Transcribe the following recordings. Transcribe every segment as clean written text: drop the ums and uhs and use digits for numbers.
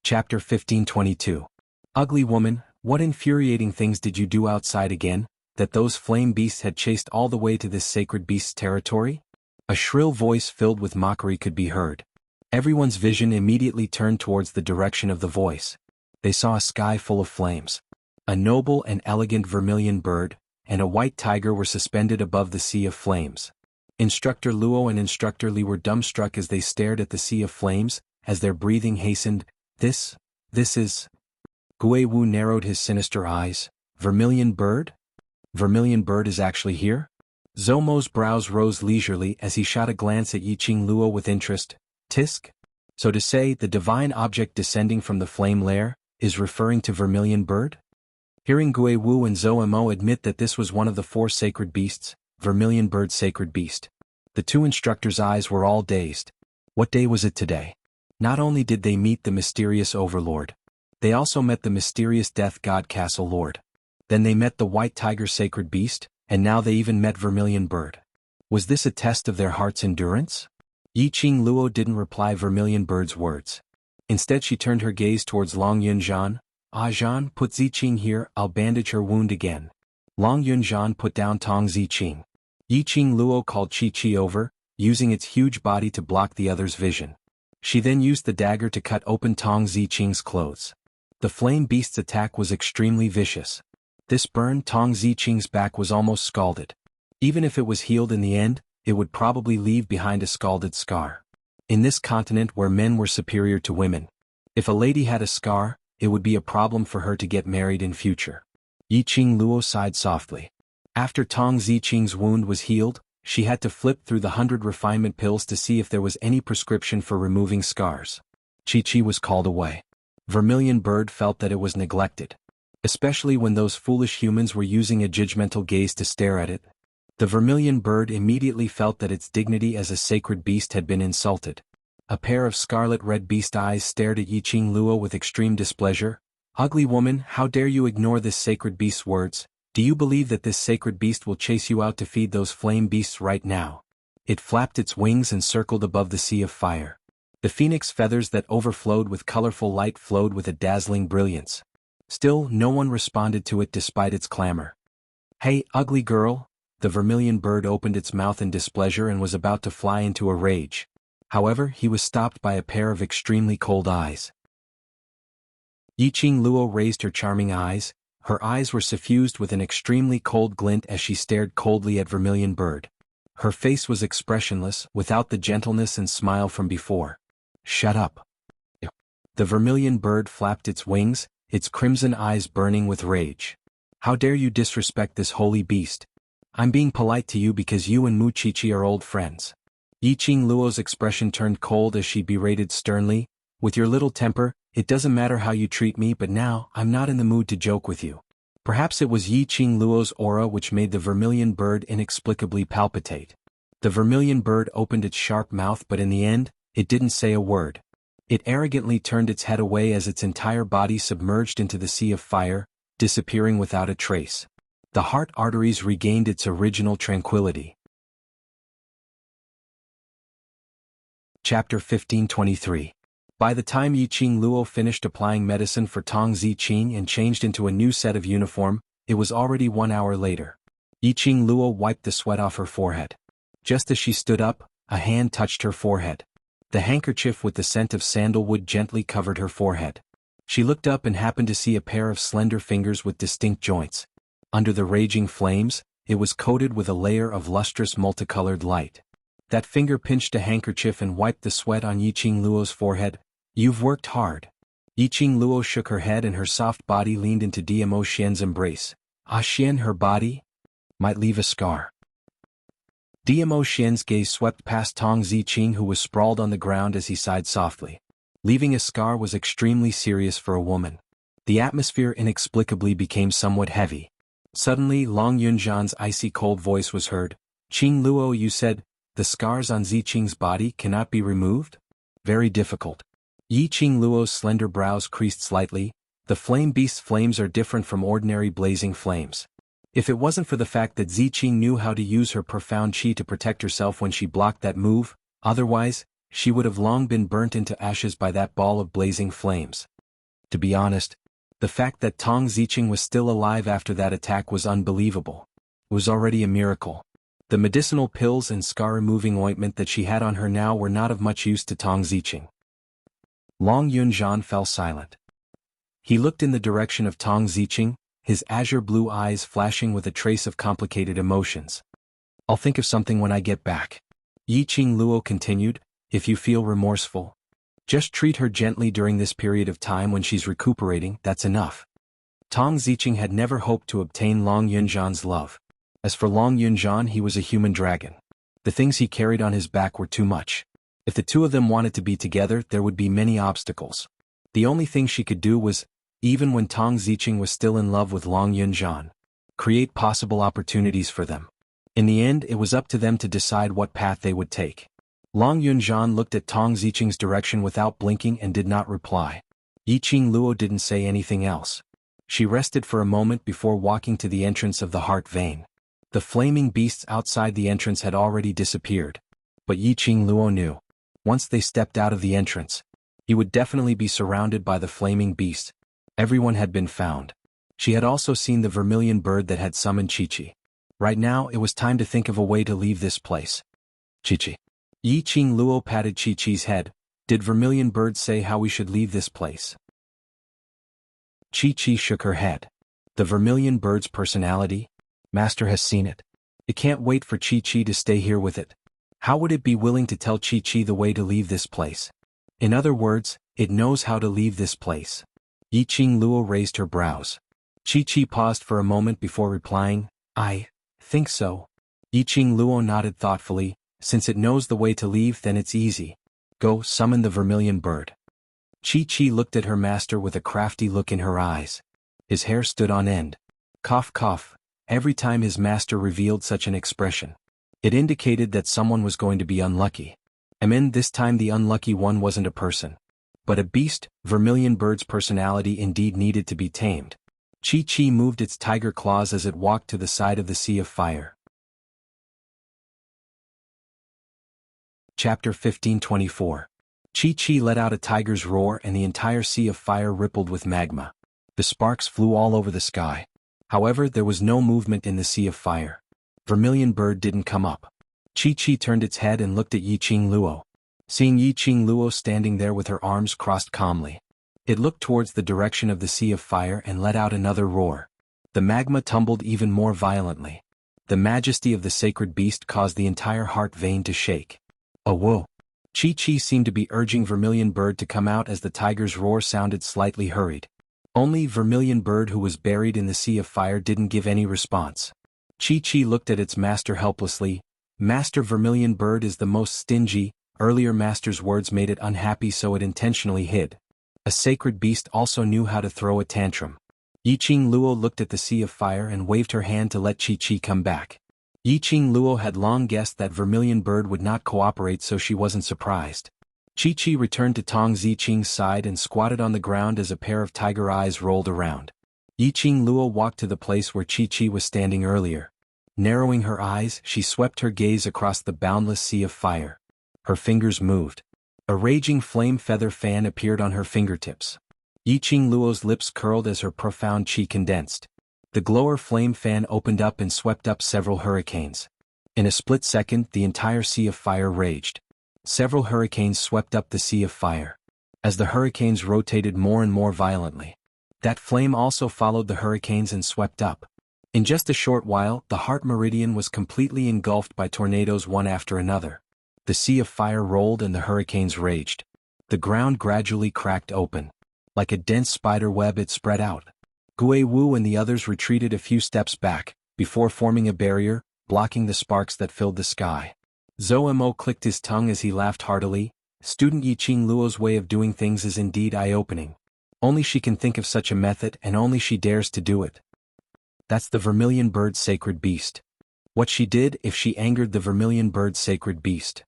Chapter 1522. Ugly woman, what infuriating things did you do outside again, that those flame beasts had chased all the way to this sacred beast's territory? A shrill voice filled with mockery could be heard. Everyone's vision immediately turned towards the direction of the voice. They saw a sky full of flames. A noble and elegant vermilion bird, and a white tiger were suspended above the sea of flames. Instructor Luo and Instructor Li were dumbstruck as they stared at the sea of flames, as their breathing hastened. This is... Gui Wu narrowed his sinister eyes. Vermilion bird? Vermilion bird is actually here? Zomo's brows rose leisurely as he shot a glance at Yiqing Luo with interest. Tisk? So to say, the divine object descending from the flame lair is referring to vermilion bird? Hearing Gui Wu and Zomo admit that this was one of the 4 sacred beasts, vermilion bird sacred beast, the 2 instructors' eyes were all dazed. What day was it today? Not only did they meet the mysterious overlord, they also met the mysterious death god castle lord. Then they met the white tiger sacred beast, and now they even met vermilion bird. Was this a test of their heart's endurance? Yiqing Luo didn't reply vermilion bird's words. Instead she turned her gaze towards Long Yunzhan. Ah Zhan, put Ziqing here, I'll bandage her wound again. Long Yunzhan put down Tong Ziqing. Yiqing Luo called Chi over, using its huge body to block the other's vision. She then used the dagger to cut open Tong Ziqing's clothes. The flame beast's attack was extremely vicious. This burn Tong Ziqing's back was almost scalded. Even if it was healed in the end, it would probably leave behind a scalded scar. In this continent where men were superior to women, if a lady had a scar, it would be a problem for her to get married in future. Yiqing Luo sighed softly. After Tong Ziqing's wound was healed, she had to flip through the 100 refinement pills to see if there was any prescription for removing scars. Chi was called away. Vermilion bird felt that it was neglected, especially when those foolish humans were using a judgmental gaze to stare at it. The vermilion bird immediately felt that its dignity as a sacred beast had been insulted. A pair of scarlet-red beast eyes stared at Yiqing Luo with extreme displeasure. Ugly woman, how dare you ignore this sacred beast's words? Do you believe that this sacred beast will chase you out to feed those flame beasts right now? It flapped its wings and circled above the sea of fire. The phoenix feathers that overflowed with colorful light flowed with a dazzling brilliance. Still, no one responded to it despite its clamor. Hey, ugly girl! The vermilion bird opened its mouth in displeasure and was about to fly into a rage. However, he was stopped by a pair of extremely cold eyes. Yiqing Luo raised her charming eyes. Her eyes were suffused with an extremely cold glint as she stared coldly at vermilion bird. Her face was expressionless, without the gentleness and smile from before. Shut up. The vermilion bird flapped its wings, its crimson eyes burning with rage. How dare you disrespect this holy beast? I'm being polite to you because you and Mu Chichi are old friends. Yiqing Luo's expression turned cold as she berated sternly. With your little temper, it doesn't matter how you treat me, but now, I'm not in the mood to joke with you. Perhaps it was Yiqing Luo's aura which made the vermilion bird inexplicably palpitate. The vermilion bird opened its sharp mouth, but in the end, it didn't say a word. It arrogantly turned its head away as its entire body submerged into the sea of fire, disappearing without a trace. The heart arteries regained its original tranquility. Chapter 1523. By the time Yiqing Luo finished applying medicine for Tong Ziqing and changed into a new set of uniform, it was already 1 hour later. Yiqing Luo wiped the sweat off her forehead. Just as she stood up, a hand touched her forehead. The handkerchief with the scent of sandalwood gently covered her forehead. She looked up and happened to see a pair of slender fingers with distinct joints. Under the raging flames, it was coated with a layer of lustrous multicolored light. That finger pinched a handkerchief and wiped the sweat on Yiqing Luo's forehead. You've worked hard. Yiqing Luo shook her head and her soft body leaned into Diamo Xian's embrace. Ah Xian, her body might leave a scar. Diamo Xian's gaze swept past Tong Ziqing, who was sprawled on the ground, as he sighed softly. Leaving a scar was extremely serious for a woman. The atmosphere inexplicably became somewhat heavy. Suddenly, Long Yunzhan's icy cold voice was heard. Qing Luo, you said, the scars on Ziqing's body cannot be removed? Very difficult. Yiqing Luo's slender brows creased slightly. The flame beast's flames are different from ordinary blazing flames. If it wasn't for the fact that Ziqing knew how to use her profound qi to protect herself when she blocked that move, otherwise, she would have long been burnt into ashes by that ball of blazing flames. To be honest, the fact that Tong Ziqing was still alive after that attack was unbelievable. It was already a miracle. The medicinal pills and scar-removing ointment that she had on her now were not of much use to Tong Ziqing. Long Yunzhan fell silent. He looked in the direction of Tong Ziqing, his azure blue eyes flashing with a trace of complicated emotions. "I'll think of something when I get back." Yiqing Luo continued, "If you feel remorseful, just treat her gently during this period of time when she's recuperating, that's enough." Tong Ziqing had never hoped to obtain Long Yunzhan's love. As for Long Yunzhan, he was a human dragon. The things he carried on his back were too much. If the two of them wanted to be together, there would be many obstacles. The only thing she could do was, even when Tong Ziqing was still in love with Long Yunzhan, create possible opportunities for them. In the end, it was up to them to decide what path they would take. Long Yunzhan looked at Tong Ziqing's direction without blinking and did not reply. Yiqing Luo didn't say anything else. She rested for a moment before walking to the entrance of the heart vein. The flaming beasts outside the entrance had already disappeared. But Yiqing Luo knew. Once they stepped out of the entrance, he would definitely be surrounded by the flaming beast. Everyone had been found. She had also seen the vermilion bird that had summoned Chi-Chi. Right now, it was time to think of a way to leave this place. Chi-Chi. Yiqing Luo patted Chi-Chi's head. "Did Vermilion Bird say how we should leave this place?" Chi-Chi shook her head. "The Vermilion Bird's personality? Master has seen it. It can't wait for Chi-Chi to stay here with it. How would it be willing to tell Chi-Chi the way to leave this place? In other words, it knows how to leave this place." Yiqing Luo raised her brows. Chi-Chi paused for a moment before replying, "I think so." Yiqing Luo nodded thoughtfully. "Since it knows the way to leave, then it's easy. Go, summon the Vermilion Bird." Chi-Chi looked at her master with a crafty look in her eyes. His hair stood on end. Cough cough, every time his master revealed such an expression. It indicated that someone was going to be unlucky. This time the unlucky one wasn't a person, but a beast. Vermilion Bird's personality indeed needed to be tamed. Chi-Chi moved its tiger claws as it walked to the side of the Sea of Fire. Chapter 1524. Chi-Chi let out a tiger's roar and the entire Sea of Fire rippled with magma. The sparks flew all over the sky. However, there was no movement in the Sea of Fire. Vermilion Bird didn't come up. Chi-Chi turned its head and looked at Yiqing Luo. Seeing Yiqing Luo standing there with her arms crossed calmly, it looked towards the direction of the Sea of Fire and let out another roar. The magma tumbled even more violently. The majesty of the sacred beast caused the entire heart vein to shake. "Oh whoa." Chi-Chi seemed to be urging Vermilion Bird to come out as the tiger's roar sounded slightly hurried. Only Vermilion Bird, who was buried in the Sea of Fire, didn't give any response. Chi-Chi looked at its master helplessly. Master Vermilion Bird is the most stingy. Earlier master's words made it unhappy, so it intentionally hid. A sacred beast also knew how to throw a tantrum. Yiqing Luo looked at the Sea of Fire and waved her hand to let Chi-Chi come back. Yiqing Luo had long guessed that Vermilion Bird would not cooperate, so she wasn't surprised. Chi-Chi returned to Tong Ziqing's side and squatted on the ground as a pair of tiger eyes rolled around. Yiqing Luo walked to the place where Chi-Chi was standing earlier. Narrowing her eyes, she swept her gaze across the boundless Sea of Fire. Her fingers moved. A raging flame feather fan appeared on her fingertips. Yiqing Luo's lips curled as her profound chi condensed. The glower flame fan opened up and swept up several hurricanes. In a split second, the entire Sea of Fire raged. Several hurricanes swept up the Sea of Fire. As the hurricanes rotated more and more violently, that flame also followed the hurricanes and swept up. In just a short while, the heart meridian was completely engulfed by tornadoes, one after another. The Sea of Fire rolled and the hurricanes raged. The ground gradually cracked open. Like a dense spider web, it spread out. Gui Wu and the others retreated a few steps back, before forming a barrier, blocking the sparks that filled the sky. Zhou Mo clicked his tongue as he laughed heartily. Student Yiqing Luo's way of doing things is indeed eye-opening. Only she can think of such a method, and only she dares to do it. That's the Vermilion Bird's sacred beast. What she did if she angered the Vermilion Bird's sacred beast.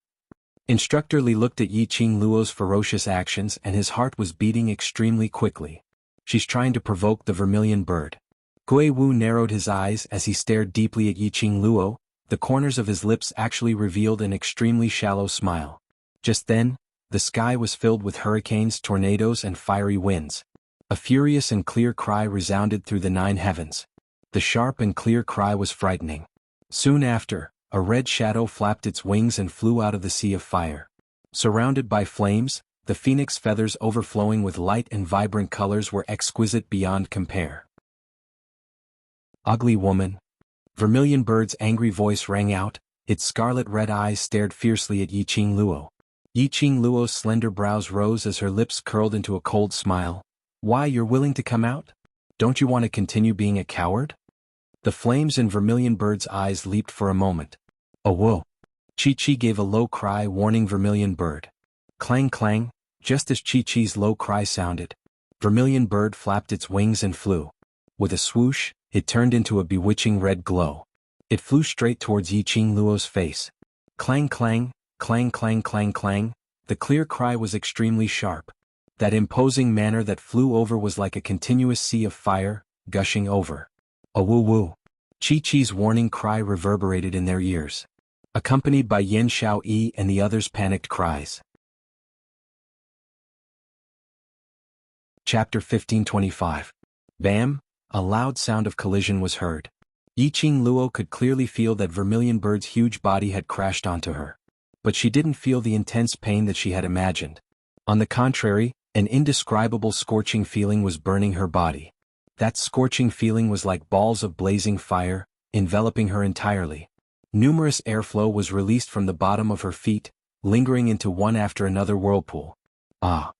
Instructor Li looked at Yiqing Luo's ferocious actions and his heart was beating extremely quickly. She's trying to provoke the Vermilion Bird. Gui Wu narrowed his eyes as he stared deeply at Yiqing Luo. The corners of his lips actually revealed an extremely shallow smile. Just then, the sky was filled with hurricanes, tornadoes, and fiery winds. A furious and clear cry resounded through the 9 heavens. The sharp and clear cry was frightening. Soon after, a red shadow flapped its wings and flew out of the sea of fire. Surrounded by flames, the phoenix feathers overflowing with light and vibrant colors were exquisite beyond compare. Ugly woman. Vermilion Bird's angry voice rang out, its scarlet-red eyes stared fiercely at Yiqing Luo. Yiqing Luo's slender brows rose as her lips curled into a cold smile. Why, you're willing to come out? Don't you want to continue being a coward? The flames in Vermilion Bird's eyes leaped for a moment. Oh whoa! Chi-Chi gave a low cry warning Vermilion Bird. Clang clang, just as Chi-Chi's low cry sounded, Vermilion Bird flapped its wings and flew. With a swoosh, it turned into a bewitching red glow. It flew straight towards Yiqing Luo's face. Clang clang, clang clang clang clang, the clear cry was extremely sharp. That imposing manner that flew over was like a continuous sea of fire, gushing over. Oh woo woo! Chi-Chi's warning cry reverberated in their ears, accompanied by Yen Xiaoyi and the others' panicked cries. Chapter 1525. Bam! A loud sound of collision was heard. Yiqing Luo could clearly feel that Vermilion Bird's huge body had crashed onto her. But she didn't feel the intense pain that she had imagined. On the contrary, an indescribable scorching feeling was burning her body. That scorching feeling was like balls of blazing fire, enveloping her entirely. Numerous airflow was released from the bottom of her feet, lingering into one after another whirlpool. Ah!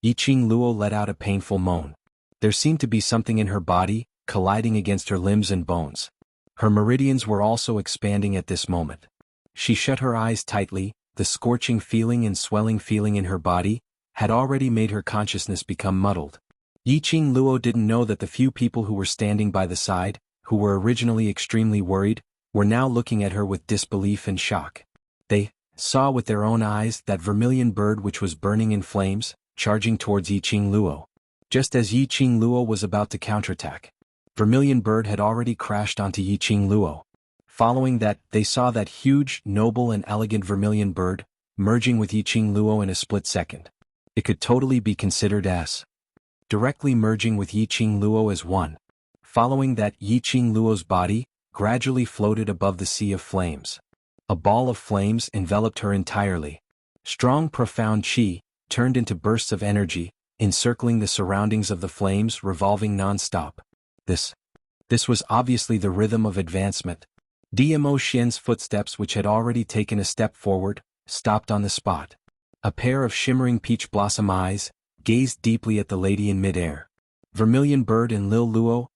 Yiqing Luo let out a painful moan. There seemed to be something in her body, colliding against her limbs and bones. Her meridians were also expanding at this moment. She shut her eyes tightly, the scorching feeling and swelling feeling in her body had already made her consciousness become muddled. Yiqing Luo didn't know that the few people who were standing by the side, who were originally extremely worried, were now looking at her with disbelief and shock. They saw with their own eyes that Vermilion Bird which was burning in flames, charging towards Yiqing Luo. Just as Yiqing Luo was about to counterattack, Vermilion Bird had already crashed onto Yiqing Luo. Following that, they saw that huge, noble and elegant Vermilion Bird, merging with Yiqing Luo in a split second. It could totally be considered as directly merging with Yiqing Luo as one. Following that, Yiqing Luo's body gradually floated above the sea of flames. A ball of flames enveloped her entirely. Strong, profound qi turned into bursts of energy, encircling the surroundings of the flames, revolving non-stop. This was obviously the rhythm of advancement. Dmo Xian's footsteps, which had already taken a step forward, stopped on the spot. A pair of shimmering peach blossom eyes gazed deeply at the lady in midair. Vermilion Bird and Lil Luo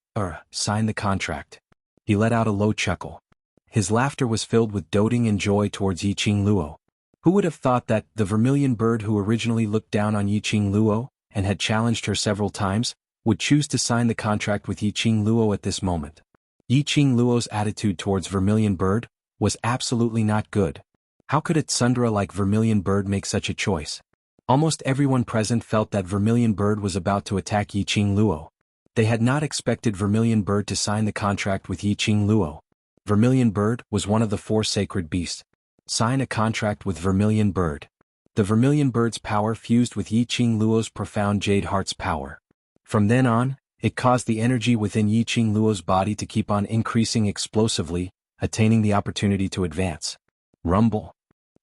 signed the contract. He let out a low chuckle. His laughter was filled with doting and joy towards Yiqing Luo. Who would have thought that the Vermilion Bird who originally looked down on Yiqing Luo and had challenged her several times would choose to sign the contract with Yiqing Luo at this moment? Yiqing Luo's attitude towards Vermilion Bird was absolutely not good. How could a tsundere like Vermilion Bird make such a choice? Almost everyone present felt that Vermilion Bird was about to attack Yiqing Luo. They had not expected Vermilion Bird to sign the contract with Yiqing Luo. Vermilion Bird was one of the 4 sacred beasts. Sign a contract with Vermilion Bird. The Vermilion Bird's power fused with Yiqing Luo's profound Jade Heart's power. From then on, it caused the energy within Yiqing Luo's body to keep on increasing explosively, attaining the opportunity to advance. Rumble.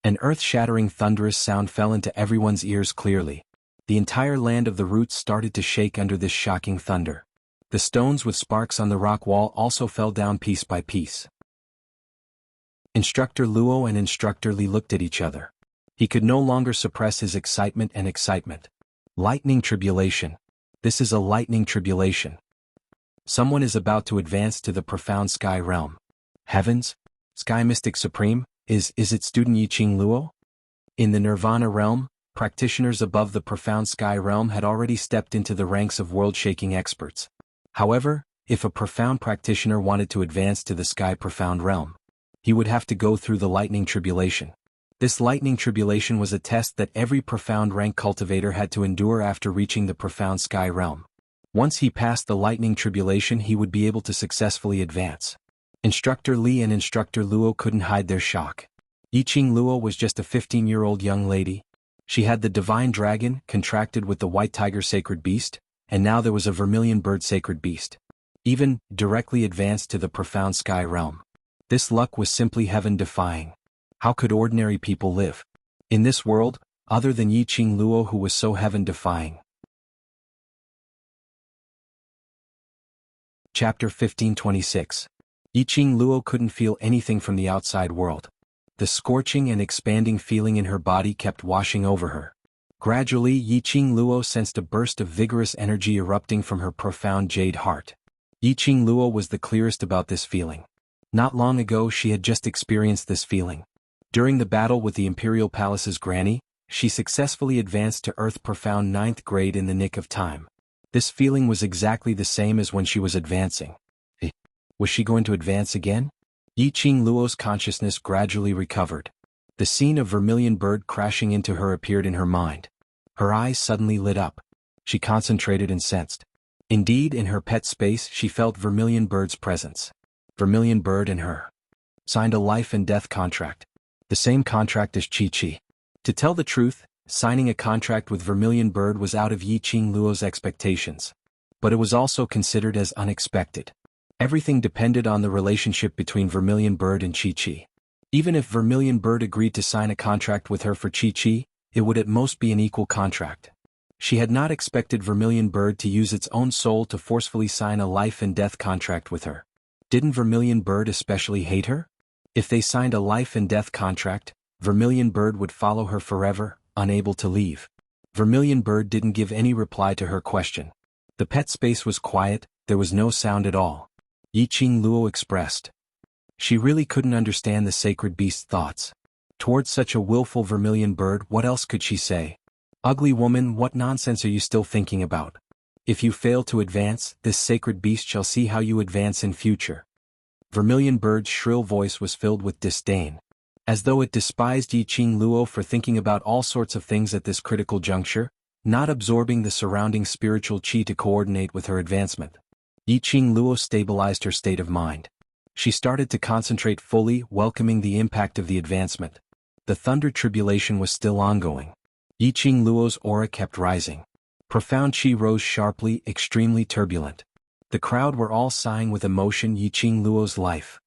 An earth-shattering thunderous sound fell into everyone's ears clearly. The entire land of the roots started to shake under this shocking thunder. The stones with sparks on the rock wall also fell down piece by piece. Instructor Luo and Instructor Li looked at each other. He could no longer suppress his excitement. Lightning tribulation. This is a lightning tribulation. Someone is about to advance to the profound sky realm. Heavens? Sky Mystic Supreme? Is it student Yiqing Luo? In the Nirvana realm, practitioners above the profound sky realm had already stepped into the ranks of world-shaking experts. However, if a profound practitioner wanted to advance to the sky profound realm, he would have to go through the lightning tribulation. This lightning tribulation was a test that every profound rank cultivator had to endure after reaching the profound sky realm. Once he passed the lightning tribulation, he would be able to successfully advance. Instructor Li and Instructor Luo couldn't hide their shock. Yiqing Luo was just a 15-year-old young lady. She had the divine dragon contracted with the white tiger sacred beast, and now there was a vermilion bird sacred beast. Even, directly advanced to the profound sky realm. This luck was simply heaven-defying. How could ordinary people live in this world, other than Yi Qing Luo, who was so heaven-defying? Chapter 1526. Yi Qing Luo couldn't feel anything from the outside world. The scorching and expanding feeling in her body kept washing over her. Gradually, Yi Qing Luo sensed a burst of vigorous energy erupting from her profound jade heart. Yi Qing Luo was the clearest about this feeling. Not long ago she had just experienced this feeling. During the battle with the Imperial Palace's granny, she successfully advanced to Earth Profound 9th grade in the nick of time. This feeling was exactly the same as when she was advancing. Was she going to advance again? Yi Qing Luo's consciousness gradually recovered. The scene of vermilion bird crashing into her appeared in her mind. Her eyes suddenly lit up. She concentrated and sensed. Indeed, in her pet space she felt vermilion bird's presence. Vermilion bird and her signed a life and death contract. The same contract as Chi. To tell the truth, signing a contract with vermilion bird was out of Yi Qing Luo's expectations. But it was also considered as unexpected. Everything depended on the relationship between vermilion bird and Chi. Even if vermilion bird agreed to sign a contract with her for Chi, it would at most be an equal contract. She had not expected vermilion bird to use its own soul to forcefully sign a life and death contract with her. Didn't vermilion bird especially hate her? If they signed a life and death contract, vermilion bird would follow her forever, unable to leave. Vermilion bird didn't give any reply to her question. The pet space was quiet, there was no sound at all. Yi Qing Luo expressed. She really couldn't understand the sacred beast's thoughts. Towards such a willful vermilion bird, what else could she say? Ugly woman, what nonsense are you still thinking about? If you fail to advance, this sacred beast shall see how you advance in future. Vermilion bird's shrill voice was filled with disdain. As though it despised Yi Qing Luo for thinking about all sorts of things at this critical juncture, not absorbing the surrounding spiritual qi to coordinate with her advancement. Yi Qing Luo stabilized her state of mind. She started to concentrate fully, welcoming the impact of the advancement. The thunder tribulation was still ongoing. Yi Qing Luo's aura kept rising. Profound qi rose sharply, extremely turbulent. The crowd were all sighing with emotion. Yi Qing Luo's life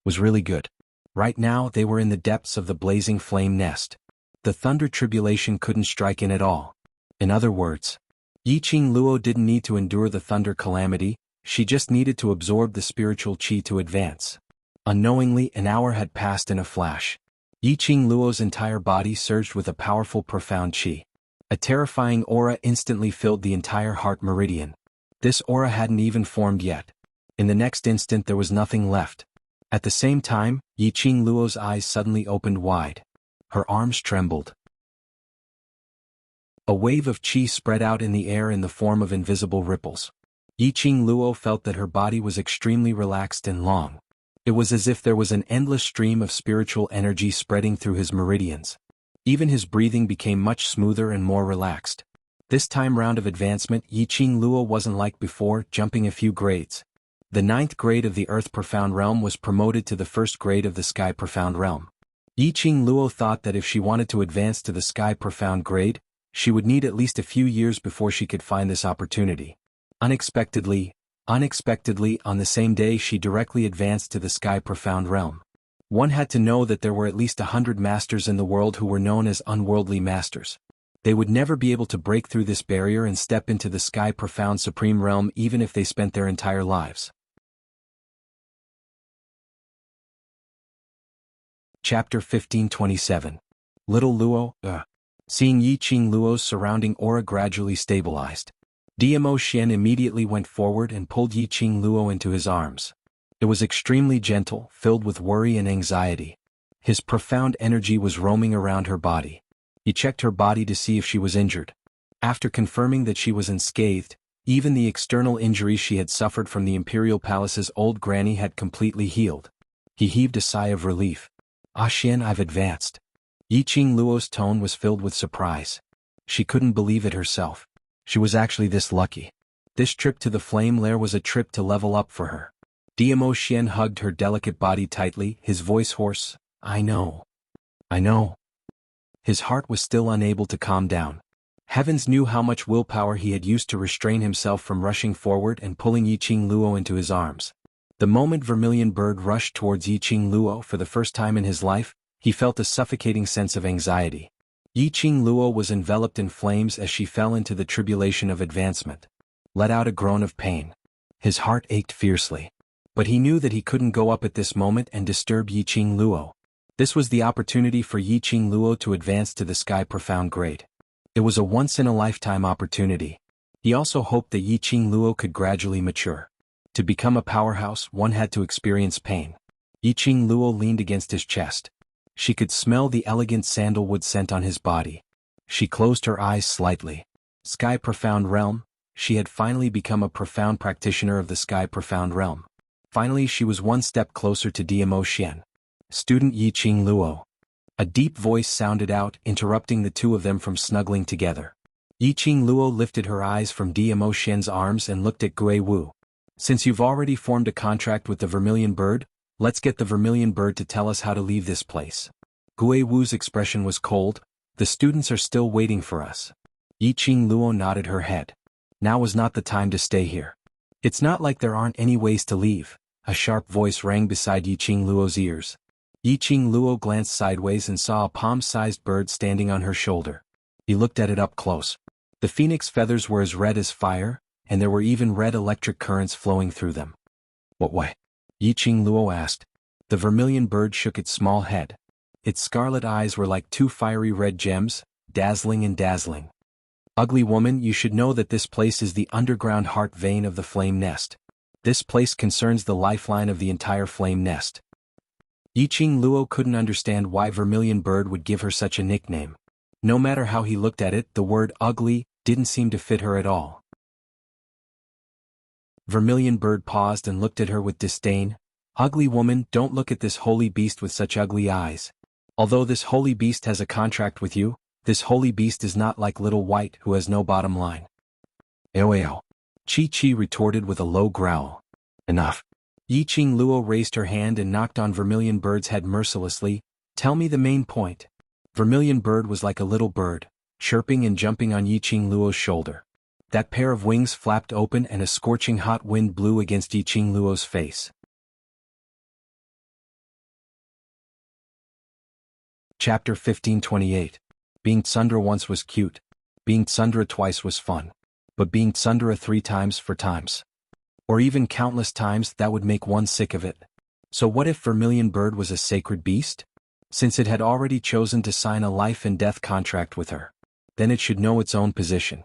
was really good. Right now they were in the depths of the blazing flame nest. The thunder tribulation couldn't strike in at all. In other words, Yi Qing Luo didn't need to endure the thunder calamity, she just needed to absorb the spiritual qi to advance. Unknowingly, an hour had passed in a flash. Yi Qing Luo's entire body surged with a powerful profound qi. A terrifying aura instantly filled the entire heart meridian. This aura hadn't even formed yet. In the next instant there was nothing left. At the same time, Yi Qing Luo's eyes suddenly opened wide. Her arms trembled. A wave of qi spread out in the air in the form of invisible ripples. Yi Qing Luo felt that her body was extremely relaxed and long. It was as if there was an endless stream of spiritual energy spreading through his meridians. Even his breathing became much smoother and more relaxed. This time round of advancement, Yi Qing Luo wasn't like before, jumping a few grades. The 9th grade of the Earth Profound Realm was promoted to the 1st grade of the Sky Profound Realm. Yi Qing Luo thought that if she wanted to advance to the Sky Profound grade, she would need at least a few years before she could find this opportunity. Unexpectedly, on the same day she directly advanced to the Sky Profound Realm. One had to know that there were at least 100 masters in the world who were known as unworldly masters. They would never be able to break through this barrier and step into the Sky Profound Supreme Realm even if they spent their entire lives. Chapter 1527. Little Luo, Seeing Yi Qing Luo's surrounding aura gradually stabilized, Dmo Xian immediately went forward and pulled Yi Qing Luo into his arms. It was extremely gentle, filled with worry and anxiety. His profound energy was roaming around her body. He checked her body to see if she was injured. After confirming that she was unscathed, even the external injuries she had suffered from the Imperial Palace's old granny had completely healed. He heaved a sigh of relief. Ah Xian, I've advanced. Yi Qing Luo's tone was filled with surprise. She couldn't believe it herself. She was actually this lucky. This trip to the flame lair was a trip to level up for her. Dmo Xian hugged her delicate body tightly, his voice hoarse. I know. His heart was still unable to calm down. Heavens knew how much willpower he had used to restrain himself from rushing forward and pulling Yiqing Luo into his arms. The moment Vermilion Bird rushed towards Yiqing Luo for the first time in his life, he felt a suffocating sense of anxiety. Yiqing Luo was enveloped in flames as she fell into the tribulation of advancement. Let out a groan of pain. His heart ached fiercely. But he knew that he couldn't go up at this moment and disturb Yiqing Luo. This was the opportunity for Yiqing Luo to advance to the sky profound grade. It was a once-in-a-lifetime opportunity. He also hoped that Yiqing Luo could gradually mature. To become a powerhouse, one had to experience pain. Yiqing Luo leaned against his chest. She could smell the elegant sandalwood scent on his body. She closed her eyes slightly. Sky Profound Realm, she had finally become a profound practitioner of the Sky Profound Realm. Finally she was one step closer to Diamo Xian. Student Yiqing Luo. A deep voice sounded out, interrupting the two of them from snuggling together. Yiqing Luo lifted her eyes from Diamo Xian's arms and looked at Gui Wu. Since you've already formed a contract with the Vermilion Bird, let's get the Vermilion Bird to tell us how to leave this place. Gui Wu's expression was cold. The students are still waiting for us. Yiqing Luo nodded her head. Now was not the time to stay here. It's not like there aren't any ways to leave. A sharp voice rang beside Yiqing Luo's ears. Yiqing Luo glanced sideways and saw a palm-sized bird standing on her shoulder. He looked at it up close. The phoenix feathers were as red as fire, and there were even red electric currents flowing through them. What way? Yiqing Luo asked. The Vermilion Bird shook its small head. Its scarlet eyes were like two fiery red gems, dazzling and dazzling. Ugly woman, you should know that this place is the underground heart vein of the flame nest. This place concerns the lifeline of the entire flame nest. Yiqing Luo couldn't understand why Vermilion Bird would give her such a nickname. No matter how he looked at it, the word ugly didn't seem to fit her at all. Vermilion Bird paused and looked at her with disdain. Ugly woman, don't look at this holy beast with such ugly eyes. Although this holy beast has a contract with you, this holy beast is not like Little White who has no bottom line. Eoeo. Chi retorted with a low growl. Enough. Yiqing Luo raised her hand and knocked on Vermilion Bird's head mercilessly. Tell me the main point. Vermilion Bird was like a little bird, chirping and jumping on Yiqing Luo's shoulder. That pair of wings flapped open and a scorching hot wind blew against Yiqing Luo's face. Chapter 1528. Being Tsundra once was cute. Being Tsundra twice was fun. But being Tsundra 3 times 4 times. Or even countless times, that would make one sick of it. So what if Vermilion Bird was a sacred beast? Since it had already chosen to sign a life and death contract with her, then it should know its own position.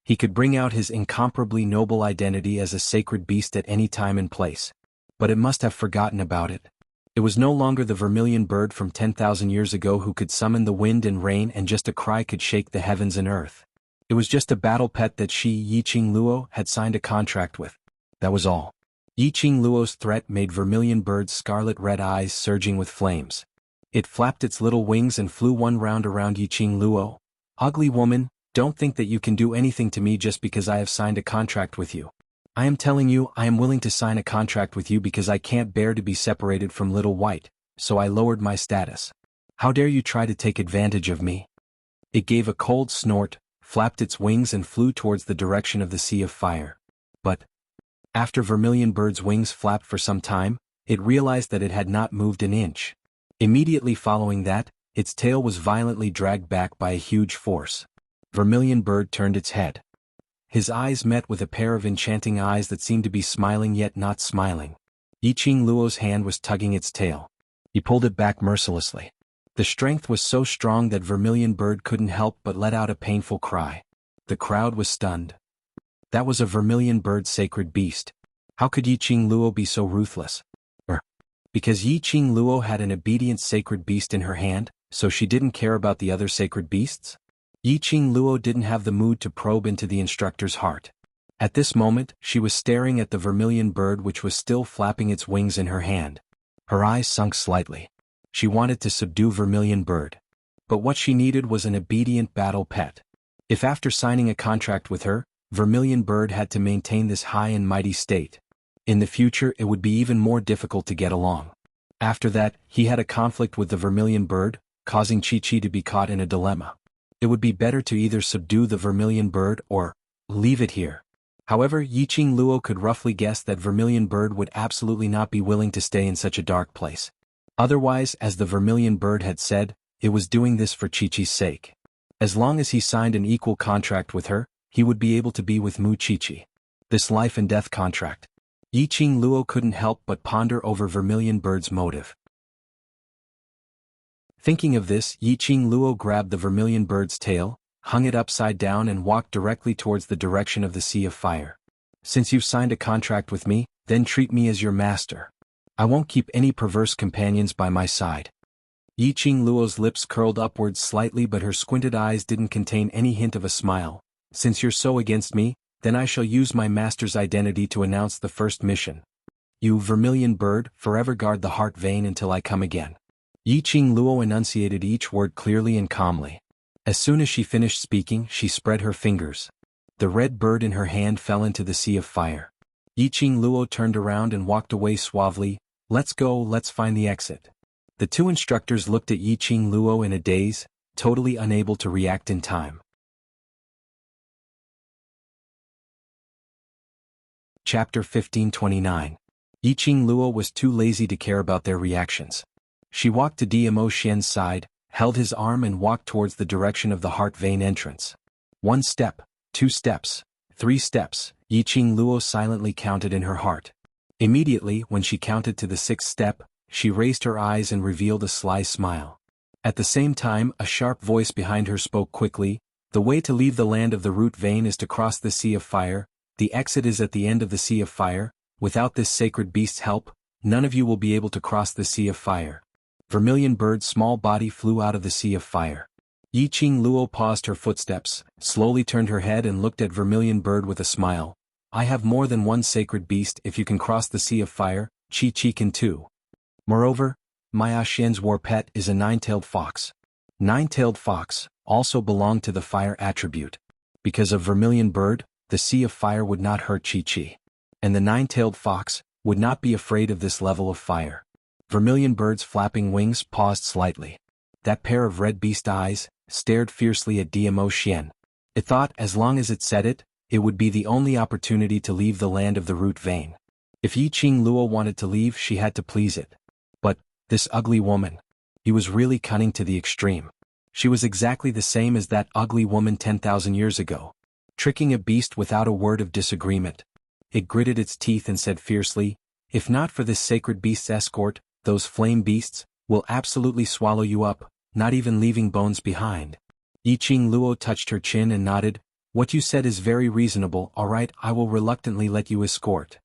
He could bring out his incomparably noble identity as a sacred beast at any time and place. But it must have forgotten about it. It was no longer the Vermilion Bird from 10,000 years ago who could summon the wind and rain and just a cry could shake the heavens and earth. It was just a battle pet that she, Yiqing Luo, had signed a contract with. That was all. Yiqing Luo's threat made Vermilion Bird's scarlet red eyes surging with flames. It flapped its little wings and flew one round around Yiqing Luo. Ugly woman, don't think that you can do anything to me just because I have signed a contract with you. I am telling you, I am willing to sign a contract with you because I can't bear to be separated from Little White, so I lowered my status. How dare you try to take advantage of me? It gave a cold snort, flapped its wings and flew towards the direction of the Sea of Fire. But after Vermilion Bird's wings flapped for some time, it realized that it had not moved an inch. Immediately following that, its tail was violently dragged back by a huge force. Vermilion Bird turned its head. His eyes met with a pair of enchanting eyes that seemed to be smiling yet not smiling. Yiqing Luo's hand was tugging its tail. He pulled it back mercilessly. The strength was so strong that Vermilion Bird couldn't help but let out a painful cry. The crowd was stunned. That was a Vermilion Bird's sacred beast. How could Yiqing Luo be so ruthless? Because Yiqing Luo had an obedient sacred beast in her hand, so she didn't care about the other sacred beasts? Yiqing Luo didn't have the mood to probe into the instructor's heart. At this moment, she was staring at the Vermilion Bird which was still flapping its wings in her hand. Her eyes sunk slightly. She wanted to subdue Vermilion Bird. But what she needed was an obedient battle pet. If after signing a contract with her, Vermilion Bird had to maintain this high and mighty state, in the future it would be even more difficult to get along. After that, he had a conflict with the Vermilion Bird, causing Chi-Chi to be caught in a dilemma. It would be better to either subdue the vermilion bird or leave it here. However, Yiqing Luo could roughly guess that vermilion bird would absolutely not be willing to stay in such a dark place. Otherwise, as the vermilion bird had said, it was doing this for Chi-Chi's sake. As long as he signed an equal contract with her, he would be able to be with Mu Chi-Chi. This life and death contract. Yiqing Luo couldn't help but ponder over vermilion bird's motive. Thinking of this, Yiqing Luo grabbed the vermilion bird's tail, hung it upside down and walked directly towards the direction of the Sea of Fire. Since you've signed a contract with me, then treat me as your master. I won't keep any perverse companions by my side. Yiqing Luo's lips curled upwards slightly, but her squinted eyes didn't contain any hint of a smile. Since you're so against me, then I shall use my master's identity to announce the first mission. You vermilion bird, forever guard the heart vein until I come again. Yiqing Luo enunciated each word clearly and calmly. As soon as she finished speaking, she spread her fingers. The red bird in her hand fell into the Sea of Fire. Yiqing Luo turned around and walked away suavely. Let's go, let's find the exit. The two instructors looked at Yiqing Luo in a daze, totally unable to react in time. Chapter 1529. Yiqing Luo was too lazy to care about their reactions. She walked to Dmo Xian's side, held his arm and walked towards the direction of the heart vein entrance. 1 step, 2 steps, 3 steps, Yiqing Luo silently counted in her heart. Immediately, when she counted to the 6th step, she raised her eyes and revealed a sly smile. At the same time, a sharp voice behind her spoke quickly. The way to leave the land of the root vein is to cross the Sea of Fire. The exit is at the end of the Sea of Fire. Without this sacred beast's help, none of you will be able to cross the Sea of Fire. Vermilion bird's small body flew out of the Sea of Fire. Yiqing Luo paused her footsteps, slowly turned her head and looked at Vermilion bird with a smile. I have more than one sacred beast. If you can cross the Sea of Fire, Chi-Chi can too. Moreover, Maya Xian's war pet is a 9-tailed fox. 9-tailed fox also belonged to the fire attribute. Because of Vermilion bird, the Sea of Fire would not hurt Chi-Chi. And the 9-tailed fox would not be afraid of this level of fire. Vermilion bird's flapping wings paused slightly. That pair of red beast eyes stared fiercely at Dmo Xian. It thought as long as it said it, it would be the only opportunity to leave the land of the root vein. If Yiqing Luo wanted to leave, she had to please it. But, this ugly woman. He was really cunning to the extreme. She was exactly the same as that ugly woman 10,000 years ago. Tricking a beast without a word of disagreement. It gritted its teeth and said fiercely, if not for this sacred beast's escort, those flame beasts will absolutely swallow you up, not even leaving bones behind. Yiqing Luo touched her chin and nodded. What you said is very reasonable. All right, I will reluctantly let you escort.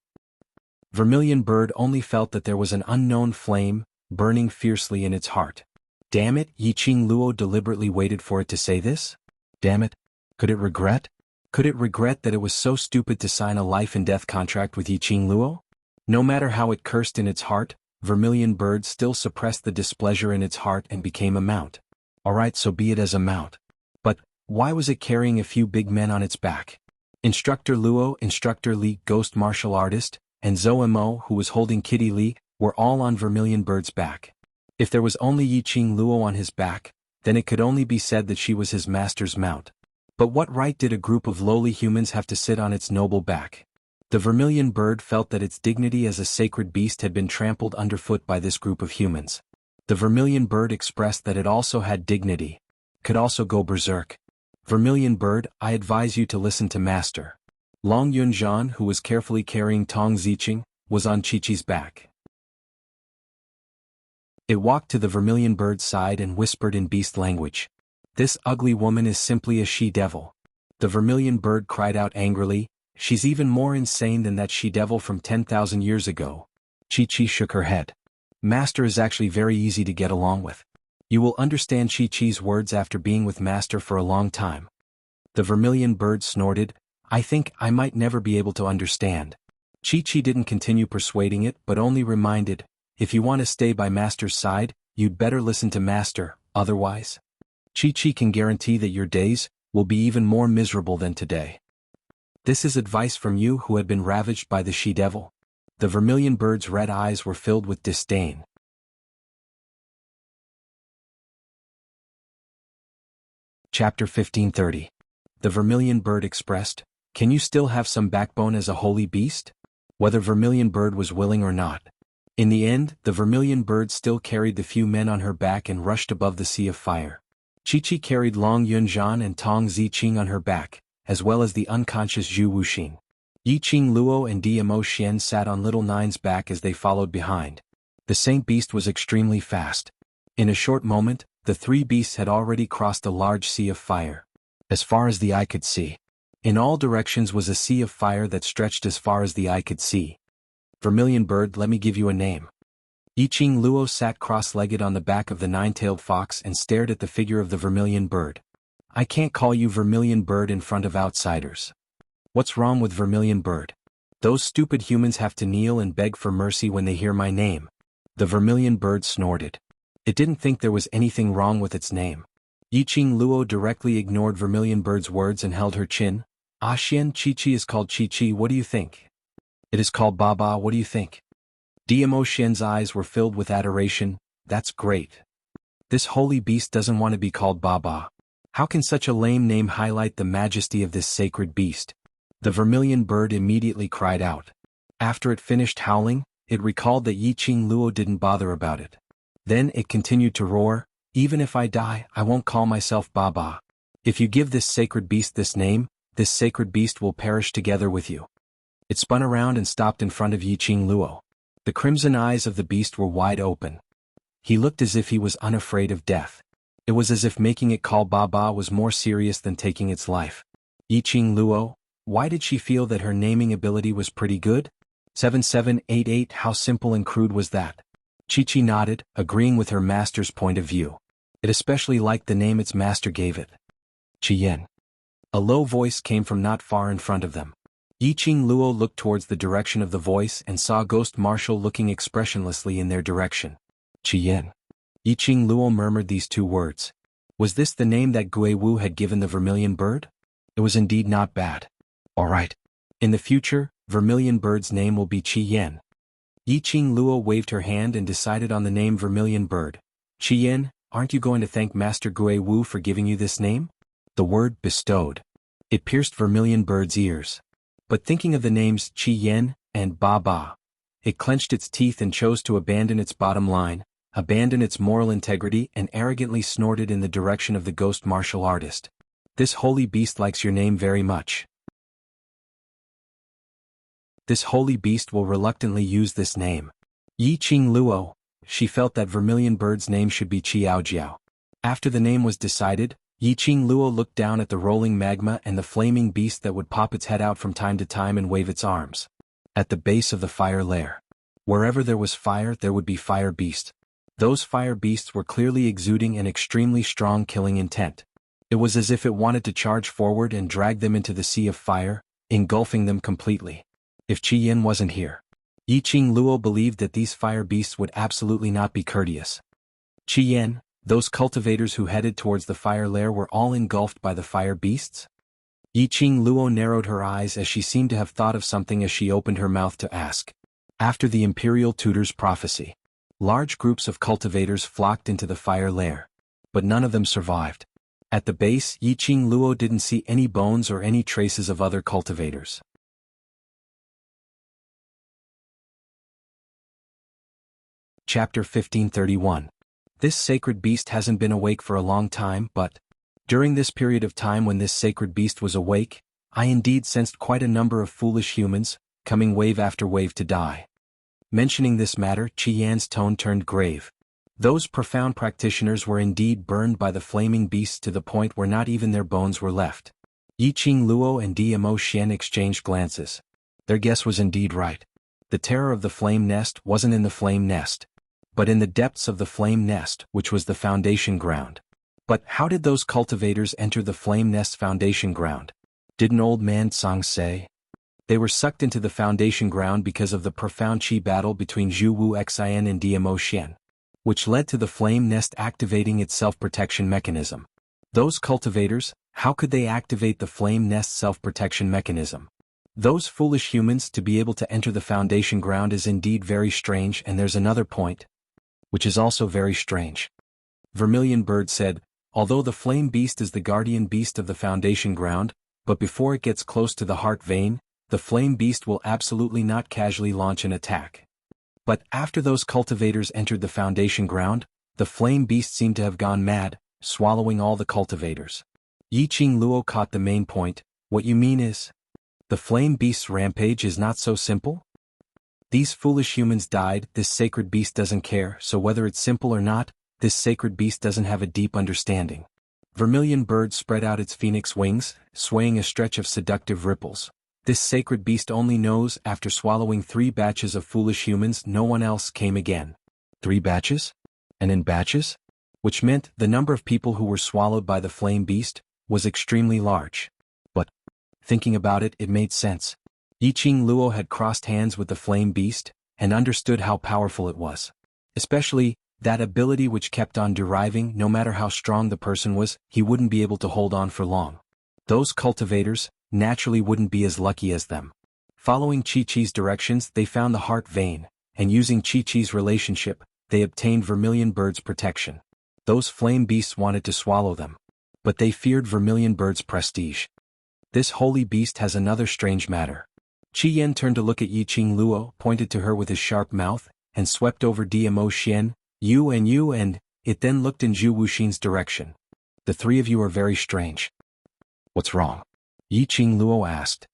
Vermilion bird only felt that there was an unknown flame burning fiercely in its heart. Damn it, Yiqing Luo deliberately waited for it to say this. Damn it. Could it regret? Could it regret that it was so stupid to sign a life and death contract with Yiqing Luo? No matter how it cursed in its heart, Vermilion bird still suppressed the displeasure in its heart and became a mount. Alright, so be it as a mount. But, why was it carrying a few big men on its back? Instructor Luo, Instructor Li, Ghost Martial Artist, and Zhou Mo, who was holding Kitty Li, were all on Vermilion bird's back. If there was only Yiqing Luo on his back, then it could only be said that she was his master's mount. But what right did a group of lowly humans have to sit on its noble back? The Vermilion bird felt that its dignity as a sacred beast had been trampled underfoot by this group of humans. The Vermilion bird expressed that it also had dignity. Could also go berserk. Vermilion bird, I advise you to listen to master. Long Yunzhan, who was carefully carrying Tong Ziqing, was on Chi-Chi's back. It walked to the Vermilion bird's side and whispered in beast language. This ugly woman is simply a she-devil. The Vermilion bird cried out angrily, she's even more insane than that she-devil from 10,000 years ago. Chi-Chi shook her head. Master is actually very easy to get along with. You will understand Chi-Chi's words after being with Master for a long time. The Vermilion bird snorted, I think I might never be able to understand. Chi-Chi didn't continue persuading it but only reminded, if you want to stay by Master's side, you'd better listen to Master, otherwise. Chi-Chi can guarantee that your days will be even more miserable than today. This is advice from you who had been ravaged by the she-devil. The Vermilion bird's red eyes were filled with disdain. Chapter 1530. The Vermilion Bird expressed, "Can you still have some backbone as a holy beast?" Whether Vermilion Bird was willing or not. In the end, the Vermilion Bird still carried the few men on her back and rushed above the sea of fire. Chi-Chi carried Long Yunzhan and Tong Ziqing on her back, as well as the unconscious Zhu Wuxing. Yiqing Luo and Dmo Xian sat on Little Nine's back as they followed behind. The Saint Beast was extremely fast. In a short moment, the three beasts had already crossed a large sea of fire. As far as the eye could see. In all directions was a sea of fire that stretched as far as the eye could see. Vermilion Bird, let me give you a name. Yiqing Luo sat cross-legged on the back of the nine-tailed fox and stared at the figure of the Vermilion Bird. I can't call you Vermilion Bird in front of outsiders. What's wrong with Vermilion Bird? Those stupid humans have to kneel and beg for mercy when they hear my name. The Vermilion Bird snorted. It didn't think there was anything wrong with its name. Yiqing Luo directly ignored Vermilion Bird's words and held her chin. Ah Xian, Chi-Chi is called Chi-Chi, what do you think? It is called Baba, what do you think? Dmo Xian's eyes were filled with adoration. That's great. This holy beast doesn't want to be called Baba. How can such a lame name highlight the majesty of this sacred beast? The Vermilion Bird immediately cried out. After it finished howling, it recalled that Yiqing Luo didn't bother about it. Then it continued to roar, even if I die, I won't call myself Baba. If you give this sacred beast this name, this sacred beast will perish together with you. It spun around and stopped in front of Yiqing Luo. The crimson eyes of the beast were wide open. He looked as if he was unafraid of death. It was as if making it call Baba was more serious than taking its life. Yiqing Luo, why did she feel that her naming ability was pretty good? 7788. How simple and crude was that? Chi-Chi nodded, agreeing with her master's point of view. It especially liked the name its master gave it. Qian. A low voice came from not far in front of them. Yiqing Luo looked towards the direction of the voice and saw Ghost Marshal looking expressionlessly in their direction. Qian. Yiqing Luo murmured these two words. Was this the name that Gui Wu had given the Vermilion Bird? It was indeed not bad. All right. In the future, Vermilion Bird's name will be Qian. Yiqing Luo waved her hand and decided on the name Vermilion Bird. Qian, aren't you going to thank Master Gui Wu for giving you this name? The word bestowed. It pierced Vermilion Bird's ears. But thinking of the names Qian and Baba, it clenched its teeth and chose to abandon its bottom line, abandon its moral integrity, and arrogantly snorted in the direction of the ghost martial artist. This holy beast likes your name very much. This holy beast will reluctantly use this name. Yiqing Luo, she felt that Vermilion Bird's name should be Qiaojiao. After the name was decided, Yiqing Luo looked down at the rolling magma and the flaming beast that would pop its head out from time to time and wave its arms. At the base of the fire lair. Wherever there was fire, there would be fire beast. Those fire beasts were clearly exuding an extremely strong killing intent. It was as if it wanted to charge forward and drag them into the sea of fire, engulfing them completely. If Qian wasn't here. Yiqing Luo believed that these fire beasts would absolutely not be courteous. Qian, those cultivators who headed towards the fire lair were all engulfed by the fire beasts? Yiqing Luo narrowed her eyes as she seemed to have thought of something as she opened her mouth to ask. After the Imperial Tutor's prophecy, large groups of cultivators flocked into the fire lair. But none of them survived. At the base, Yiqing Luo didn't see any bones or any traces of other cultivators. Chapter 1531. This sacred beast hasn't been awake for a long time, but during this period of time when this sacred beast was awake, I indeed sensed quite a number of foolish humans, coming wave after wave to die. Mentioning this matter, Qian's tone turned grave. Those profound practitioners were indeed burned by the flaming beasts to the point where not even their bones were left. Yiqing Luo and Dmo Xian exchanged glances. Their guess was indeed right. The terror of the flame nest wasn't in the flame nest, but in the depths of the flame nest, which was the foundation ground. But how did those cultivators enter the flame nest's foundation ground? Didn't old man Tsang say? They were sucked into the foundation ground because of the profound chi battle between Zhu Wu Xin and Dmo Xian, which led to the flame nest activating its self-protection mechanism. Those cultivators, how could they activate the flame nest self-protection mechanism? Those foolish humans to be able to enter the foundation ground is indeed very strange, and there's another point, which is also very strange. Vermilion Bird said, Although the flame beast is the guardian beast of the foundation ground, but before it gets close to the heart vein, the flame beast will absolutely not casually launch an attack. But after those cultivators entered the foundation ground, the flame beast seemed to have gone mad, swallowing all the cultivators. Yiqing Luo caught the main point. What you mean is, the flame beast's rampage is not so simple? These foolish humans died, this sacred beast doesn't care, so whether it's simple or not, this sacred beast doesn't have a deep understanding. Vermilion bird spread out its phoenix wings, swaying a stretch of seductive ripples. This sacred beast only knows after swallowing 3 batches of foolish humans no one else came again. 3 batches? And in batches? Which meant the number of people who were swallowed by the flame beast was extremely large. But, thinking about it, it made sense. Yiqing Luo had crossed hands with the flame beast, and understood how powerful it was. Especially, that ability which kept on deriving no matter how strong the person was, he wouldn't be able to hold on for long. Those cultivators, naturally wouldn't be as lucky as them. Following Chi-Chi's directions they found the heart vein, and using Chi-Chi's relationship, they obtained Vermilion Bird's protection. Those flame beasts wanted to swallow them. But they feared Vermilion Bird's prestige. This holy beast has another strange matter. Qi Yan turned to look at Yiqing Luo, pointed to her with his sharp mouth, and swept over Dmo Xian, you, and it then looked in Zhu Wuxin's direction. The 3 of you are very strange. What's wrong? Yiqing Luo asked.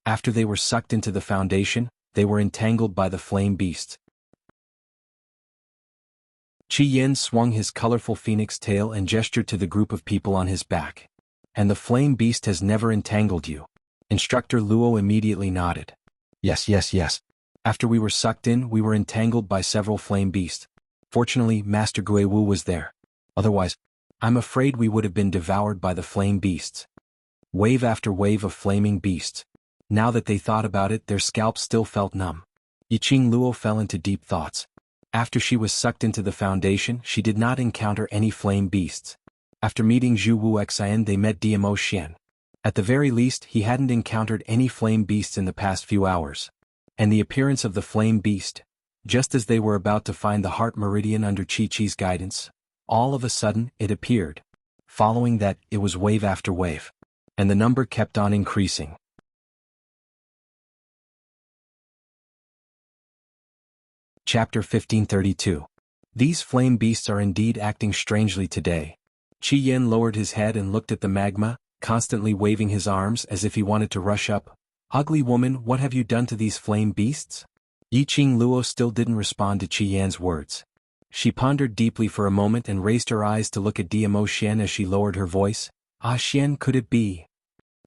After they were sucked into the foundation, they were entangled by the flame beast. Qi Yan swung his colorful phoenix tail and gestured to the group of people on his back. And the flame beast has never entangled you. Instructor Luo immediately nodded. Yes. After we were sucked in, we were entangled by several flame beasts. Fortunately, Master Gui Wu was there. Otherwise, I'm afraid we would have been devoured by the flame beasts. Wave after wave of flaming beasts. Now that they thought about it, their scalps still felt numb. Yiqing Luo fell into deep thoughts. After she was sucked into the foundation, she did not encounter any flame beasts. After meeting Zhu Wuxian, they met Dmo Xian. At the very least, he hadn't encountered any flame beasts in the past few hours. And the appearance of the flame beast, just as they were about to find the heart meridian under Chi-Chi's guidance, all of a sudden, it appeared. Following that, it was wave after wave. And the number kept on increasing. Chapter 1532. These flame beasts are indeed acting strangely today. Qi Yan lowered his head and looked at the magma, constantly waving his arms as if he wanted to rush up. Ugly woman, what have you done to these flame beasts? Yiqing Luo still didn't respond to Qi Yan's words. She pondered deeply for a moment and raised her eyes to look at Dmo Xian as she lowered her voice. Ah, Xian, could it be?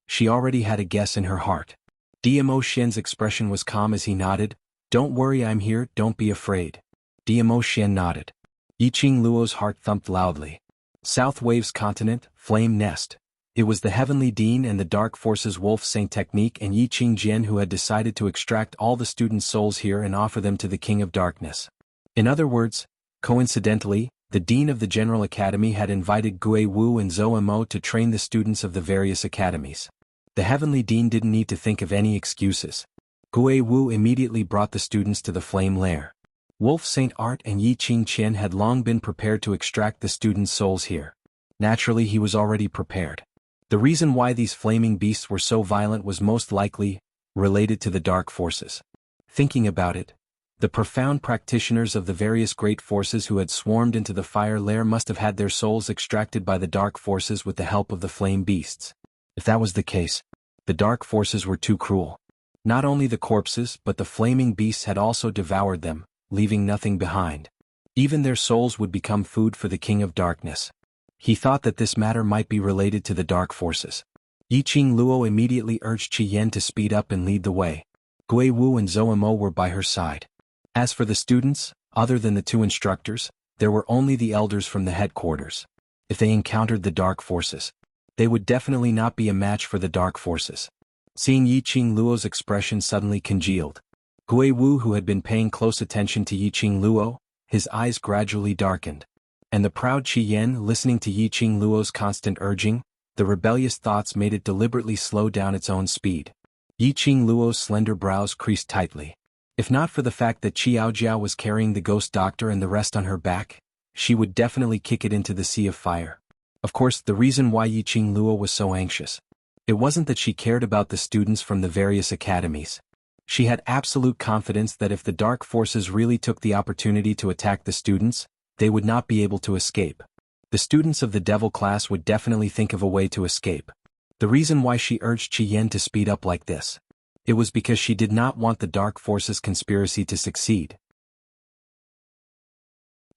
She already had a guess in her heart. Dmo Xian's expression was calm as he nodded. Don't worry, I'm here, don't be afraid. Dmo Xian nodded. Yiqing Luo's heart thumped loudly. South Wave's continent, Flame Nest. It was the Heavenly Dean and the Dark Forces Wolf Saint Technique and Yiqing Jian who had decided to extract all the students' souls here and offer them to the King of Darkness. In other words, coincidentally, the Dean of the General Academy had invited Gui Wu and Zhou Mo to train the students of the various academies. The Heavenly Dean didn't need to think of any excuses. Gui Wu immediately brought the students to the Flame Lair. Wolf Saint Art and Yiqing Qian had long been prepared to extract the students' souls here. Naturally, he was already prepared. The reason why these flaming beasts were so violent was most likely related to the dark forces. Thinking about it, the profound practitioners of the various great forces who had swarmed into the fire lair must have had their souls extracted by the dark forces with the help of the flame beasts. If that was the case, the dark forces were too cruel. Not only the corpses but the flaming beasts had also devoured them, leaving nothing behind. Even their souls would become food for the King of Darkness. He thought that this matter might be related to the dark forces. Yiqing Luo immediately urged Qi Yan to speed up and lead the way. Gui Wu and Zhou Mo were by her side. As for the students, other than the 2 instructors, there were only the elders from the headquarters. If they encountered the dark forces, they would definitely not be a match for the dark forces. Seeing Yiqing Luo's expression suddenly congealed, Gui Wu, who had been paying close attention to Yiqing Luo, his eyes gradually darkened. And the proud Qi Yan, listening to Yiqing Luo's constant urging, the rebellious thoughts made it deliberately slow down its own speed. Yiqing Luo's slender brows creased tightly. If not for the fact that Qiaojiao was carrying the ghost doctor and the rest on her back, she would definitely kick it into the sea of fire. Of course, the reason why Yiqing Luo was so anxious. It wasn't that she cared about the students from the various academies. She had absolute confidence that if the dark forces really took the opportunity to attack the students, they would not be able to escape. The students of the devil class would definitely think of a way to escape. The reason why she urged Qi Yan to speed up like this. It was because she did not want the dark forces conspiracy to succeed.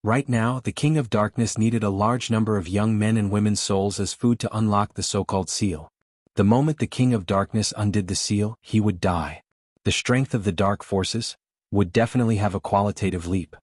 Right now, the King of Darkness needed a large number of young men and women's souls as food to unlock the so-called seal. The moment the King of Darkness undid the seal, he would die. The strength of the dark forces would definitely have a qualitative leap.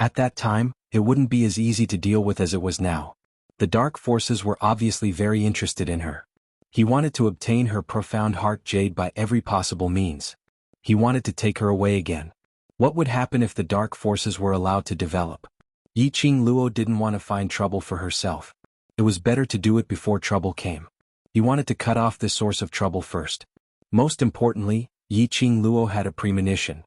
At that time, it wouldn't be as easy to deal with as it was now. The dark forces were obviously very interested in her. He wanted to obtain her profound heart jade by every possible means. He wanted to take her away again. What would happen if the dark forces were allowed to develop? Yiqing Luo didn't want to find trouble for herself. It was better to do it before trouble came. He wanted to cut off this source of trouble first. Most importantly, Yiqing Luo had a premonition.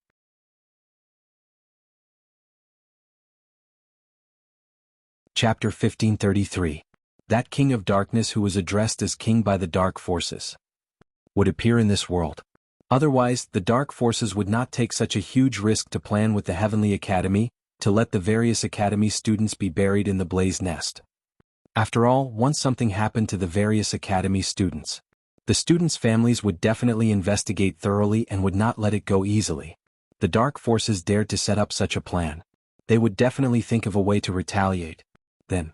Chapter 1533. That King of Darkness who was addressed as King by the Dark Forces would appear in this world. Otherwise, the Dark Forces would not take such a huge risk to plan with the Heavenly Academy, to let the various Academy students be buried in the Blaze Nest. After all, once something happened to the various Academy students, the students' families would definitely investigate thoroughly and would not let it go easily. The Dark Forces dared to set up such a plan. They would definitely think of a way to retaliate. Then,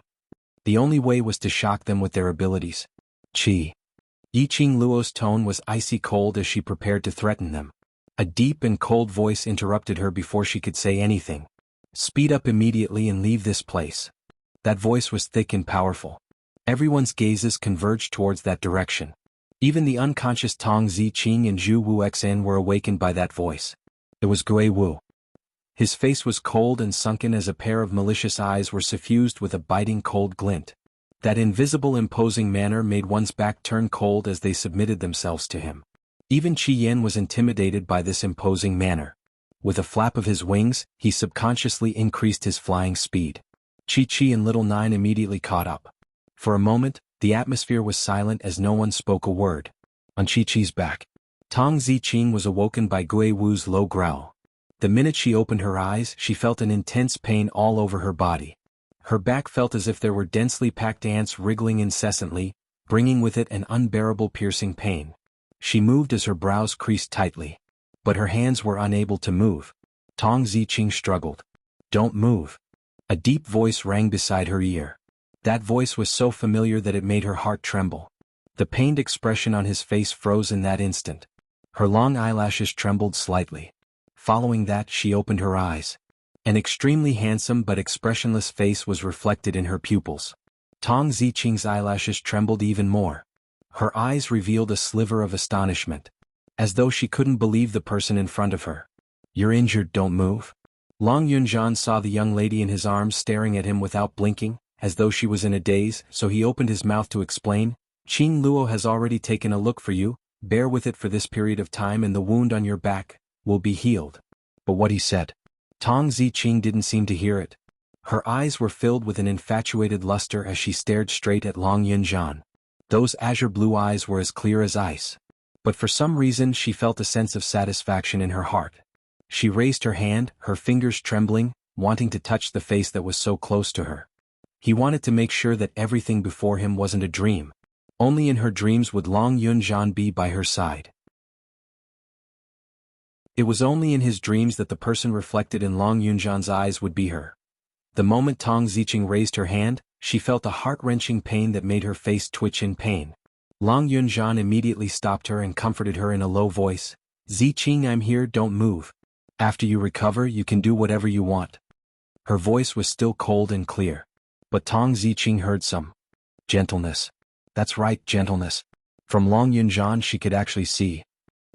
the only way was to shock them with their abilities. Qi. Yiqing Luo's tone was icy cold as she prepared to threaten them. A deep and cold voice interrupted her before she could say anything. Speed up immediately and leave this place. That voice was thick and powerful. Everyone's gazes converged towards that direction. Even the unconscious Tong Ziqing and Zhu Wuxia were awakened by that voice. It was Gui Wu. His face was cold and sunken as a pair of malicious eyes were suffused with a biting cold glint. That invisible imposing manner made one's back turn cold as they submitted themselves to him. Even Qi Yan was intimidated by this imposing manner. With a flap of his wings, he subconsciously increased his flying speed. Chi and Little Nine immediately caught up. For a moment, the atmosphere was silent as no one spoke a word. On Chi-Chi's back, Tong Ziqing was awoken by Gui Wu's low growl. The minute she opened her eyes, she felt an intense pain all over her body. Her back felt as if there were densely packed ants wriggling incessantly, bringing with it an unbearable piercing pain. She moved as her brows creased tightly. But her hands were unable to move. Tong Ziqing struggled. "Don't move." A deep voice rang beside her ear. That voice was so familiar that it made her heart tremble. The pained expression on his face froze in that instant. Her long eyelashes trembled slightly. Following that, she opened her eyes. An extremely handsome but expressionless face was reflected in her pupils. Tong Ziqing's eyelashes trembled even more. Her eyes revealed a sliver of astonishment. As though she couldn't believe the person in front of her. "You're injured, don't move." Long Yunjian saw the young lady in his arms staring at him without blinking, as though she was in a daze, so he opened his mouth to explain. "Qing Luo has already taken a look for you, bear with it for this period of time and the wound on your back will be healed." But what he said, Tong Ziqing didn't seem to hear it. Her eyes were filled with an infatuated luster as she stared straight at Long Yunjian. Those azure blue eyes were as clear as ice. But for some reason she felt a sense of satisfaction in her heart. She raised her hand, her fingers trembling, wanting to touch the face that was so close to her. He wanted to make sure that everything before him wasn't a dream. Only in her dreams would Long Yunjian be by her side. It was only in his dreams that the person reflected in Long Yunjian's eyes would be her. The moment Tong Ziqing raised her hand, she felt a heart-wrenching pain that made her face twitch in pain. Long Yunjian immediately stopped her and comforted her in a low voice. "Ziqing, I'm here, don't move. After you recover, you can do whatever you want." Her voice was still cold and clear. But Tong Ziqing heard some gentleness. That's right, gentleness. From Long Yunjian she could actually see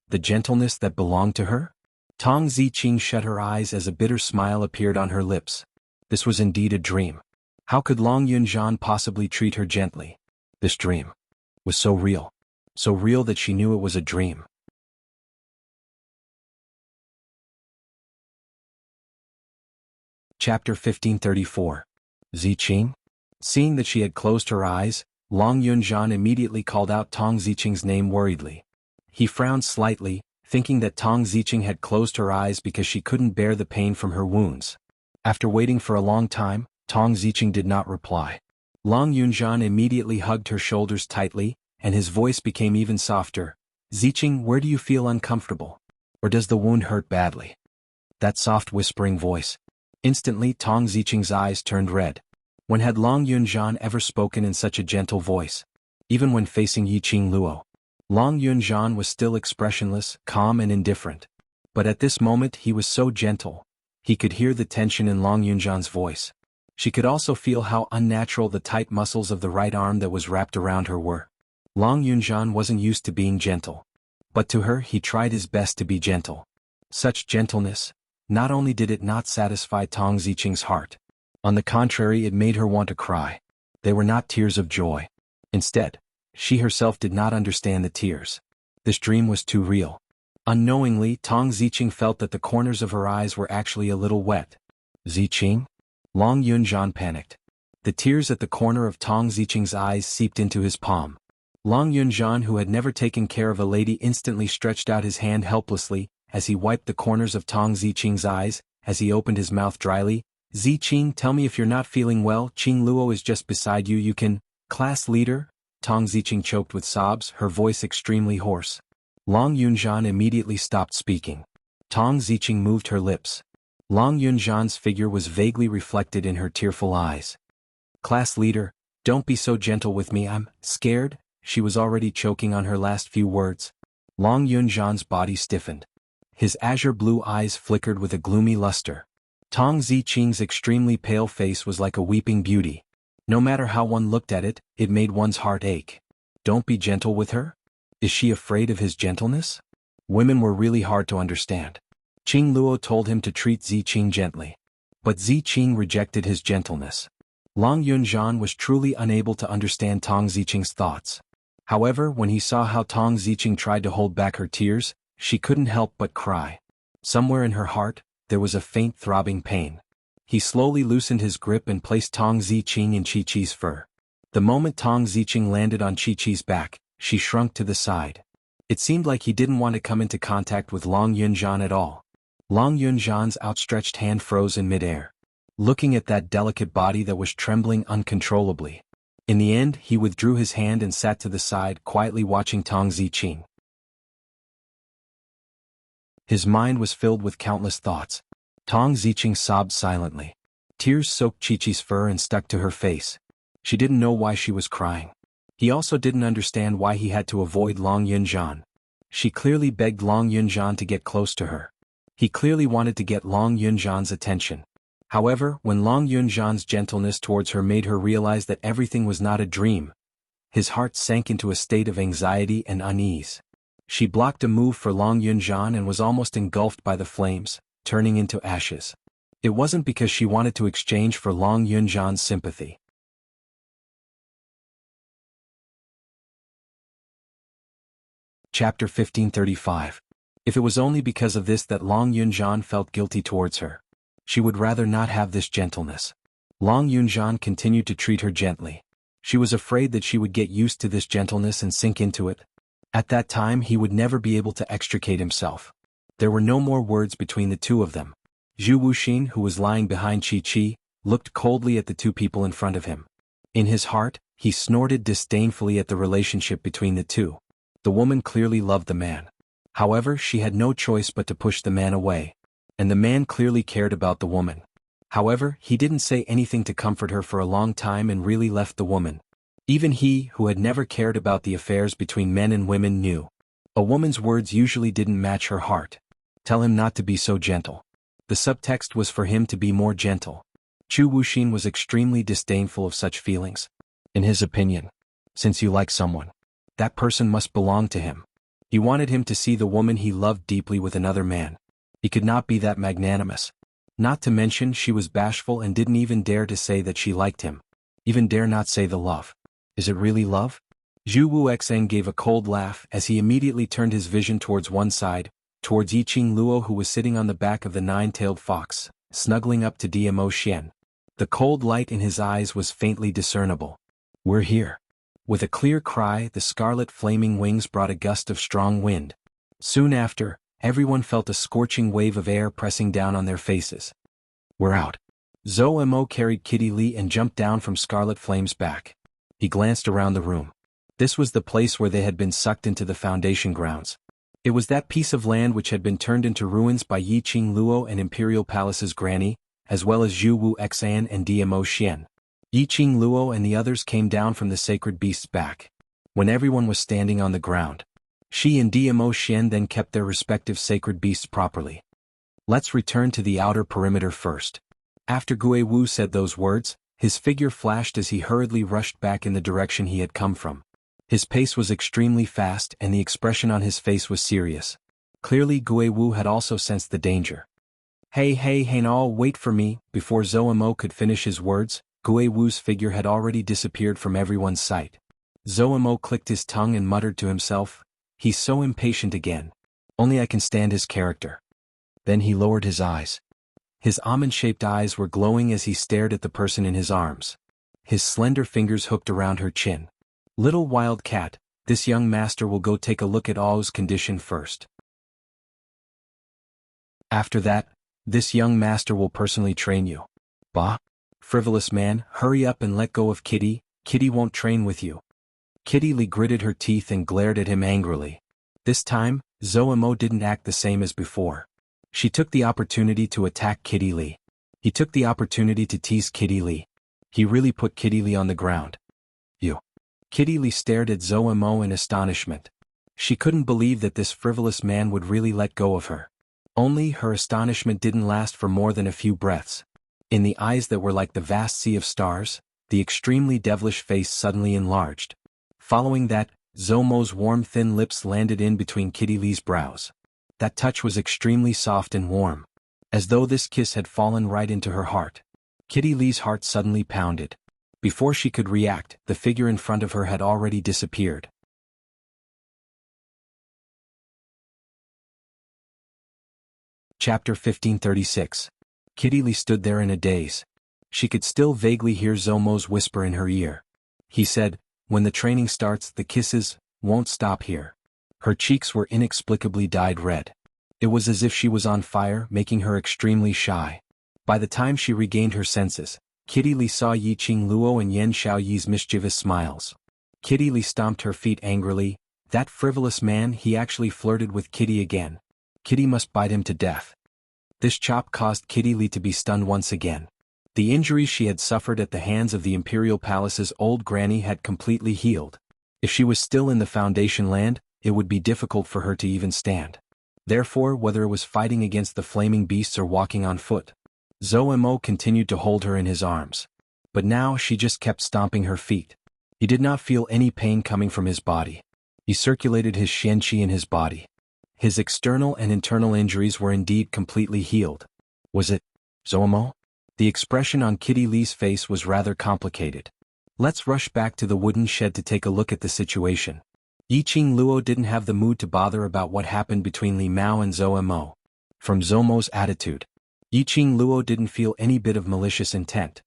the gentleness that belonged to her. Tong Ziqing shut her eyes as a bitter smile appeared on her lips. This was indeed a dream. How could Long Yunjian possibly treat her gently? This dream was so real that she knew it was a dream. Chapter 1534. Ziqing? Seeing that she had closed her eyes, Long Yunjian immediately called out Tong Ziqing's name worriedly. He frowned slightly, thinking that Tong Ziqing had closed her eyes because she couldn't bear the pain from her wounds. After waiting for a long time, Tong Ziqing did not reply. Long Yunjian immediately hugged her shoulders tightly, and his voice became even softer. Ziqing, where do you feel uncomfortable? Or does the wound hurt badly? That soft whispering voice. Instantly Tong Ziqing's eyes turned red. When had Long Yunjian ever spoken in such a gentle voice? Even when facing Yiqing Luo. Long Yunjian was still expressionless, calm and indifferent. But at this moment he was so gentle. He could hear the tension in Long Yunjian's voice. She could also feel how unnatural the tight muscles of the right arm that was wrapped around her were. Long Yunjian wasn't used to being gentle. But to her he tried his best to be gentle. Such gentleness, not only did it not satisfy Tong Ziqing's heart. On the contrary, it made her want to cry. They were not tears of joy. Instead, she herself did not understand the tears. This dream was too real. Unknowingly, Tong Ziqing felt that the corners of her eyes were actually a little wet. Ziqing? Long Yunjian panicked. The tears at the corner of Tong Ziqing's eyes seeped into his palm. Long Yunjian, who had never taken care of a lady, instantly stretched out his hand helplessly, as he wiped the corners of Tong Ziqing's eyes, as he opened his mouth dryly. Ziqing, tell me if you're not feeling well. Qing Luo is just beside you. You can. Class leader? Tong Ziqing choked with sobs, her voice extremely hoarse. Long Yunjian immediately stopped speaking. Tong Ziqing moved her lips. Long Yunjian's figure was vaguely reflected in her tearful eyes. Class leader, don't be so gentle with me. I'm scared. She was already choking on her last few words. Long Yunjian's body stiffened. His azure blue eyes flickered with a gloomy luster. Tong Ziqing's extremely pale face was like a weeping beauty. No matter how one looked at it, it made one's heart ache. Don't be gentle with her? Is she afraid of his gentleness? Women were really hard to understand. Qing Luo told him to treat Ziqing gently. But Ziqing rejected his gentleness. Long Yunjian was truly unable to understand Tong Ziqing's thoughts. However, when he saw how Tong Ziqing tried to hold back her tears, she couldn't help but cry. Somewhere in her heart, there was a faint throbbing pain. He slowly loosened his grip and placed Tong Ziqing in Chi-Chi's fur. The moment Tong Ziqing landed on Chi-Chi's back, she shrunk to the side. It seemed like he didn't want to come into contact with Long Yunjian at all. Long Yunjian's outstretched hand froze in midair. Looking at that delicate body that was trembling uncontrollably. In the end, he withdrew his hand and sat to the side, quietly watching Tong Ziqing. His mind was filled with countless thoughts. Tong Ziqing sobbed silently. Tears soaked Chi-Chi's fur and stuck to her face. She didn't know why she was crying. He also didn't understand why he had to avoid Long Yunjian. She clearly begged Long Yunjian to get close to her. He clearly wanted to get Long Yunjian's attention. However, when Long Yunjian's gentleness towards her made her realize that everything was not a dream, his heart sank into a state of anxiety and unease. She blocked a move for Long Yunjian and was almost engulfed by the flames, turning into ashes. It wasn't because she wanted to exchange for Long Yunjian's sympathy. Chapter 1535. If it was only because of this that Long Yunjian felt guilty towards her, she would rather not have this gentleness. Long Yunjian continued to treat her gently. She was afraid that she would get used to this gentleness and sink into it. At that time he would never be able to extricate himself. There were no more words between the two of them. Zhu Wuxin, who was lying behind Chi-Chi, looked coldly at the two people in front of him. In his heart, he snorted disdainfully at the relationship between the two. The woman clearly loved the man. However, she had no choice but to push the man away. And the man clearly cared about the woman. However, he didn't say anything to comfort her for a long time and really left the woman. Even he, who had never cared about the affairs between men and women, knew. A woman's words usually didn't match her heart. Tell him not to be so gentle. The subtext was for him to be more gentle. Zhu Wuxin was extremely disdainful of such feelings. In his opinion, since you like someone, that person must belong to him. He wanted him to see the woman he loved deeply with another man. He could not be that magnanimous. Not to mention she was bashful and didn't even dare to say that she liked him. Even dare not say the love. Is it really love? Zhu Wuxeng gave a cold laugh as he immediately turned his vision towards one side, towards Yiqing Luo, who was sitting on the back of the nine-tailed fox, snuggling up to Dmo Xian. The cold light in his eyes was faintly discernible. We're here. With a clear cry, the scarlet flaming wings brought a gust of strong wind. Soon after, everyone felt a scorching wave of air pressing down on their faces. "We're out." Zhou Mo carried Kitty Lee and jumped down from Scarlet Flame's back. He glanced around the room. This was the place where they had been sucked into the Foundation grounds. It was that piece of land which had been turned into ruins by Yi Qing Luo and Imperial Palace's granny, as well as Zhu Wu Xan and Dmo Xian. Yi Qing Luo and the others came down from the sacred beast's back. When everyone was standing on the ground, Shi and Dmo Xian then kept their respective sacred beasts properly. "Let's return to the outer perimeter first." After Gui Wu said those words, his figure flashed as he hurriedly rushed back in the direction he had come from. His pace was extremely fast and the expression on his face was serious. Clearly Gui Wu had also sensed the danger. Hey no, wait for me." Before Zhou Mo could finish his words, Gui Wu's figure had already disappeared from everyone's sight. Zhou Mo clicked his tongue and muttered to himself, "He's so impatient again. Only I can stand his character." Then he lowered his eyes. His almond-shaped eyes were glowing as he stared at the person in his arms. His slender fingers hooked around her chin. "Little wild cat, this young master will go take a look at Ao's condition first. After that, this young master will personally train you." "Bah! Frivolous man, hurry up and let go of Kitty. Kitty won't train with you." Kitty Lee gritted her teeth and glared at him angrily. This time, Zhou Mo didn't act the same as before. She took the opportunity to attack Kitty Lee. He took the opportunity to tease Kitty Lee. He really put Kitty Lee on the ground. "You." Kitty Lee stared at Zhou Mo in astonishment. She couldn't believe that this frivolous man would really let go of her. Only her astonishment didn't last for more than a few breaths. In the eyes that were like the vast sea of stars, the extremely devilish face suddenly enlarged. Following that, Zhou Mo's warm thin lips landed in between Kitty Lee's brows. That touch was extremely soft and warm. As though this kiss had fallen right into her heart. Kitty Lee's heart suddenly pounded. Before she could react, the figure in front of her had already disappeared. Chapter 1536. Kitty Lee stood there in a daze. She could still vaguely hear Zhou Mo's whisper in her ear. He said, "When the training starts, the kisses won't stop here." Her cheeks were inexplicably dyed red. It was as if she was on fire, making her extremely shy. By the time she regained her senses, Kitty Lee saw Yi Qing Luo and Yan Xiaoyi's mischievous smiles. Kitty Lee stomped her feet angrily. That frivolous man, he actually flirted with Kitty again. Kitty must bite him to death. This chop caused Kitty Lee to be stunned once again. The injuries she had suffered at the hands of the Imperial Palace's old granny had completely healed. If she was still in the Foundation land, it would be difficult for her to even stand. Therefore, whether it was fighting against the flaming beasts or walking on foot, Zhou Mo continued to hold her in his arms. But now she just kept stomping her feet. He did not feel any pain coming from his body. He circulated his xianqi in his body. His external and internal injuries were indeed completely healed. Was it Zhou Mo? The expression on Kitty Lee's face was rather complicated. "Let's rush back to the wooden shed to take a look at the situation." Yi Qing Luo didn't have the mood to bother about what happened between Li Mao and Zhou Mo. From Zhou Mo's attitude, Yi Qing Luo didn't feel any bit of malicious intent.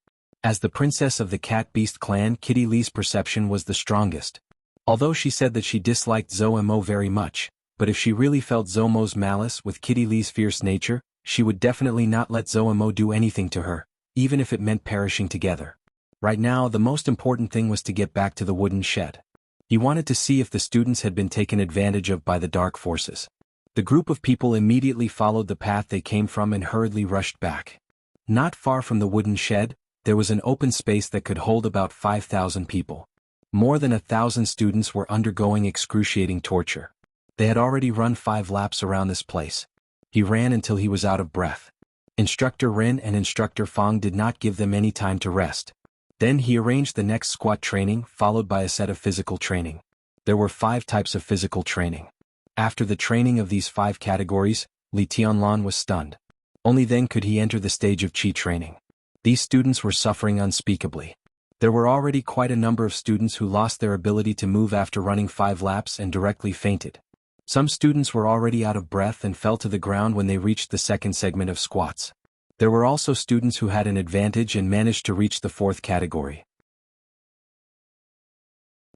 As the princess of the Cat Beast clan, Kitty Lee's perception was the strongest. Although she said that she disliked Zhou Mo very much, but if she really felt Zhou Mo's malice with Kitty Lee's fierce nature, she would definitely not let Zhou Mo do anything to her, even if it meant perishing together. Right now, the most important thing was to get back to the wooden shed. He wanted to see if the students had been taken advantage of by the dark forces. The group of people immediately followed the path they came from and hurriedly rushed back. Not far from the wooden shed, there was an open space that could hold about 5,000 people. More than 1,000 students were undergoing excruciating torture. They had already run 5 laps around this place. He ran until he was out of breath. Instructor Ren and Instructor Fang did not give them any time to rest. Then he arranged the next squat training, followed by a set of physical training. There were 5 types of physical training. After the training of these 5 categories, Li Tianlan was stunned. Only then could he enter the stage of Qi training. These students were suffering unspeakably. There were already quite a number of students who lost their ability to move after running 5 laps and directly fainted. Some students were already out of breath and fell to the ground when they reached the second segment of squats. There were also students who had an advantage and managed to reach the 4th category.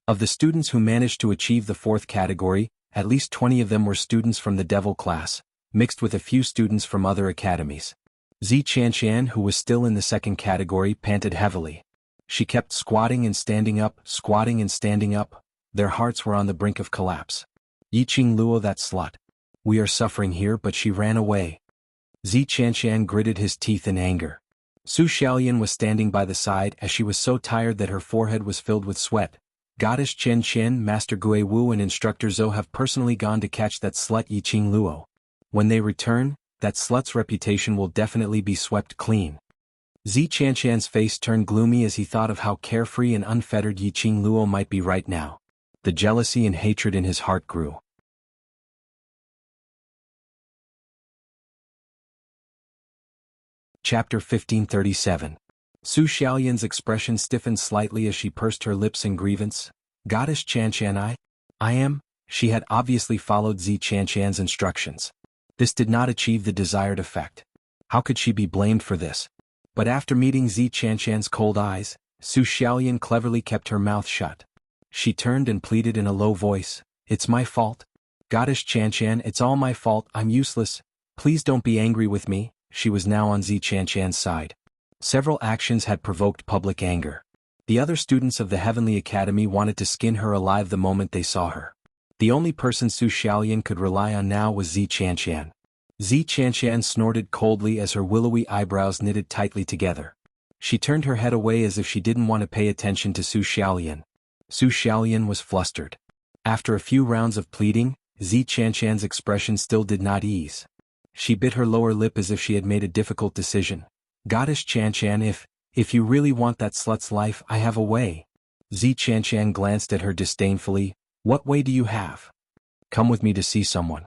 Of the students who managed to achieve the fourth category, at least 20 of them were students from the Devil class, mixed with a few students from other academies. Zi Qianqian, who was still in the second category, panted heavily. She kept squatting and standing up, squatting and standing up. Their hearts were on the brink of collapse. Yiqing Luo, that slut. We are suffering here, but she ran away. Zi Qianqian gritted his teeth in anger. Su Xiaolian was standing by the side as she was so tired that her forehead was filled with sweat. Goddess Chen Chen, Master Gui Wu and Instructor Zhou have personally gone to catch that slut Yiqing Luo. When they return, that slut's reputation will definitely be swept clean. Zi Qianqian's face turned gloomy as he thought of how carefree and unfettered Yiqing Luo might be right now. The jealousy and hatred in his heart grew. Chapter 1537. Su Xiaolian's expression stiffened slightly as she pursed her lips in grievance. Goddess Qianqian, I am. She had obviously followed Zi Qianqian's instructions. This did not achieve the desired effect. How could she be blamed for this? But after meeting Zi Qianqian's cold eyes, Su Xiaolian cleverly kept her mouth shut. She turned and pleaded in a low voice, "It's my fault. Goddess Qianqian, it's all my fault, I'm useless. Please don't be angry with me." She was now on Zi Qianqian's side. Several actions had provoked public anger. The other students of the Heavenly Academy wanted to skin her alive the moment they saw her. The only person Su Xiaolian could rely on now was Zi Qianqian. Zi Qianqian snorted coldly as her willowy eyebrows knitted tightly together. She turned her head away as if she didn't want to pay attention to Su Xiaolian. Su Xiaolian was flustered. After a few rounds of pleading, Zi Qianqian's expression still did not ease. She bit her lower lip as if she had made a difficult decision. Goddess Qianqian, if you really want that slut's life, I have a way. Zi Qianqian glanced at her disdainfully. What way do you have? Come with me to see someone.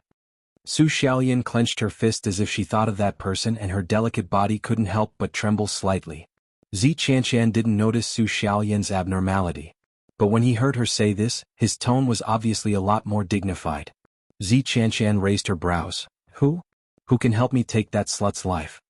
Su Xiaolian clenched her fist as if she thought of that person and her delicate body couldn't help but tremble slightly. Zi Qianqian didn't notice Su Xiaolian's abnormality. But when he heard her say this, his tone was obviously a lot more dignified. Zi Qianqian raised her brows. Who? Who can help me take that slut's life?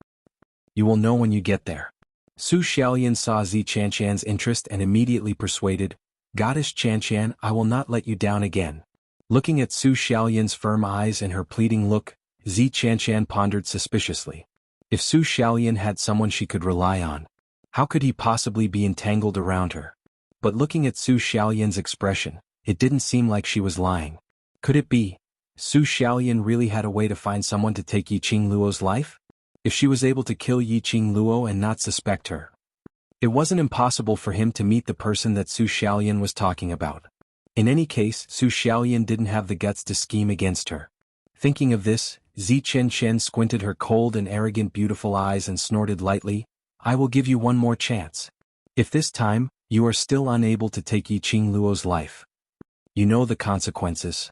You will know when you get there. Su Xiaolian saw Zi Qianqian's interest and immediately persuaded, Goddess Qianqian, I will not let you down again. Looking at Su Xiaolian's firm eyes and her pleading look, Zi Qianqian pondered suspiciously. If Su Xiaolian had someone she could rely on, how could he possibly be entangled around her? But looking at Su Xiaolian's expression, it didn't seem like she was lying. Could it be? Su Xiaolian really had a way to find someone to take Yiqing Luo's life? If she was able to kill Yiqing Luo and not suspect her, it wasn't impossible for him to meet the person that Su Xiaolian was talking about. In any case, Su Xiaolian didn't have the guts to scheme against her. Thinking of this, Zi Qianqian squinted her cold and arrogant beautiful eyes and snorted lightly, I will give you one more chance. If this time, you are still unable to take Yiqing Luo's life, you know the consequences.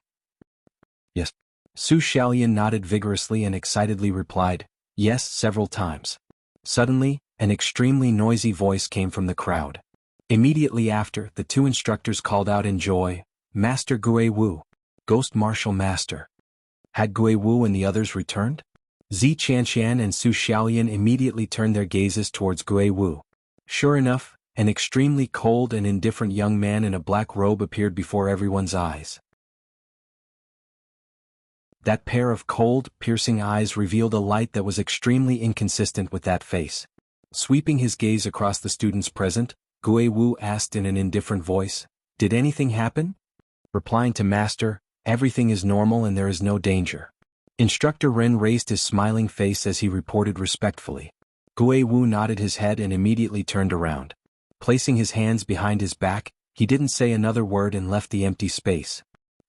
Yes. Su Xiaolian nodded vigorously and excitedly replied, yes, several times. Suddenly, an extremely noisy voice came from the crowd. Immediately after, the two instructors called out in joy, Master Gui Wu, Ghost Martial Master. Had Gui Wu and the others returned? Zi Qianqian and Su Xiaolian immediately turned their gazes towards Gui Wu. Sure enough, an extremely cold and indifferent young man in a black robe appeared before everyone's eyes. That pair of cold, piercing eyes revealed a light that was extremely inconsistent with that face. Sweeping his gaze across the students present, Gui Wu asked in an indifferent voice, Did anything happen? Replying to Master, everything is normal and there is no danger. Instructor Ren raised his smiling face as he reported respectfully. Gui Wu nodded his head and immediately turned around. Placing his hands behind his back, he didn't say another word and left the empty space.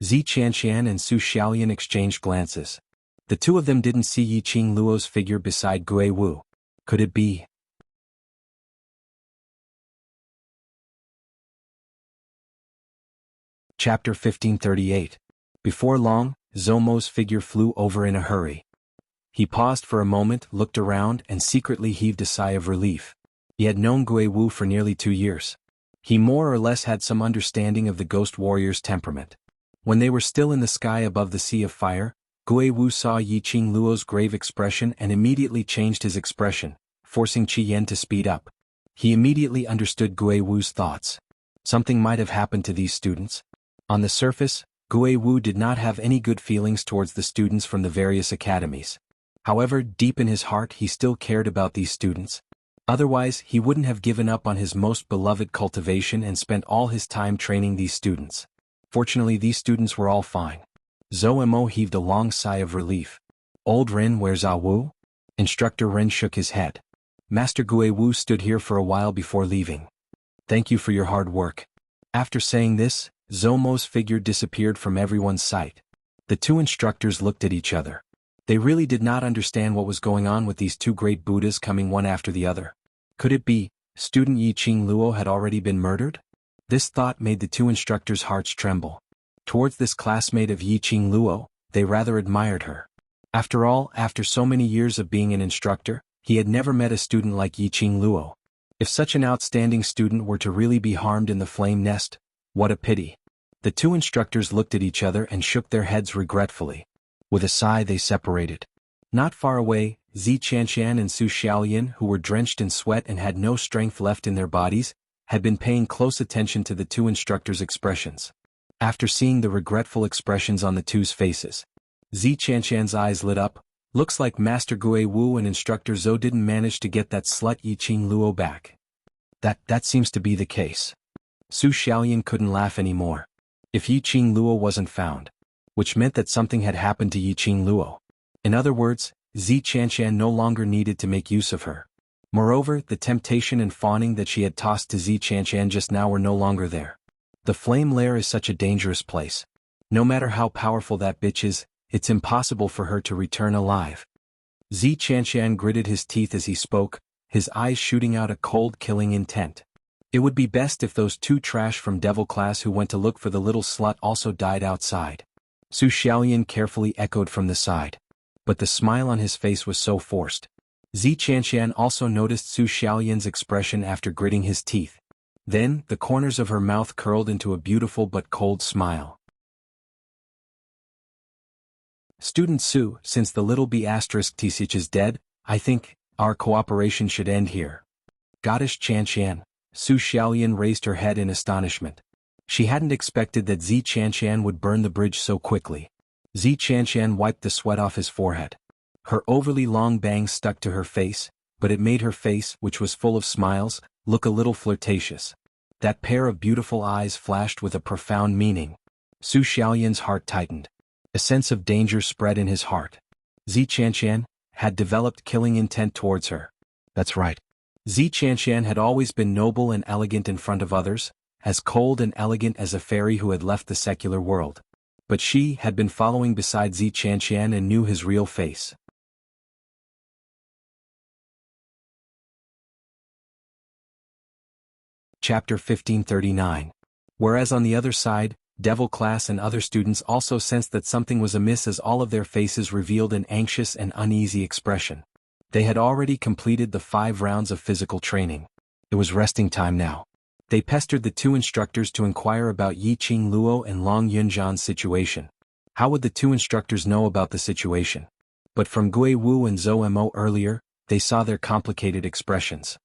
Zi Qianqian and Su Xiaolian exchanged glances. The two of them didn't see Yiqing Luo's figure beside Gui Wu. Could it be? Chapter 1538. Before long, Zomo's figure flew over in a hurry. He paused for a moment, looked around, and secretly heaved a sigh of relief. He had known Gui Wu for nearly 2 years. He more or less had some understanding of the ghost warrior's temperament. When they were still in the sky above the sea of fire, Gui Wu saw Yiqing Luo's grave expression and immediately changed his expression, forcing Qi Yan to speed up. He immediately understood Gui Wu's thoughts. Something might have happened to these students. On the surface, Gue Wu did not have any good feelings towards the students from the various academies. However, deep in his heart he still cared about these students. Otherwise, he wouldn't have given up on his most beloved cultivation and spent all his time training these students. Fortunately, these students were all fine. Zhou Mo heaved a long sigh of relief. Old Ren, where's Ah Wu? Instructor Ren shook his head. Master Gue Wu stood here for a while before leaving. Thank you for your hard work. After saying this, Zhou Mo's figure disappeared from everyone's sight. The two instructors looked at each other. They really did not understand what was going on with these two great Buddhas coming one after the other. Could it be, student Yiqing Luo had already been murdered? This thought made the two instructors' hearts tremble. Towards this classmate of Yiqing Luo, they rather admired her. After all, after so many years of being an instructor, he had never met a student like Yiqing Luo. If such an outstanding student were to really be harmed in the flame nest, what a pity. The two instructors looked at each other and shook their heads regretfully. With a sigh they separated. Not far away, Zi Qianqian and Su Xiaolian, who were drenched in sweat and had no strength left in their bodies, had been paying close attention to the two instructors' expressions. After seeing the regretful expressions on the two's faces, Zi Qianqian's eyes lit up. Looks like Master Gue Wu and Instructor Zhou didn't manage to get that slut Yiqing Luo back. That seems to be the case. Su Xiaolian couldn't laugh anymore. If Yiqing Luo wasn't found, which meant that something had happened to Yiqing Luo. In other words, Zi Qianqian no longer needed to make use of her. Moreover, the temptation and fawning that she had tossed to Zi Qianqian just now were no longer there. The flame lair is such a dangerous place. No matter how powerful that bitch is, it's impossible for her to return alive. Zi Qianqian gritted his teeth as he spoke, his eyes shooting out a cold killing intent. It would be best if those two trash from Devil class who went to look for the little slut also died outside. Su Xiaolian carefully echoed from the side. But the smile on his face was so forced. Zi Qianqian also noticed Su Xiaolian's expression after gritting his teeth. Then, the corners of her mouth curled into a beautiful but cold smile. Student Su, since the little B*Tsich is dead, I think our cooperation should end here. Goddess Qianqian. Su Xiaolian raised her head in astonishment. She hadn't expected that Zi Qianqian would burn the bridge so quickly. Zi Qianqian wiped the sweat off his forehead. Her overly long bangs stuck to her face, but it made her face, which was full of smiles, look a little flirtatious. That pair of beautiful eyes flashed with a profound meaning. Su Xiaolian's heart tightened. A sense of danger spread in his heart. Zi Qianqian had developed killing intent towards her. That's right. Zi Qianqian had always been noble and elegant in front of others, as cold and elegant as a fairy who had left the secular world. But she had been following beside Zi Qianqian and knew his real face. Chapter 1539. Whereas on the other side, Devil class and other students also sensed that something was amiss as all of their faces revealed an anxious and uneasy expression. They had already completed the 5 rounds of physical training. It was resting time now. They pestered the two instructors to inquire about Yiqing Luo and Long Yunzhan's situation. How would the two instructors know about the situation? But from Gue Wu and Zhou Mo earlier, they saw their complicated expressions.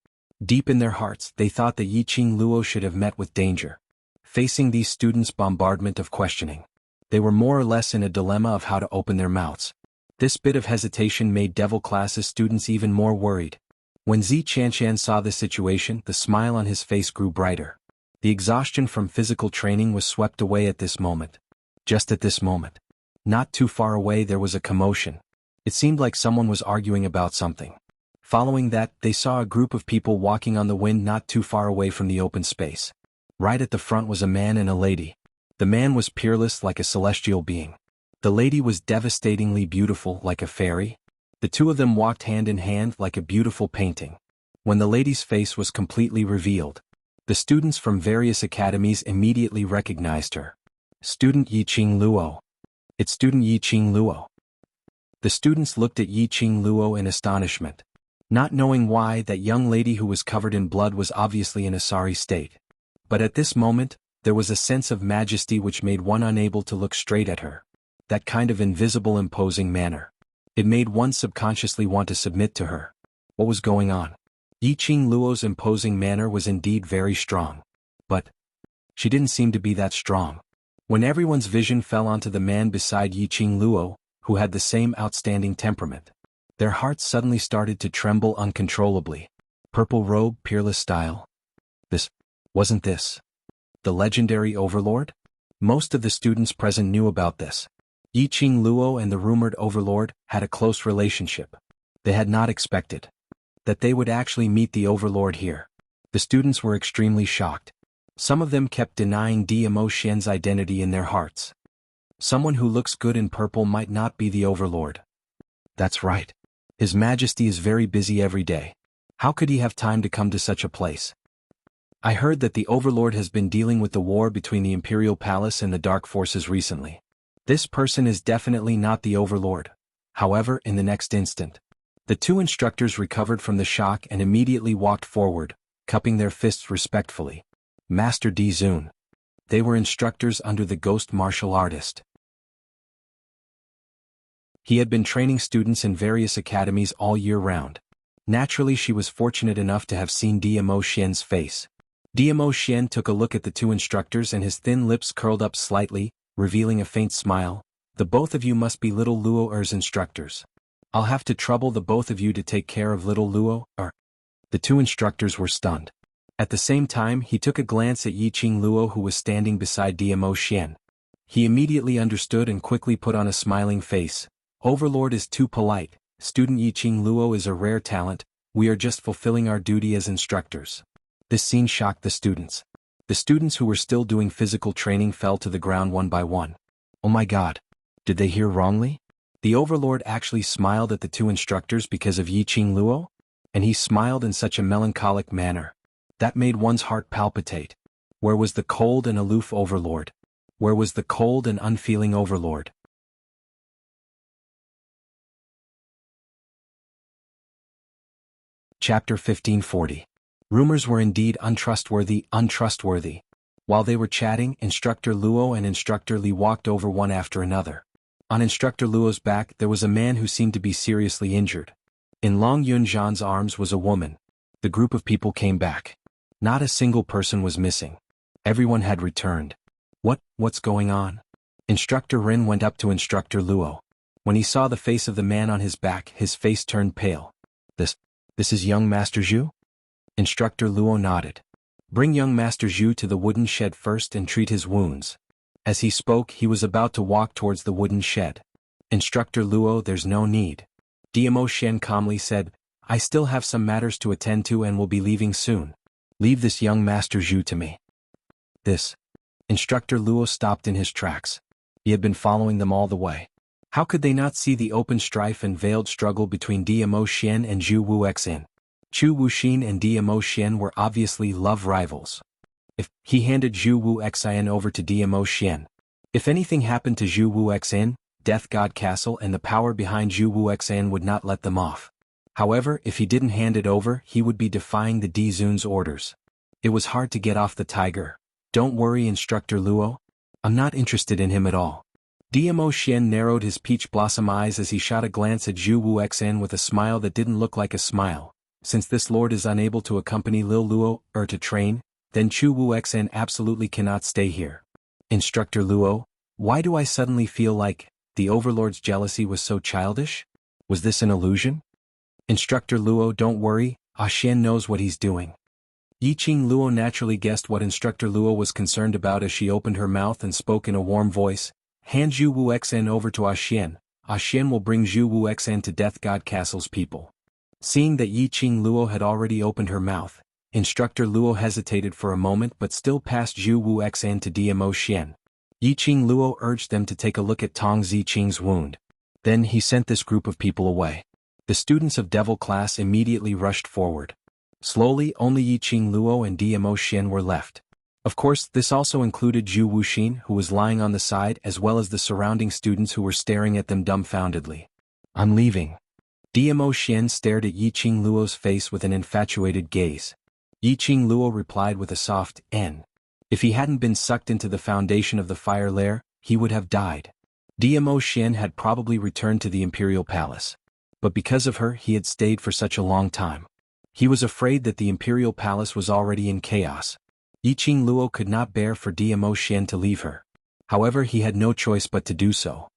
Deep in their hearts, they thought that Yiqing Luo should have met with danger. Facing these students' bombardment of questioning, they were more or less in a dilemma of how to open their mouths. This bit of hesitation made Devil class's students even more worried. When Zi Qianqian saw the situation, the smile on his face grew brighter. The exhaustion from physical training was swept away at this moment. Just at this moment. Not too far away there was a commotion. It seemed like someone was arguing about something. Following that, they saw a group of people walking on the wind not too far away from the open space. Right at the front was a man and a lady. The man was peerless like a celestial being. The lady was devastatingly beautiful like a fairy. The two of them walked hand in hand like a beautiful painting. When the lady's face was completely revealed, the students from various academies immediately recognized her. Student Yiqing Luo. It's Student Yiqing Luo. The students looked at Yiqing Luo in astonishment. Not knowing why, that young lady who was covered in blood was obviously in a sorry state. But at this moment, there was a sense of majesty which made one unable to look straight at her. That kind of invisible imposing manner. It made one subconsciously want to submit to her. What was going on? Yiqing Luo's imposing manner was indeed very strong. But she didn't seem to be that strong. When everyone's vision fell onto the man beside Yiqing Luo, who had the same outstanding temperament, their hearts suddenly started to tremble uncontrollably. Purple robe, peerless style. Wasn't this the legendary overlord? Most of the students present knew about this. Yiqing Luo and the rumored overlord had a close relationship. They had not expected that they would actually meet the overlord here. The students were extremely shocked. Some of them kept denying Dimo Xian's identity in their hearts. Someone who looks good in purple might not be the overlord. That's right. His Majesty is very busy every day. How could he have time to come to such a place? I heard that the overlord has been dealing with the war between the Imperial Palace and the Dark Forces recently. This person is definitely not the overlord. However, in the next instant, the two instructors recovered from the shock and immediately walked forward, cupping their fists respectfully. Master Di Zun. They were instructors under the ghost martial artist. He had been training students in various academies all year round. Naturally, she was fortunate enough to have seen Dimo Xian's face. Dimo Xian took a look at the two instructors and his thin lips curled up slightly, revealing a faint smile. The both of you must be little Luo Er's instructors. I'll have to trouble the both of you to take care of little Luo Er. The two instructors were stunned. At the same time, he took a glance at Yiqing Luo, who was standing beside Dimo Xian. He immediately understood and quickly put on a smiling face. Overlord is too polite. Student Yiqing Luo is a rare talent. We are just fulfilling our duty as instructors. This scene shocked the students. The students who were still doing physical training fell to the ground one by one. Oh my God. Did they hear wrongly? The overlord actually smiled at the two instructors because of Yiqing Luo? And he smiled in such a melancholic manner that made one's heart palpitate. Where was the cold and aloof overlord? Where was the cold and unfeeling overlord? Chapter 1540. Rumors were indeed untrustworthy. While they were chatting, Instructor Luo and Instructor Li walked over one after another. On Instructor Luo's back there was a man who seemed to be seriously injured. In Long Yunzhan's arms was a woman. The group of people came back. Not a single person was missing. Everyone had returned. What's going on? Instructor Rin went up to Instructor Luo. When he saw the face of the man on his back, his face turned pale. This is young Master Zhu? Instructor Luo nodded. Bring young Master Zhu to the wooden shed first and treat his wounds. As he spoke, he was about to walk towards the wooden shed. Instructor Luo, there's no need. Dimo Xian calmly said, I still have some matters to attend to and will be leaving soon. Leave this young Master Zhu to me. Instructor Luo stopped in his tracks. He had been following them all the way. How could they not see the open strife and veiled struggle between Dimo Xian and Zhu Wuxin? Chu Wuxin and Dimo Xian were obviously love rivals. If he handed Zhu Wuxin over to Dimo Xian, if anything happened to Zhu Wuxin, Death God Castle and the power behind Zhu Wuxin would not let them off. However, if he didn't hand it over, he would be defying the Di Zun's orders. It was hard to get off the tiger. Don't worry, Instructor Luo. I'm not interested in him at all. Dimo Xian narrowed his peach blossom eyes as he shot a glance at Zhu Wuxin with a smile that didn't look like a smile. Since this lord is unable to accompany Lil Luo to train, then Chu Wuxin absolutely cannot stay here. Instructor Luo, why do I suddenly feel like the overlord's jealousy was so childish? Was this an illusion? Instructor Luo, don't worry, Xian knows what he's doing. Yiqing Luo naturally guessed what Instructor Luo was concerned about as she opened her mouth and spoke in a warm voice. Hand Zhu Wuxin over to Xian. Xian will bring Zhu Wuxin to Death God Castle's people. Seeing that Yiqing Luo had already opened her mouth, Instructor Luo hesitated for a moment but still passed Zhu Wuxin to Dimo Xian. Yiqing Luo urged them to take a look at Tong Ziqing's wound. Then he sent this group of people away. The students of Devil Class immediately rushed forward. Slowly, only Yiqing Luo and Dimo Xian were left. Of course, this also included Zhu Wuxin, who was lying on the side, as well as the surrounding students who were staring at them dumbfoundedly. I'm leaving. Dimo Xian stared at Yiqing Luo's face with an infatuated gaze. Yiqing Luo replied with a soft N. If he hadn't been sucked into the foundation of the fire lair, he would have died. Dimo Xian had probably returned to the Imperial Palace. But because of her, he had stayed for such a long time. He was afraid that the Imperial Palace was already in chaos. Yiqing Luo could not bear for Dmo Xian to leave her. However, he had no choice but to do so.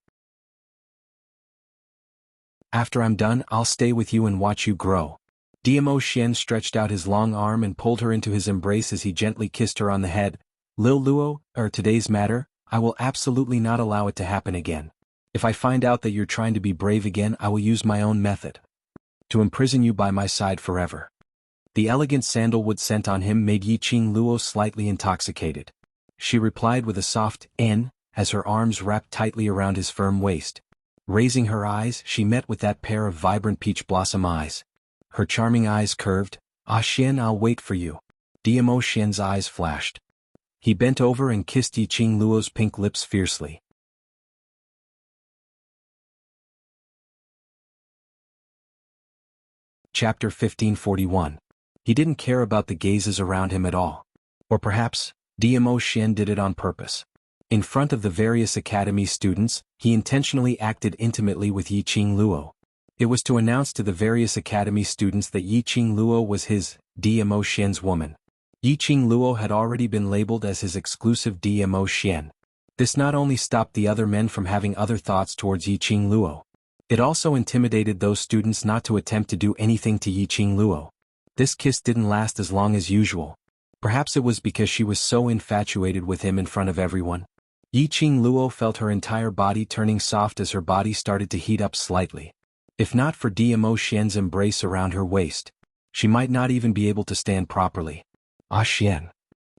After I'm done, I'll stay with you and watch you grow. Dmo Xian stretched out his long arm and pulled her into his embrace as he gently kissed her on the head. Lil Luo, today's matter, I will absolutely not allow it to happen again. If I find out that you're trying to be brave again, I will use my own method to imprison you by my side forever. The elegant sandalwood scent on him made Yiqing Luo slightly intoxicated. She replied with a soft "n" as her arms wrapped tightly around his firm waist. Raising her eyes, she met with that pair of vibrant peach blossom eyes. Her charming eyes curved. "Ah Xian, I'll wait for you." Dmo Xian's eyes flashed. He bent over and kissed Yiqing Luo's pink lips fiercely. Chapter 1541. He didn't care about the gazes around him at all. Or perhaps, Dmo Xian did it on purpose. In front of the various academy students, he intentionally acted intimately with Yiqing Luo. It was to announce to the various academy students that Yiqing Luo was his, Dmo Xian's woman. Yiqing Luo had already been labeled as his exclusive Dmo Xian. This not only stopped the other men from having other thoughts towards Yiqing Luo, it also intimidated those students not to attempt to do anything to Yiqing Luo. This kiss didn't last as long as usual. Perhaps it was because she was so infatuated with him in front of everyone. Yiqing Luo felt her entire body turning soft as her body started to heat up slightly. If not for Dmo Xian's embrace around her waist, she might not even be able to stand properly. "Ah Xian."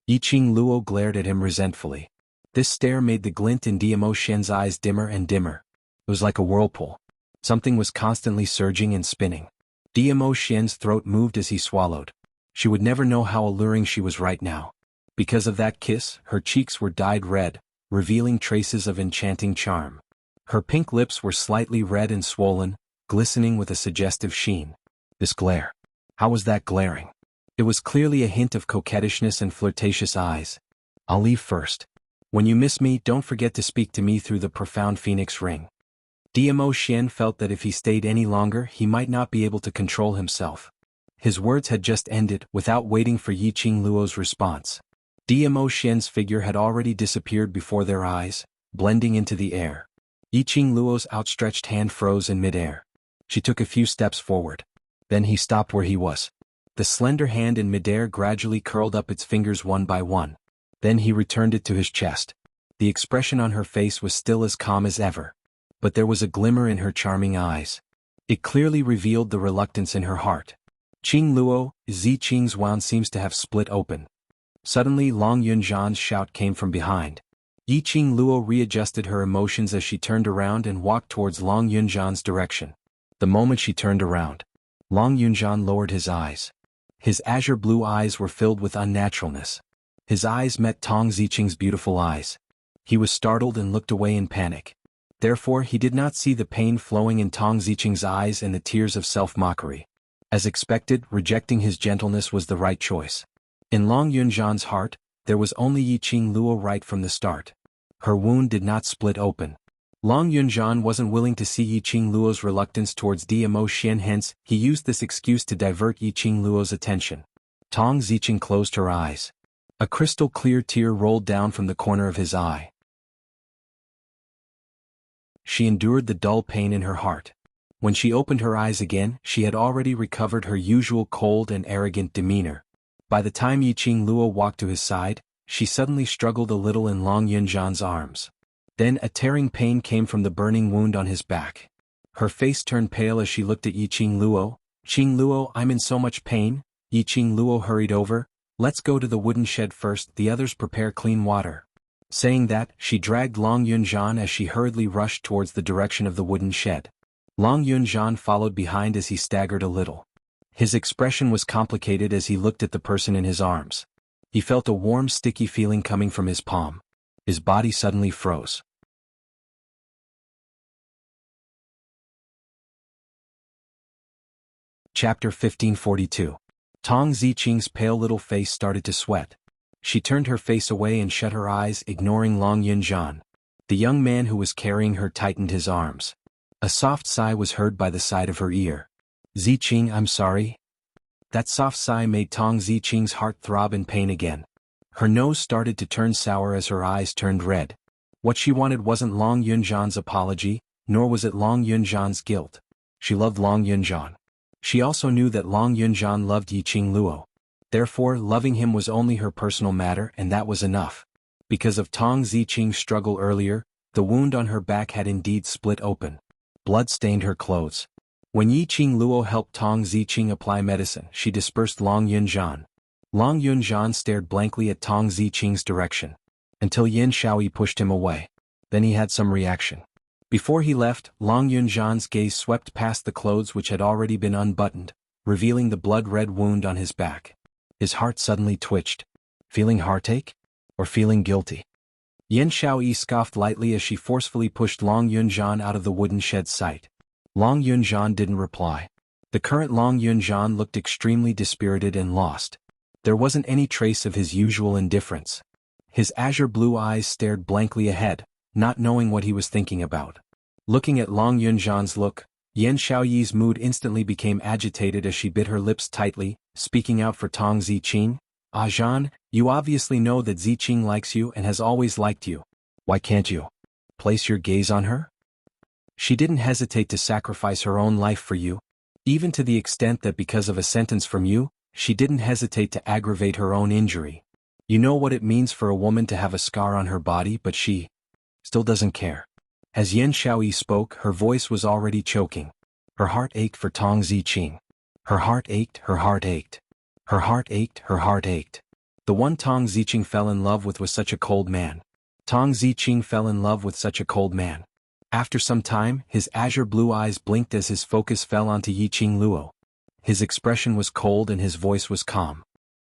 Yiqing Luo glared at him resentfully. This stare made the glint in Dmo Xian's eyes dimmer and dimmer. It was like a whirlpool. Something was constantly surging and spinning. Dmo Xian's throat moved as he swallowed. She would never know how alluring she was right now. Because of that kiss, her cheeks were dyed red, revealing traces of enchanting charm. Her pink lips were slightly red and swollen, glistening with a suggestive sheen. This glare. How was that glaring? It was clearly a hint of coquettishness and flirtatious eyes. "I'll leave first. When you miss me, don't forget to speak to me through the profound phoenix ring." Dmo Xian felt that if he stayed any longer, he might not be able to control himself. His words had just ended, without waiting for Yiqing Luo's response. Dmo Xian's figure had already disappeared before their eyes, blending into the air. Yiqing Luo's outstretched hand froze in midair. She took a few steps forward. Then he stopped where he was. The slender hand in midair gradually curled up its fingers one by one. Then he returned it to his chest. The expression on her face was still as calm as ever. But there was a glimmer in her charming eyes. It clearly revealed the reluctance in her heart. "Qing Luo, Ziqing's wound seems to have split open." Suddenly Long Yunzhan's shout came from behind. Yiqing Luo readjusted her emotions as she turned around and walked towards Long Yunzhan's direction. The moment she turned around, Long Yunzhan lowered his eyes. His azure blue eyes were filled with unnaturalness. His eyes met Tong Ziqing's beautiful eyes. He was startled and looked away in panic. Therefore he did not see the pain flowing in Tong Ziqing's eyes and the tears of self-mockery. As expected, rejecting his gentleness was the right choice. In Long Yunzhan's heart, there was only Yiqing Luo right from the start. Her wound did not split open. Long Yunzhan wasn't willing to see Yiqing Luo's reluctance towards Dmo Xian, hence, he used this excuse to divert Yiqing Luo's attention. Tong Ziqing closed her eyes. A crystal-clear tear rolled down from the corner of his eye. She endured the dull pain in her heart. When she opened her eyes again, she had already recovered her usual cold and arrogant demeanor. By the time Yiqing Luo walked to his side, she suddenly struggled a little in Long Yunzhan's arms. Then a tearing pain came from the burning wound on his back. Her face turned pale as she looked at Yiqing Luo. "Qing Luo, I'm in so much pain." Yiqing Luo hurried over. "Let's go to the wooden shed first, the others prepare clean water." Saying that, she dragged Long Yunzhan as she hurriedly rushed towards the direction of the wooden shed. Long Yunzhan followed behind as he staggered a little. His expression was complicated as he looked at the person in his arms. He felt a warm sticky feeling coming from his palm. His body suddenly froze. Chapter 1542. Tong Ziqing's pale little face started to sweat. She turned her face away and shut her eyes, ignoring Long Yunzhan. The young man who was carrying her tightened his arms. A soft sigh was heard by the side of her ear. "Ziqing, I'm sorry." That soft sigh made Tong Ziqing's heart throb in pain again. Her nose started to turn sour as her eyes turned red. What she wanted wasn't Long Yunjian's apology, nor was it Long Yunjian's guilt. She loved Long Yunjian. She also knew that Long Yunjian loved Yiqing Luo. Therefore, loving him was only her personal matter, and that was enough. Because of Tong Ziqing's struggle earlier, the wound on her back had indeed split open. Blood stained her clothes. When Yiqing Luo helped Tong Ziqing apply medicine, she dispersed Long Yunjian. Long Yunjian stared blankly at Tong Ziqing's direction. Until Yin Shaoyi pushed him away. Then he had some reaction. Before he left, Long Yunjian's gaze swept past the clothes which had already been unbuttoned, revealing the blood-red wound on his back. His heart suddenly twitched. Feeling heartache? Or feeling guilty? Yin Shaoyi scoffed lightly as she forcefully pushed Long Yunjian out of the wooden shed's sight. Long Yunjian didn't reply. The current Long Yunjian looked extremely dispirited and lost. There wasn't any trace of his usual indifference. His azure blue eyes stared blankly ahead, not knowing what he was thinking about. Looking at Long Yunjian's look, Yin Shaoyi's mood instantly became agitated as she bit her lips tightly, speaking out for Tong Ziqing. "Ah Zhan, you obviously know that Ziqing likes you and has always liked you. Why can't you place your gaze on her? She didn't hesitate to sacrifice her own life for you, even to the extent that because of a sentence from you, she didn't hesitate to aggravate her own injury. You know what it means for a woman to have a scar on her body, but she still doesn't care." As Yin Shaoyi spoke, her voice was already choking. Her heart ached for Tong Ziqing. Her heart ached, her heart ached. Her heart ached, her heart ached. The one Tong Ziqing fell in love with was such a cold man. Tong Ziqing fell in love with such a cold man. After some time, his azure blue eyes blinked as his focus fell onto Yiqing Luo. His expression was cold and his voice was calm.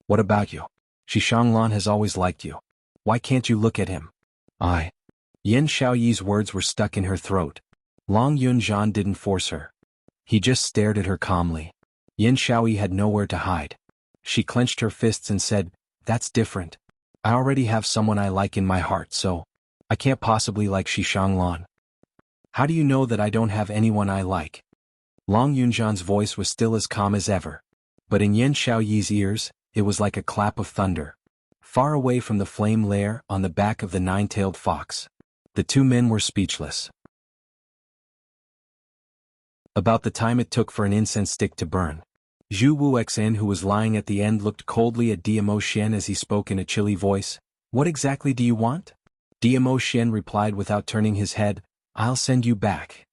"What about you? Shishanglan has always liked you. Why can't you look at him?" Yin Shaoyi's words were stuck in her throat. Long Yunjian didn't force her. He just stared at her calmly. Yin Shaoyi had nowhere to hide. She clenched her fists and said, "That's different. I already have someone I like in my heart, so I can't possibly like Shishanglan." "How do you know that I don't have anyone I like?" Long Yunjian's voice was still as calm as ever. But in Yin Shaoyi's ears, it was like a clap of thunder. Far away from the flame lair, on the back of the nine-tailed fox, the two men were speechless. About the time it took for an incense stick to burn, Zhu Wuxia, who was lying at the end, looked coldly at Diamo Xian as he spoke in a chilly voice. "What exactly do you want?" Diamo Xian replied without turning his head, "I'll send you back."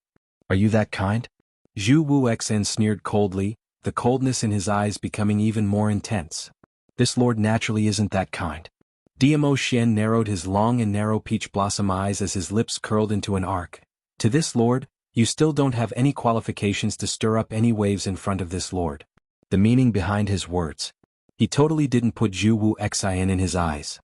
"Are you that kind?" Zhu Wuxia sneered coldly, the coldness in his eyes becoming even more intense. "This lord naturally isn't that kind." Diamo Xian narrowed his long and narrow peach blossom eyes as his lips curled into an arc. "To this lord, you still don't have any qualifications to stir up any waves in front of this lord." The meaning behind his words. He totally didn't put Zhu Wuxia in his eyes.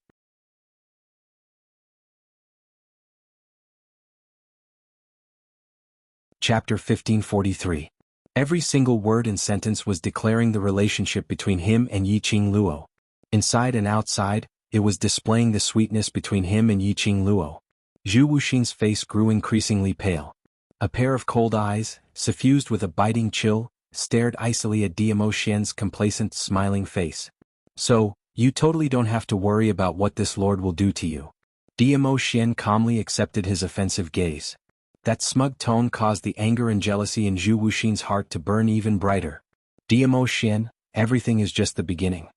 Chapter 1543. Every single word and sentence was declaring the relationship between him and Yiqing Luo. Inside and outside, it was displaying the sweetness between him and Yiqing Luo. Zhu Wuxin's face grew increasingly pale. A pair of cold eyes, suffused with a biting chill, stared icily at Diamo Xian's complacent, smiling face. "So, you totally don't have to worry about what this lord will do to you." Diamo Xian calmly accepted his offensive gaze. That smug tone caused the anger and jealousy in Zhu Wuxin's heart to burn even brighter. "Diamo Xian, everything is just the beginning.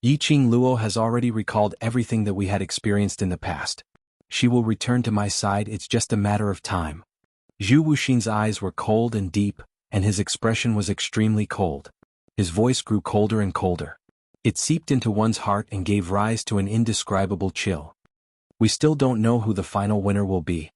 Yiqing Luo has already recalled everything that we had experienced in the past. She will return to my side, it's just a matter of time." Zhu Wuxin's eyes were cold and deep, and his expression was extremely cold. His voice grew colder and colder. It seeped into one's heart and gave rise to an indescribable chill. "We still don't know who the final winner will be."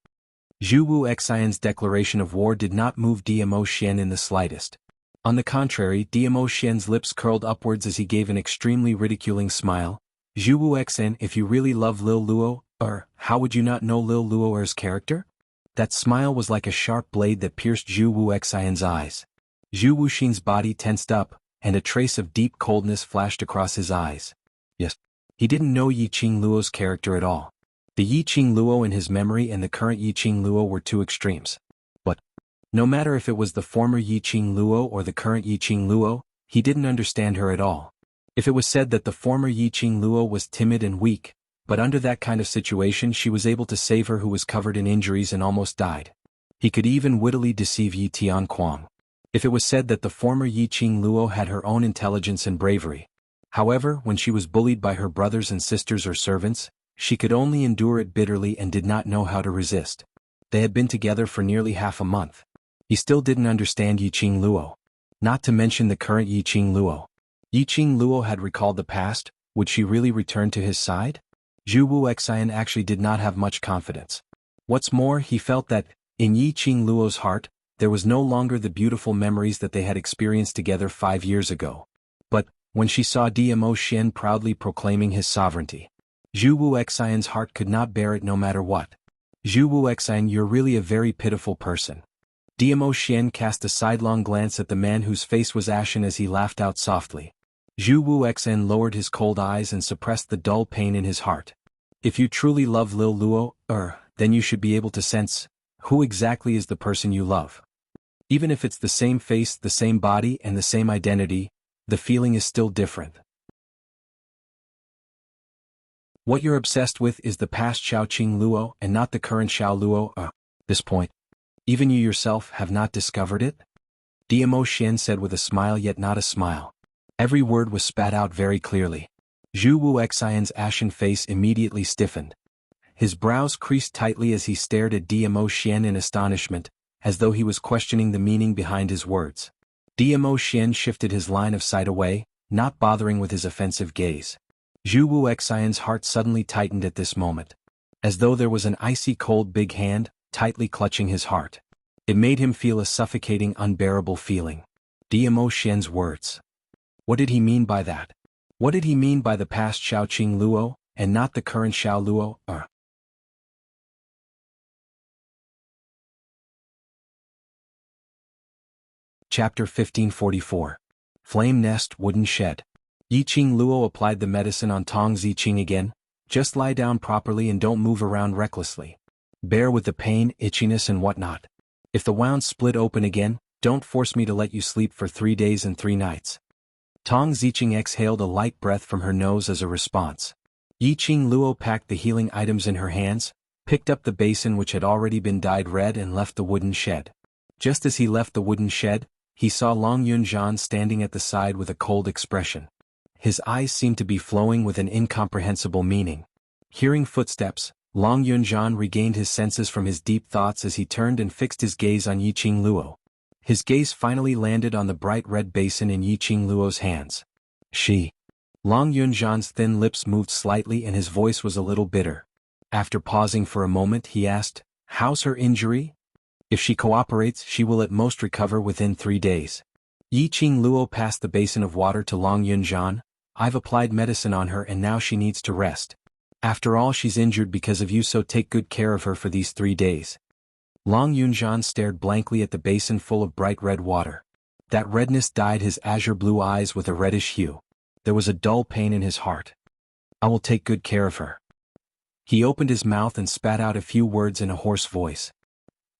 Zhu Wuxian's declaration of war did not move Diamo Xian in the slightest. On the contrary, Diamo Xian's lips curled upwards as he gave an extremely ridiculing smile. "Zhu Wuxian, if you really love Lil Luo, how would you not know Lil Luo's character?" That smile was like a sharp blade that pierced Zhu Wuxian's eyes. Zhu Wuxin's body tensed up, and a trace of deep coldness flashed across his eyes. Yes, he didn't know Yiqing Luo's character at all. The Yiqing Luo in his memory and the current Yiqing Luo were two extremes. But no matter if it was the former Yiqing Luo or the current Yiqing Luo, he didn't understand her at all. If it was said that the former Yiqing Luo was timid and weak, but under that kind of situation she was able to save her who was covered in injuries and almost died. He could even wittily deceive Yi Tianquang. If it was said that the former Yiqing Luo had her own intelligence and bravery. However, when she was bullied by her brothers and sisters or servants, she could only endure it bitterly and did not know how to resist. They had been together for nearly half a month. He still didn't understand Yiqing Luo. Not to mention the current Yiqing Luo. Yiqing Luo had recalled the past. Would she really return to his side? Zhu Wuxian actually did not have much confidence. What's more, he felt that, in Yiqing Luo's heart, there was no longer the beautiful memories that they had experienced together 5 years ago. But, when she saw Dmo Xian proudly proclaiming his sovereignty, Zhu Wuxian's heart could not bear it no matter what. Zhu Wuxian, you're really a very pitiful person. Dmo Xian cast a sidelong glance at the man whose face was ashen as he laughed out softly. Zhu Wuxian lowered his cold eyes and suppressed the dull pain in his heart. If you truly love Lil Luo, then you should be able to sense who exactly is the person you love. Even if it's the same face, the same body, and the same identity, the feeling is still different. What you're obsessed with is the past Xiaoqing Luo and not the current Xiao Luo. This point, even you yourself have not discovered it? Dmo Xian said with a smile yet not a smile. Every word was spat out very clearly. Zhu Wuxian's ashen face immediately stiffened. His brows creased tightly as he stared at Dmo Xian in astonishment, as though he was questioning the meaning behind his words. Dmo Xian shifted his line of sight away, not bothering with his offensive gaze. Zhu Wuxian's heart suddenly tightened at this moment. As though there was an icy cold big hand, tightly clutching his heart. It made him feel a suffocating unbearable feeling. Dmo Xian's words. What did he mean by that? What did he mean by the past Xiaoqing Luo, and not the current Xiao Luo? Chapter 1544. Flame Nest Wooden Shed. Yiqing Luo applied the medicine on Tong Ziqing again. Just lie down properly and don't move around recklessly. Bear with the pain, itchiness and whatnot. If the wound split open again, don't force me to let you sleep for 3 days and 3 nights. Tong Ziqing exhaled a light breath from her nose as a response. Yiqing Luo packed the healing items in her hands, picked up the basin which had already been dyed red and left the wooden shed. Just as he left the wooden shed, he saw Long Yunzhan standing at the side with a cold expression. His eyes seemed to be flowing with an incomprehensible meaning. Hearing footsteps, Long Yunzhan regained his senses from his deep thoughts as he turned and fixed his gaze on Yiqing Luo. His gaze finally landed on the bright red basin in Yiqing Luo's hands. She. Long Yunzhan's thin lips moved slightly and his voice was a little bitter. After pausing for a moment he asked, "How's her injury?" "If she cooperates, she will at most recover within 3 days." Yiqing Luo passed the basin of water to Long Yunzhan. "I've applied medicine on her and now she needs to rest. After all, she's injured because of you, so take good care of her for these 3 days." Long Yunzhan stared blankly at the basin full of bright red water. That redness dyed his azure blue eyes with a reddish hue. There was a dull pain in his heart. "I will take good care of her." He opened his mouth and spat out a few words in a hoarse voice.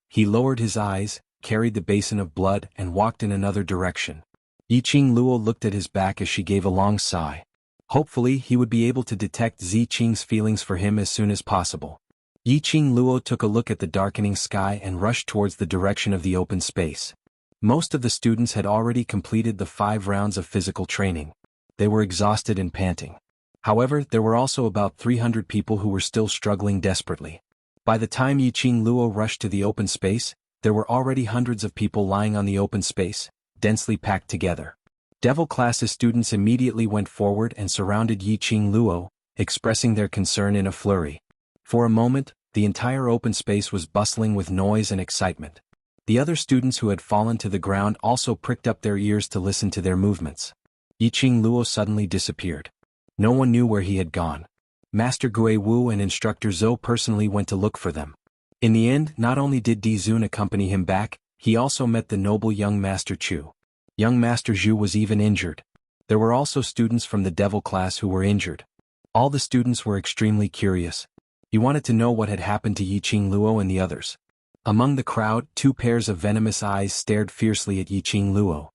He lowered his eyes, carried the basin of blood and walked in another direction. Yiqing Luo looked at his back as she gave a long sigh. Hopefully he would be able to detect Ziqing's feelings for him as soon as possible. Yiqing Luo took a look at the darkening sky and rushed towards the direction of the open space. Most of the students had already completed the 5 rounds of physical training. They were exhausted and panting. However, there were also about 300 people who were still struggling desperately. By the time Yiqing Luo rushed to the open space, there were already hundreds of people lying on the open space, densely packed together. Devil classes students immediately went forward and surrounded Yiqing Luo, expressing their concern in a flurry. For a moment, the entire open space was bustling with noise and excitement. The other students who had fallen to the ground also pricked up their ears to listen to their movements. Yiqing Luo suddenly disappeared. No one knew where he had gone. Master Gui Wu and Instructor Zhou personally went to look for them. In the end, not only did Di Zun accompany him back, he also met the noble young Master Chu. Young Master Zhu was even injured. There were also students from the devil class who were injured. All the students were extremely curious. He wanted to know what had happened to Yiqing Luo and the others. Among the crowd, 2 pairs of venomous eyes stared fiercely at Yiqing Luo.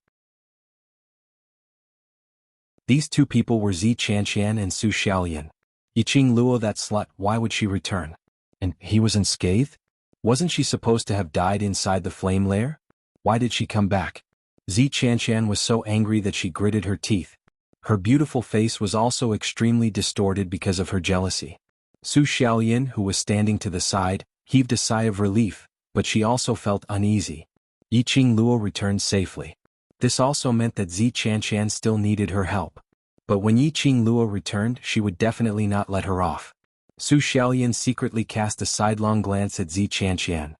These two people were Zi Qianqian and Su Xiaolian. Yiqing Luo, that slut, why would she return? And he was unscathed? Wasn't she supposed to have died inside the flame lair? Why did she come back? Zi Qianqian was so angry that she gritted her teeth. Her beautiful face was also extremely distorted because of her jealousy. Su Xiaolian, who was standing to the side, heaved a sigh of relief, but she also felt uneasy. Yiqing Luo returned safely. This also meant that Zi Qianqian still needed her help. But when Yiqing Luo returned, she would definitely not let her off. Su Xiaolian secretly cast a sidelong glance at Zi Qianqian.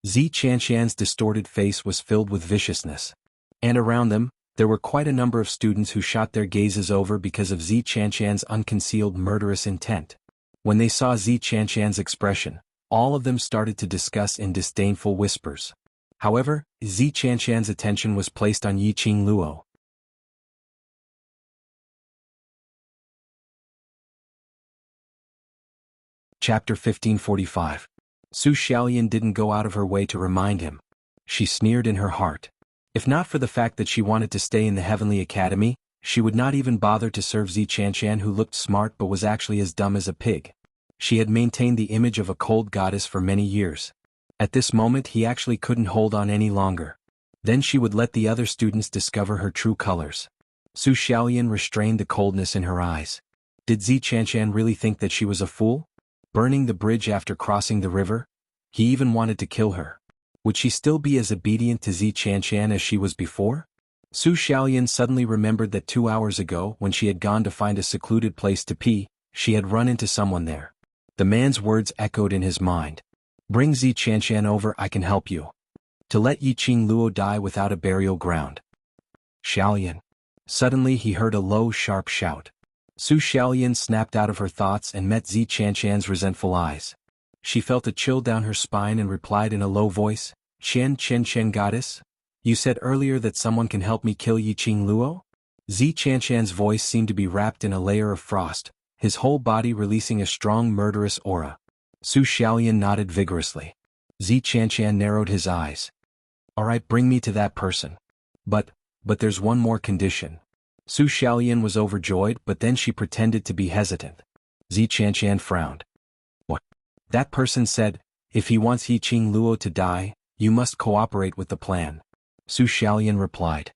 Zi Qianqian's distorted face was filled with viciousness. And around them, there were quite a number of students who shot their gazes over because of Zi Qianqian's unconcealed murderous intent. When they saw Zi Qianqian's expression, all of them started to discuss in disdainful whispers. However, Zi Qianqian's attention was placed on Yiqing Luo. Chapter 1545. Su Xiaolian didn't go out of her way to remind him. She sneered in her heart. If not for the fact that she wanted to stay in the Heavenly Academy, she would not even bother to serve Zi Qianqian, who looked smart but was actually as dumb as a pig. She had maintained the image of a cold goddess for many years. At this moment he actually couldn't hold on any longer. Then she would let the other students discover her true colors. Su Xiaolian restrained the coldness in her eyes. Did Zi Qianqian really think that she was a fool? Burning the bridge after crossing the river? He even wanted to kill her. Would she still be as obedient to Zi Qianqian as she was before? Su Xiaolian suddenly remembered that 2 hours ago, when she had gone to find a secluded place to pee, she had run into someone there. The man's words echoed in his mind. Bring Zi Qianqian over, I can help you. To let Yiqing Luo die without a burial ground. Xiaolian. Suddenly he heard a low, sharp shout. Su Xiaolian snapped out of her thoughts and met Zi Qianqian's resentful eyes. She felt a chill down her spine and replied in a low voice, Chen goddess? You said earlier that someone can help me kill Yiqing Luo? Zi Qianqian's voice seemed to be wrapped in a layer of frost, his whole body releasing a strong murderous aura. Su Xiaolian nodded vigorously. Zi Qianqian narrowed his eyes. All right, bring me to that person. But there's one more condition. Su Xiaolian was overjoyed, but then she pretended to be hesitant. Zi Qianqian frowned. What? That person said, if he wants Yiqing Luo to die, you must cooperate with the plan. Su Xiaolian replied.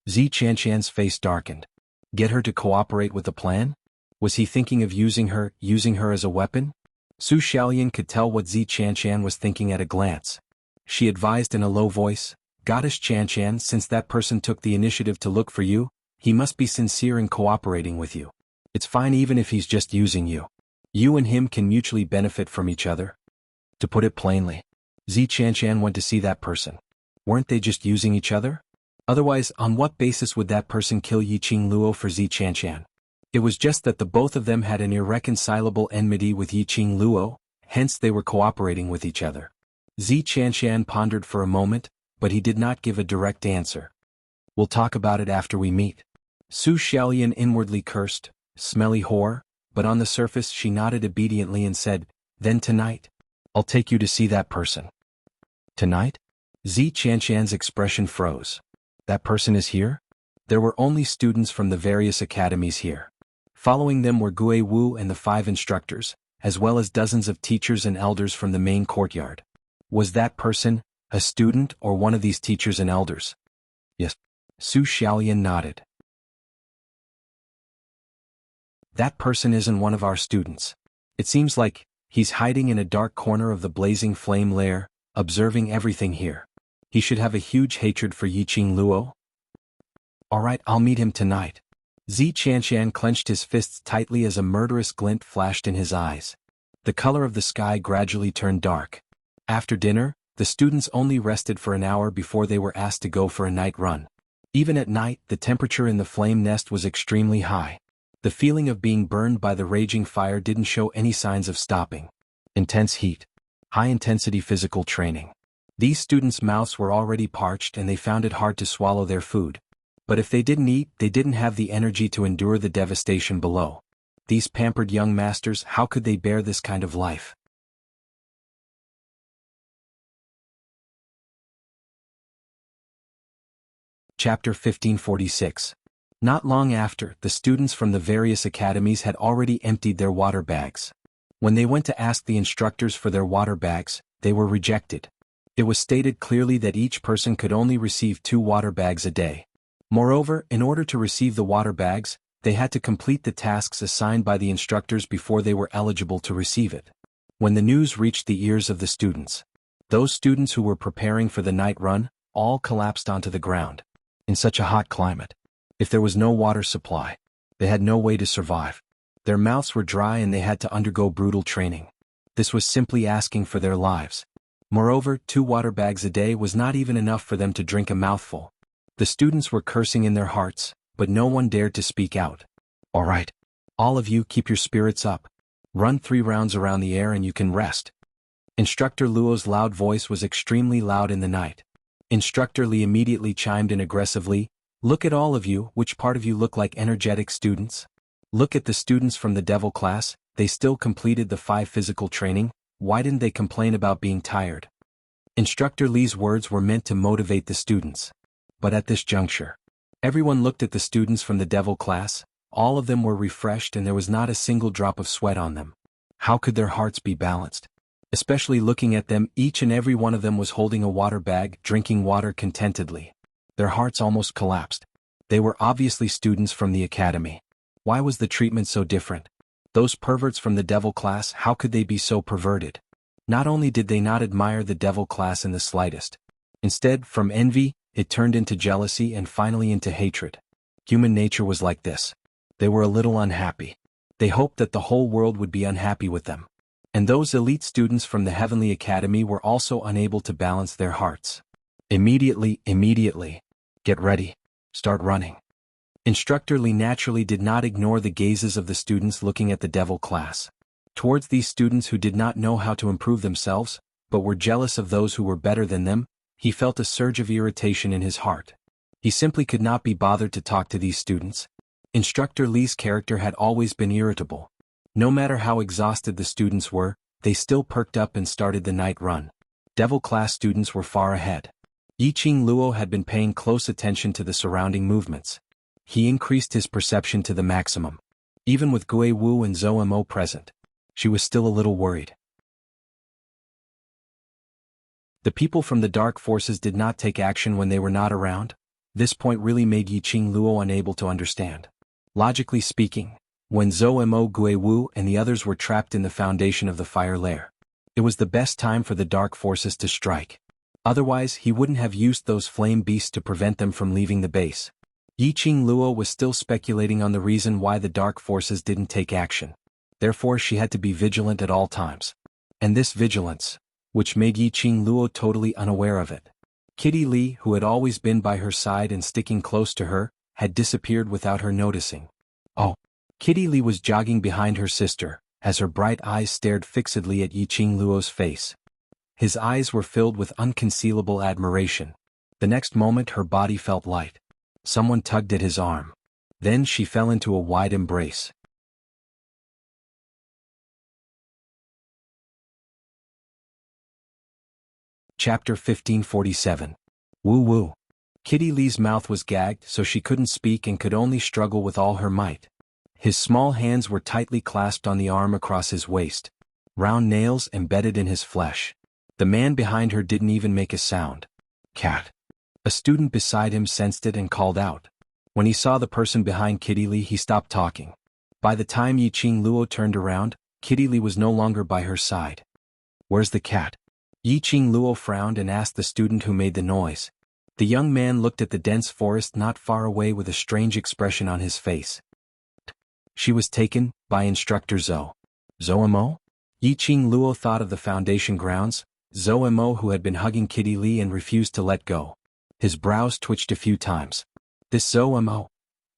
Zi Qianqian's face darkened. Get her to cooperate with the plan? Was he thinking of using her as a weapon? Su Xiaolian could tell what Zi Qianqian was thinking at a glance. She advised in a low voice, Goddess Qianqian, since that person took the initiative to look for you, he must be sincere in cooperating with you. It's fine even if he's just using you. You and him can mutually benefit from each other. To put it plainly, Zi Qianqian went to see that person. Weren't they just using each other? Otherwise, on what basis would that person kill Yiqing Luo for Zi Qianqian? It was just that the both of them had an irreconcilable enmity with Yiqing Luo, hence they were cooperating with each other. Zi Qianqian pondered for a moment, but he did not give a direct answer. We'll talk about it after we meet. Su Xiaolian inwardly cursed, smelly whore, but on the surface she nodded obediently and said, then tonight, I'll take you to see that person. Tonight? Zi Qianqian's expression froze. That person is here? There were only students from the various academies here. Following them were Gue Wu and the 5 instructors, as well as dozens of teachers and elders from the main courtyard. Was that person a student or one of these teachers and elders? Yes. Su Xiaolian nodded. That person isn't one of our students. It seems like he's hiding in a dark corner of the blazing flame lair, observing everything here. He should have a huge hatred for Yiqing Luo. All right, I'll meet him tonight. Zi Qianqian clenched his fists tightly as a murderous glint flashed in his eyes. The color of the sky gradually turned dark. After dinner, the students only rested for an hour before they were asked to go for a night run. Even at night, the temperature in the flame nest was extremely high. The feeling of being burned by the raging fire didn't show any signs of stopping. Intense heat. High-intensity physical training. These students' mouths were already parched and they found it hard to swallow their food. But if they didn't eat, they didn't have the energy to endure the devastation below. These pampered young masters, how could they bear this kind of life? Chapter 1546. Not long after, the students from the various academies had already emptied their water bags. When they went to ask the instructors for their water bags, they were rejected. It was stated clearly that each person could only receive 2 water bags a day. Moreover, in order to receive the water bags, they had to complete the tasks assigned by the instructors before they were eligible to receive it. When the news reached the ears of the students, those students who were preparing for the night run, all collapsed onto the ground. In such a hot climate, if there was no water supply, they had no way to survive. Their mouths were dry and they had to undergo brutal training. This was simply asking for their lives. Moreover, 2 water bags a day was not even enough for them to drink a mouthful. The students were cursing in their hearts, but no one dared to speak out. All right. All of you, keep your spirits up. Run 3 rounds around the air and you can rest. Instructor Luo's loud voice was extremely loud in the night. Instructor Li immediately chimed in aggressively, "Look at all of you, which part of you look like energetic students? Look at the students from the devil class, they still completed the 5 physical training, why didn't they complain about being tired?" Instructor Li's words were meant to motivate the students. But at this juncture, everyone looked at the students from the devil class, all of them were refreshed and there was not a single drop of sweat on them. How could their hearts be balanced? Especially looking at them, each and every one of them was holding a water bag, drinking water contentedly. Their hearts almost collapsed. They were obviously students from the academy. Why was the treatment so different? Those perverts from the devil class, how could they be so perverted? Not only did they not admire the devil class in the slightest. Instead, from envy, it turned into jealousy and finally into hatred. Human nature was like this. They were a little unhappy. They hoped that the whole world would be unhappy with them. And those elite students from the Heavenly Academy were also unable to balance their hearts. Immediately, get ready. Start running. Instructor Li naturally did not ignore the gazes of the students looking at the devil class. Towards these students who did not know how to improve themselves, but were jealous of those who were better than them, he felt a surge of irritation in his heart. He simply could not be bothered to talk to these students. Instructor Li's character had always been irritable. No matter how exhausted the students were, they still perked up and started the night run. Devil class students were far ahead. Yiqing Luo had been paying close attention to the surrounding movements. He increased his perception to the maximum. Even with Gui Wu and Zhou Mo present, she was still a little worried. The people from the dark forces did not take action when they were not around. This point really made Yiqing Luo unable to understand. Logically speaking, when Zhou Mo, Gui Wu and the others were trapped in the foundation of the fire lair, it was the best time for the dark forces to strike. Otherwise, he wouldn't have used those flame beasts to prevent them from leaving the base. Yiqing Luo was still speculating on the reason why the dark forces didn't take action. Therefore, she had to be vigilant at all times. And this vigilance, which made Yiqing Luo totally unaware of it. Kitty Li, who had always been by her side and sticking close to her, had disappeared without her noticing. Oh. Kitty Li was jogging behind her sister, as her bright eyes stared fixedly at Yiqing Luo's face. His eyes were filled with unconcealable admiration. The next moment her body felt light. Someone tugged at his arm. Then she fell into a wide embrace. Chapter 1547. Woo Woo. Kitty Li's mouth was gagged so she couldn't speak and could only struggle with all her might. His small hands were tightly clasped on the arm across his waist. Round nails embedded in his flesh. The man behind her didn't even make a sound. Cat. A student beside him sensed it and called out. When he saw the person behind Kitty Li, he stopped talking. By the time Yiqing Luo turned around, Kitty Li was no longer by her side. Where's the cat? Yiqing Luo frowned and asked the student who made the noise. The young man looked at the dense forest not far away with a strange expression on his face. She was taken by Instructor Zhou. Zhou Mo? Yiqing Luo thought of the foundation grounds, Zhou Mo who had been hugging Kitty Li and refused to let go. His brows twitched a few times. This Zhou Mo?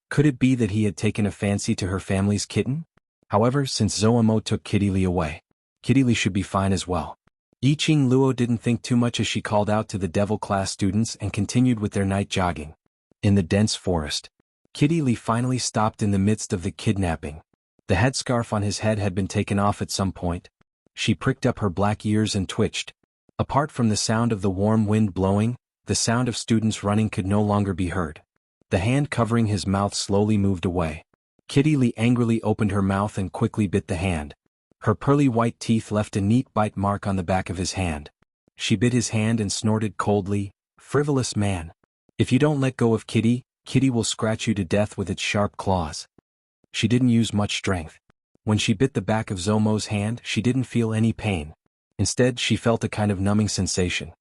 Could it be that he had taken a fancy to her family's kitten? However, since Zhou Mo took Kitty Li away, Kitty Li should be fine as well. Yiqing Luo didn't think too much as she called out to the devil class students and continued with their night jogging. In the dense forest, Kitty Li finally stopped in the midst of the kidnapping. The headscarf on his head had been taken off at some point. She pricked up her black ears and twitched. Apart from the sound of the warm wind blowing, the sound of students running could no longer be heard. The hand covering his mouth slowly moved away. Kitty Lee angrily opened her mouth and quickly bit the hand. Her pearly white teeth left a neat bite mark on the back of his hand. She bit his hand and snorted coldly, "Frivolous man. If you don't let go of Kitty, Kitty will scratch you to death with its sharp claws." She didn't use much strength. When she bit the back of Zomo's hand, she didn't feel any pain. Instead, she felt a kind of numbing sensation.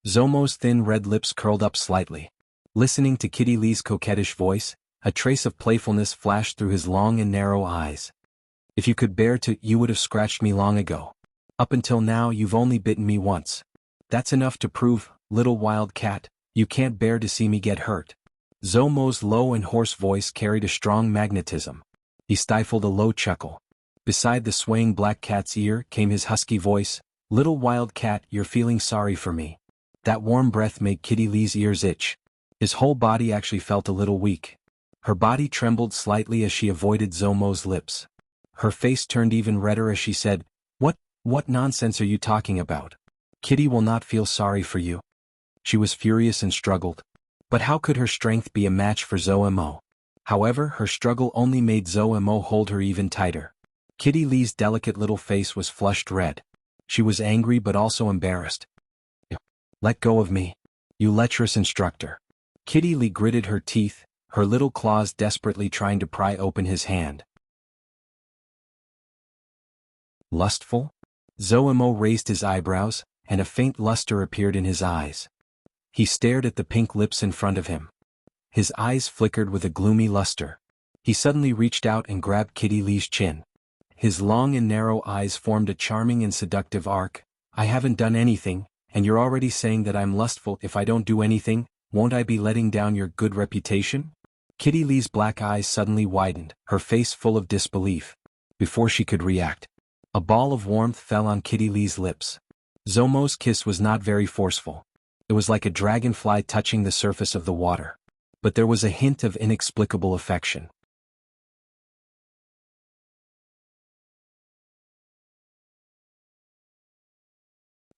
Zomo's thin red lips curled up slightly. Listening to Kitty Lee's coquettish voice, a trace of playfulness flashed through his long and narrow eyes. "If you could bear to, you would have scratched me long ago. Up until now you've only bitten me once. That's enough to prove, little wild cat, you can't bear to see me get hurt." Zomo's low and hoarse voice carried a strong magnetism. He stifled a low chuckle. Beside the swaying black cat's ear came his husky voice, "Little wild cat, you're feeling sorry for me." That warm breath made Kitty Lee's ears itch. His whole body actually felt a little weak. Her body trembled slightly as she avoided Zomo's lips. Her face turned even redder as she said, What nonsense are you talking about? Kitty will not feel sorry for you." She was furious and struggled. But how could her strength be a match for Zomo? However, her struggle only made Zomo hold her even tighter. Kitty Lee's delicate little face was flushed red. She was angry but also embarrassed. "Let go of me, you lecherous instructor." Kitty Lee gritted her teeth, her little claws desperately trying to pry open his hand. Lustful? Zomo raised his eyebrows, and a faint luster appeared in his eyes. He stared at the pink lips in front of him. His eyes flickered with a gloomy luster. He suddenly reached out and grabbed Kitty Lee's chin. His long and narrow eyes formed a charming and seductive arc. "I haven't done anything, and you're already saying that I'm lustful. If I don't do anything, won't I be letting down your good reputation?" Kitty Lee's black eyes suddenly widened, her face full of disbelief. Before she could react, a ball of warmth fell on Kitty Lee's lips. Zomo's kiss was not very forceful. It was like a dragonfly touching the surface of the water. But there was a hint of inexplicable affection.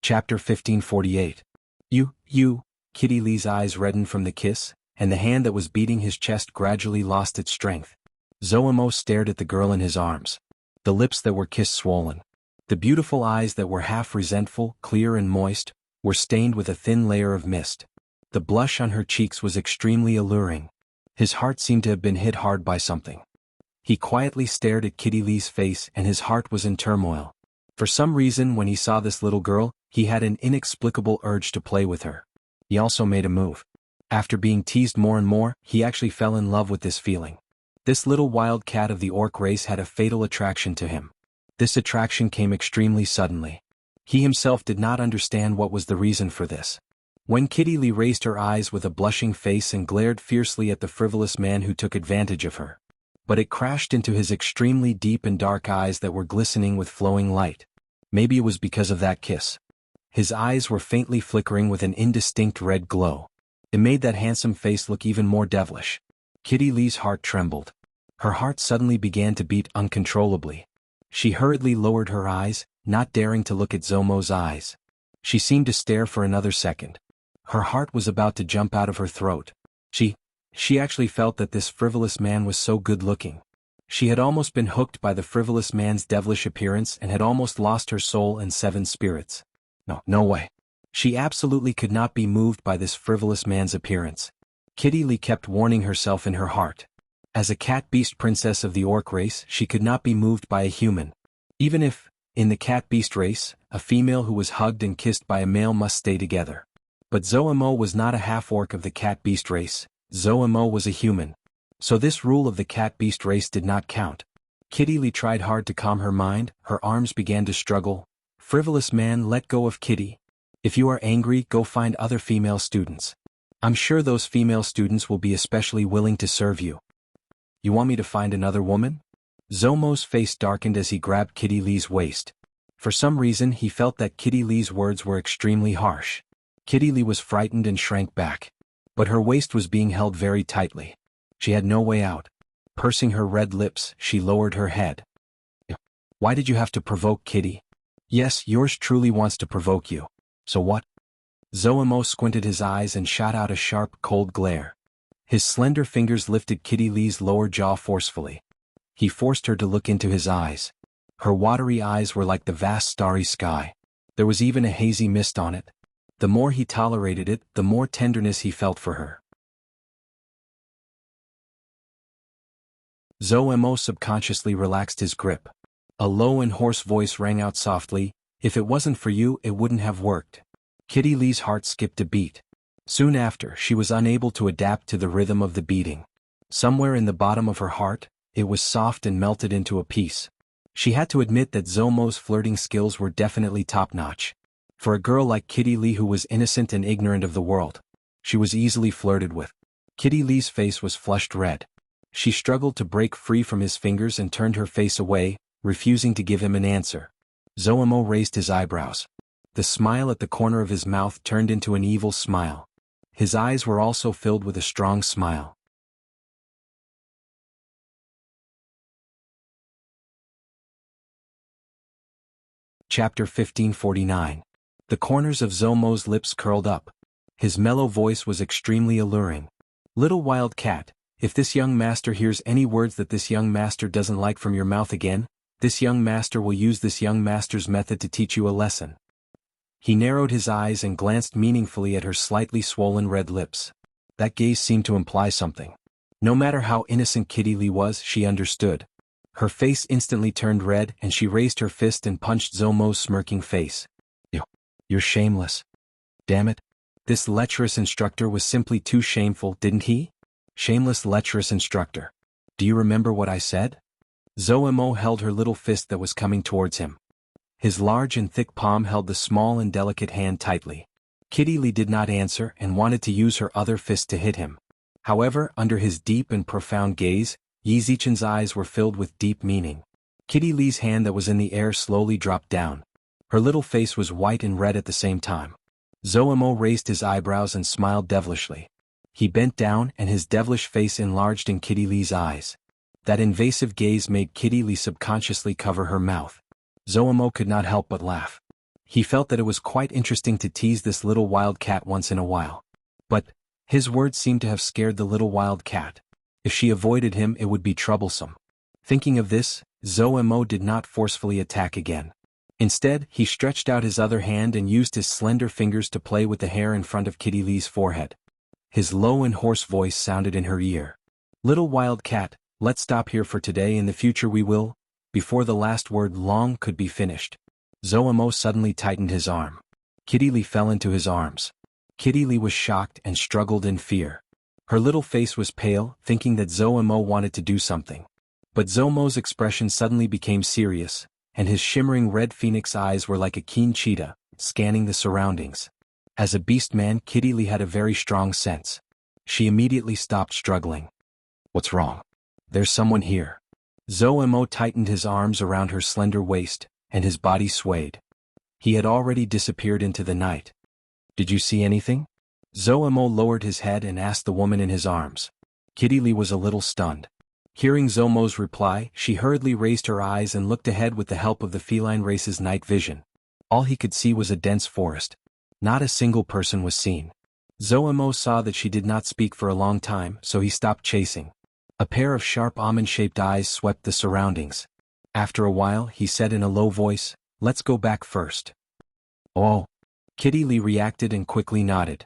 Chapter 1548. You, Kitty Lee's eyes reddened from the kiss, and the hand that was beating his chest gradually lost its strength. Zomo stared at the girl in his arms. The lips that were kissed swollen. The beautiful eyes that were half resentful, clear and moist, were stained with a thin layer of mist. The blush on her cheeks was extremely alluring. His heart seemed to have been hit hard by something. He quietly stared at Kitty Lee's face and his heart was in turmoil. For some reason when he saw this little girl, he had an inexplicable urge to play with her. He also made a move. After being teased more and more, he actually fell in love with this feeling. This little wild cat of the orc race had a fatal attraction to him. This attraction came extremely suddenly. He himself did not understand what was the reason for this. When Kitty Lee raised her eyes with a blushing face and glared fiercely at the frivolous man who took advantage of her. But it crashed into his extremely deep and dark eyes that were glistening with flowing light. Maybe it was because of that kiss. His eyes were faintly flickering with an indistinct red glow. It made that handsome face look even more devilish. Kitty Lee's heart trembled. Her heart suddenly began to beat uncontrollably. She hurriedly lowered her eyes, not daring to look at Zomo's eyes. She seemed to stare for another second. Her heart was about to jump out of her throat. She actually felt that this frivolous man was so good-looking. She had almost been hooked by the frivolous man's devilish appearance and had almost lost her soul and 7 spirits. No way. She absolutely could not be moved by this frivolous man's appearance. Kitty Lee kept warning herself in her heart. As a cat-beast princess of the orc race, she could not be moved by a human. Even if, in the cat-beast race, a female who was hugged and kissed by a male must stay together. But Zomo was not a half-orc of the cat-beast race. Zomo was a human. So this rule of the cat-beast race did not count. Kitty Lee tried hard to calm her mind, her arms began to struggle. "Frivolous man, let go of Kitty. If you are angry, go find other female students. I'm sure those female students will be especially willing to serve you." "You want me to find another woman?" Zomo's face darkened as he grabbed Kitty Lee's waist. For some reason he felt that Kitty Lee's words were extremely harsh. Kitty Lee was frightened and shrank back. But her waist was being held very tightly. She had no way out. Pursing her red lips, she lowered her head. "Why did you have to provoke Kitty?" "Yes, yours truly wants to provoke you. So what?" Zomo squinted his eyes and shot out a sharp, cold glare. His slender fingers lifted Kitty Lee's lower jaw forcefully. He forced her to look into his eyes. Her watery eyes were like the vast starry sky. There was even a hazy mist on it. The more he tolerated it, the more tenderness he felt for her. Zhou Mo subconsciously relaxed his grip. A low and hoarse voice rang out softly, "If it wasn't for you, it wouldn't have worked." Kitty Lee's heart skipped a beat. Soon after, she was unable to adapt to the rhythm of the beating. Somewhere in the bottom of her heart, it was soft and melted into a piece. She had to admit that Zhou Mo's flirting skills were definitely top-notch. For a girl like Kitty Lee who was innocent and ignorant of the world, she was easily flirted with. Kitty Lee's face was flushed red. She struggled to break free from his fingers and turned her face away, refusing to give him an answer. Zhou Mo raised his eyebrows. The smile at the corner of his mouth turned into an evil smile. His eyes were also filled with a strong smile. Chapter 1549. The corners of Zhou Mo's lips curled up. His mellow voice was extremely alluring. "Little wild cat, if this young master hears any words that this young master doesn't like from your mouth again, this young master will use this young master's method to teach you a lesson." He narrowed his eyes and glanced meaningfully at her slightly swollen red lips. That gaze seemed to imply something. No matter how innocent Kitty Lee was, she understood. Her face instantly turned red and she raised her fist and punched Zhou Mo's smirking face. You're shameless. Damn it. This lecherous instructor was simply too shameful, didn't he? Shameless lecherous instructor. Do you remember what I said? Zhou Mo held her little fist that was coming towards him. His large and thick palm held the small and delicate hand tightly. Kitty Lee did not answer and wanted to use her other fist to hit him. However, under his deep and profound gaze, Yi Zichen's eyes were filled with deep meaning. Kitty Lee's hand that was in the air slowly dropped down. Her little face was white and red at the same time. Zhou Mo raised his eyebrows and smiled devilishly. He bent down and his devilish face enlarged in Kitty Lee's eyes. That invasive gaze made Kitty Lee subconsciously cover her mouth. Zhou Mo could not help but laugh. He felt that it was quite interesting to tease this little wild cat once in a while. But his words seemed to have scared the little wild cat. If she avoided him, it would be troublesome. Thinking of this, Zhou Mo did not forcefully attack again. Instead, he stretched out his other hand and used his slender fingers to play with the hair in front of Kitty Lee's forehead. His low and hoarse voice sounded in her ear. "Little wild cat, let's stop here for today. In the future we will," before the last word "long" could be finished. Zhou Mo suddenly tightened his arm. Kitty Lee fell into his arms. Kitty Lee was shocked and struggled in fear. Her little face was pale, thinking that Zhou Mo wanted to do something. But Zhou Mo's expression suddenly became serious, and his shimmering red phoenix eyes were like a keen cheetah, scanning the surroundings. As a beast man, Kitty Lee had a very strong sense. She immediately stopped struggling. "What's wrong? There's someone here." Zhou Mo tightened his arms around her slender waist, and his body swayed. He had already disappeared into the night. "Did you see anything?" Zhou Mo lowered his head and asked the woman in his arms. Kitty Lee was a little stunned. Hearing Zhou Mo's reply, she hurriedly raised her eyes and looked ahead with the help of the feline race's night vision. All he could see was a dense forest. Not a single person was seen. Zhou Mo saw that she did not speak for a long time, so he stopped chasing. A pair of sharp almond-shaped eyes swept the surroundings. After a while, he said in a low voice, "Let's go back first." "Oh." Kitty Lee reacted and quickly nodded.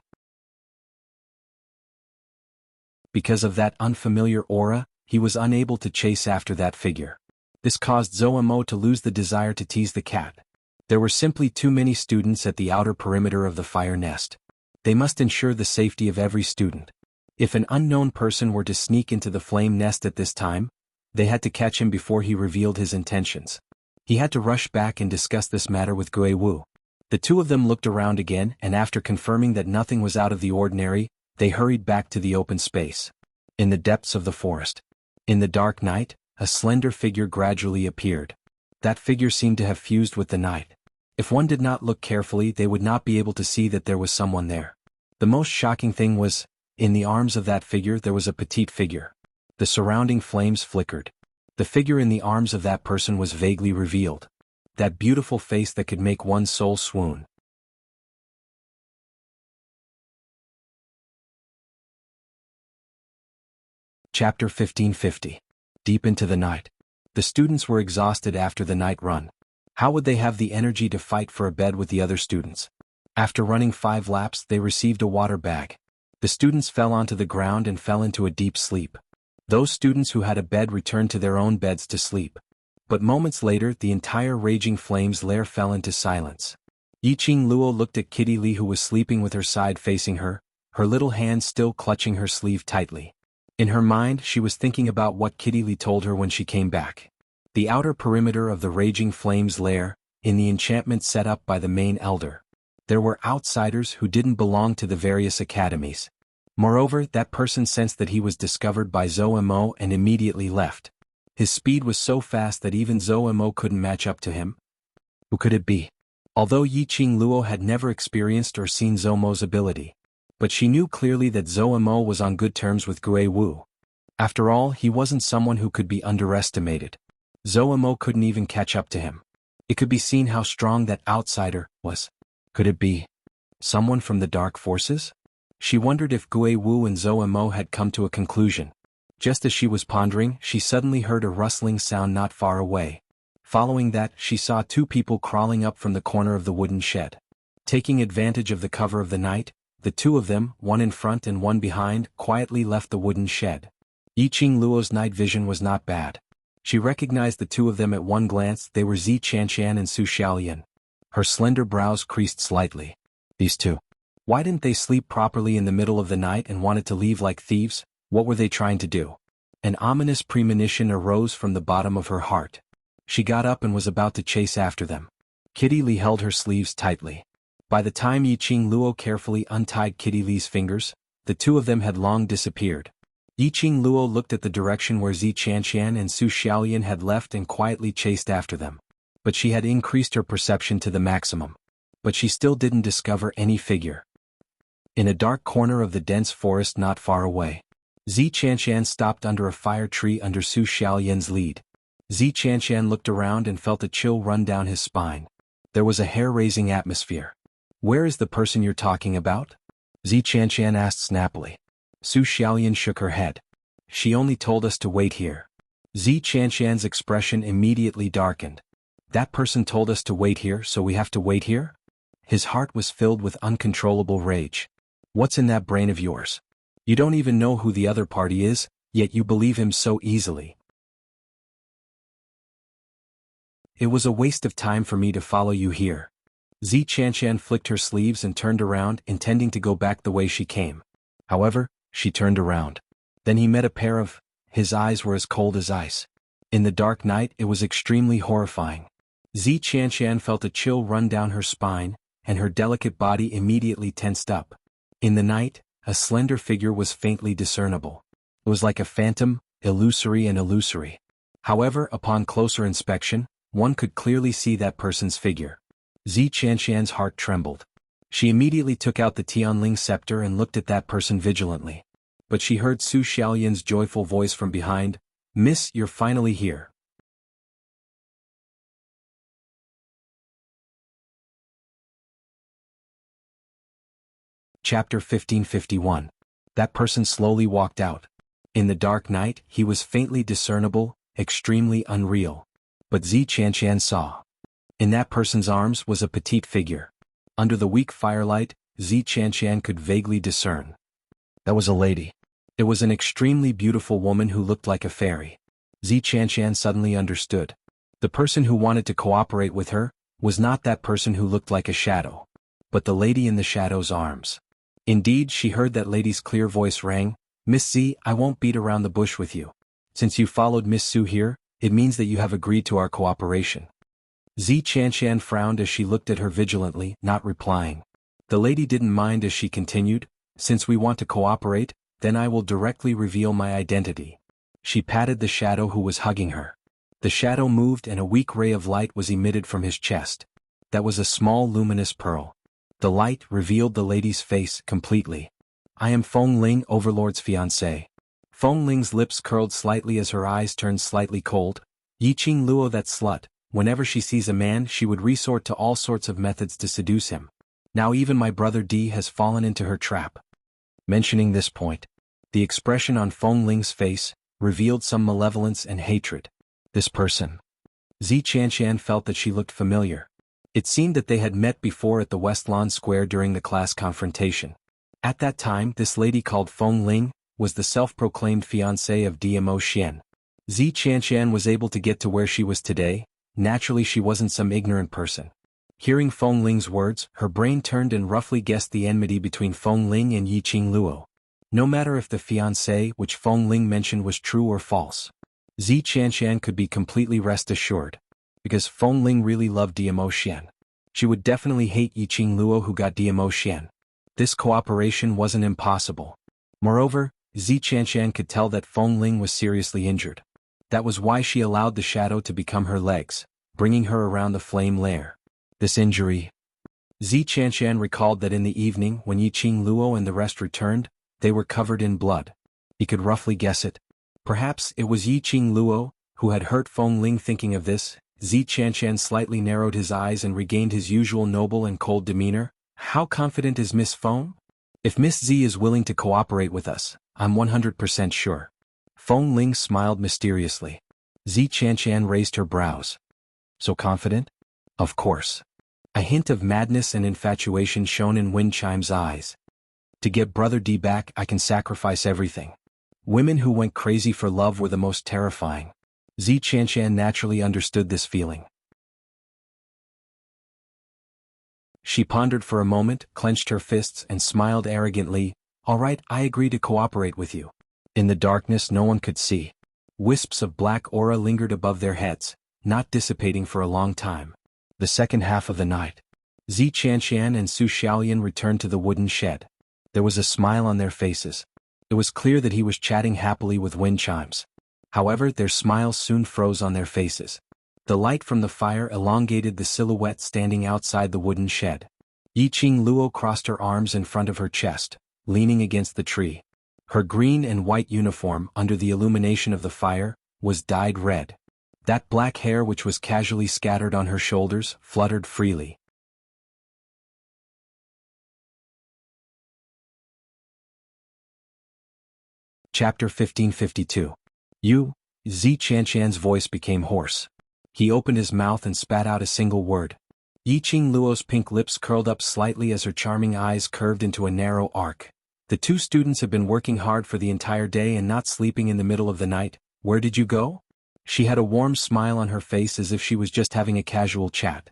Because of that unfamiliar aura, he was unable to chase after that figure. This caused Zhou Mo to lose the desire to tease the cat. There were simply too many students at the outer perimeter of the fire nest. They must ensure the safety of every student. If an unknown person were to sneak into the flame nest at this time, they had to catch him before he revealed his intentions. He had to rush back and discuss this matter with Gui Wu. The two of them looked around again, and after confirming that nothing was out of the ordinary, they hurried back to the open space. In the depths of the forest. In the dark night, a slender figure gradually appeared. That figure seemed to have fused with the night. If one did not look carefully, they would not be able to see that there was someone there. The most shocking thing was, in the arms of that figure there was a petite figure. The surrounding flames flickered. The figure in the arms of that person was vaguely revealed. That beautiful face that could make one's soul swoon. Chapter 1550. Deep into the night. The students were exhausted after the night run. How would they have the energy to fight for a bed with the other students? After running 5 laps, they received a water bag. The students fell onto the ground and fell into a deep sleep. Those students who had a bed returned to their own beds to sleep. But moments later, the entire Raging Flames lair fell into silence. Yiqing Luo looked at Kitty Lee, who was sleeping with her side facing her little hand still clutching her sleeve tightly. In her mind, she was thinking about what Kitty Lee told her when she came back. The outer perimeter of the Raging Flames lair, in the enchantment set up by the main elder. There were outsiders who didn't belong to the various academies. Moreover, that person sensed that he was discovered by Zhou Mo and immediately left. His speed was so fast that even Zhou Mo couldn't match up to him. Who could it be? Although Yiqing Luo had never experienced or seen Zhou Mo's ability, but she knew clearly that Zhou Mo was on good terms with Gui Wu. After all, he wasn't someone who could be underestimated. Zhou Mo couldn't even catch up to him. It could be seen how strong that outsider was. Could it be someone from the dark forces? She wondered if Gui Wu and Zhou Mo had come to a conclusion. Just as she was pondering, she suddenly heard a rustling sound not far away. Following that, she saw 2 people crawling up from the corner of the wooden shed. Taking advantage of the cover of the night, the 2 of them, one in front and one behind, quietly left the wooden shed. Yiqing Luo's night vision was not bad. She recognized the 2 of them at one glance. They were Zi Qianqian and Su Xiaolian. Her slender brows creased slightly. These 2. Why didn't they sleep properly in the middle of the night and wanted to leave like thieves? What were they trying to do? An ominous premonition arose from the bottom of her heart. She got up and was about to chase after them. Kitty Lee held her sleeves tightly. By the time Yiqing Luo carefully untied Kitty Lee's fingers, the 2 of them had long disappeared. Yiqing Luo looked at the direction where Zi Qianqian and Su Xiaolian had left and quietly chased after them. But she had increased her perception to the maximum. But she still didn't discover any figure. In a dark corner of the dense forest not far away, Zi Qianqian stopped under a fire tree under Su Xiaolian's lead. Zi Qianqian looked around and felt a chill run down his spine. There was a hair-raising atmosphere. Where is the person you're talking about? Zi Qianqian asked snappily. Su Xiaolian shook her head. She only told us to wait here. Zi Qianqian's expression immediately darkened. That person told us to wait here, so we have to wait here? His heart was filled with uncontrollable rage. What's in that brain of yours? You don't even know who the other party is, yet you believe him so easily. It was a waste of time for me to follow you here. Zi Qianqian flicked her sleeves and turned around, intending to go back the way she came. However, she turned around. Then he met a pair of. His eyes were as cold as ice. In the dark night, it was extremely horrifying. Zi Qianqian felt a chill run down her spine, and her delicate body immediately tensed up. In the night, a slender figure was faintly discernible. It was like a phantom, illusory and illusory. However, upon closer inspection, one could clearly see that person's figure. Zi Qianqian's heart trembled. She immediately took out the Tianling scepter and looked at that person vigilantly. But she heard Su Xiaolian's joyful voice from behind, "Miss, you're finally here." Chapter 1551. That person slowly walked out. In the dark night, he was faintly discernible, extremely unreal. But Zi Qianqian saw. In that person's arms was a petite figure. Under the weak firelight, Zi Qianqian could vaguely discern. That was a lady. It was an extremely beautiful woman who looked like a fairy. Zi Qianqian suddenly understood. The person who wanted to cooperate with her was not that person who looked like a shadow, but the lady in the shadow's arms. Indeed, she heard that lady's clear voice rang, "Miss Z, I won't beat around the bush with you. Since you followed Miss Su here, it means that you have agreed to our cooperation." Zi Qianqian frowned as she looked at her vigilantly, not replying. The lady didn't mind as she continued, "Since we want to cooperate, then I will directly reveal my identity." She patted the shadow who was hugging her. The shadow moved and a weak ray of light was emitted from his chest. That was a small luminous pearl. The light revealed the lady's face completely. "I am Feng Ling, Overlord's fiancé." Feng Ling's lips curled slightly as her eyes turned slightly cold. "Yiqing Luo, that slut, whenever she sees a man she would resort to all sorts of methods to seduce him. Now even my brother D has fallen into her trap." Mentioning this point, The expression on Feng Ling's face revealed some malevolence and hatred. This person. Zi Qianshan felt that she looked familiar. It seemed that they had met before at the West Lawn Square during the class confrontation. At that time, this lady called Feng Ling was the self-proclaimed fiancée of DMO Xian. Zi Qianshan was able to get to where she was today. Naturally, she wasn't some ignorant person. Hearing Feng Ling's words, her brain turned and roughly guessed the enmity between Feng Ling and Yiqing Luo. No matter if the fiancé which Feng Ling mentioned was true or false, Zi Qianshan could be completely rest assured. Because Feng Ling really loved DMO Xian. She would definitely hate Yiqing Luo who got DMO Xian. This cooperation wasn't impossible. Moreover, Zi Qianshan could tell that Feng Ling was seriously injured. That was why she allowed the shadow to become her legs, bringing her around the flame lair. This injury. Zi Qianshan recalled that in the evening when Yiqing Luo and the rest returned, they were covered in blood. He could roughly guess it. Perhaps it was Yiqing Luo who had hurt Feng Ling. Thinking of this, Zi Qianshan slightly narrowed his eyes and regained his usual noble and cold demeanor. How confident is Miss Feng? If Miss Zi is willing to cooperate with us, I'm 100% sure. Feng Ling smiled mysteriously. Zi Qianshan raised her brows. So confident? Of course. A hint of madness and infatuation shone in Wen Chime's eyes. To get Brother D back, I can sacrifice everything. Women who went crazy for love were the most terrifying. Zi Qianshan naturally understood this feeling. She pondered for a moment, clenched her fists, and smiled arrogantly. All right, I agree to cooperate with you. In the darkness no one could see. Wisps of black aura lingered above their heads, not dissipating for a long time. The second half of the night. Zi Qianshan and Su Xiaolian returned to the wooden shed. There was a smile on their faces. It was clear that he was chatting happily with wind chimes. However, their smiles soon froze on their faces. The light from the fire elongated the silhouette standing outside the wooden shed. Yiqing Luo crossed her arms in front of her chest, leaning against the tree. Her green and white uniform, under the illumination of the fire, was dyed red. That black hair which was casually scattered on her shoulders fluttered freely. Chapter 1552. You? Zi Qianshan's voice became hoarse. He opened his mouth and spat out a single word. Yiqing Luo's pink lips curled up slightly as her charming eyes curved into a narrow arc. The two students had been working hard for the entire day and not sleeping in the middle of the night. Where did you go? She had a warm smile on her face as if she was just having a casual chat.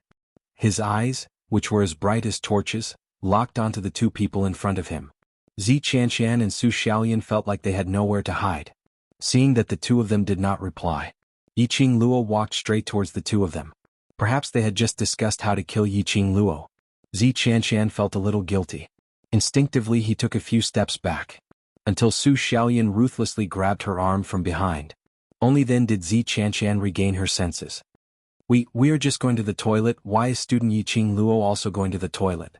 His eyes, which were as bright as torches, locked onto the two people in front of him. Zi Qianshan and Su Xiaolian felt like they had nowhere to hide. Seeing that the two of them did not reply, Yiqing Luo walked straight towards the two of them. Perhaps they had just discussed how to kill Yiqing Luo. Zi Qianshan felt a little guilty. Instinctively he took a few steps back. Until Su Xiaolian ruthlessly grabbed her arm from behind. Only then did Zi Qianshan regain her senses. We are just going to the toilet. Why is student Yiqing Luo also going to the toilet?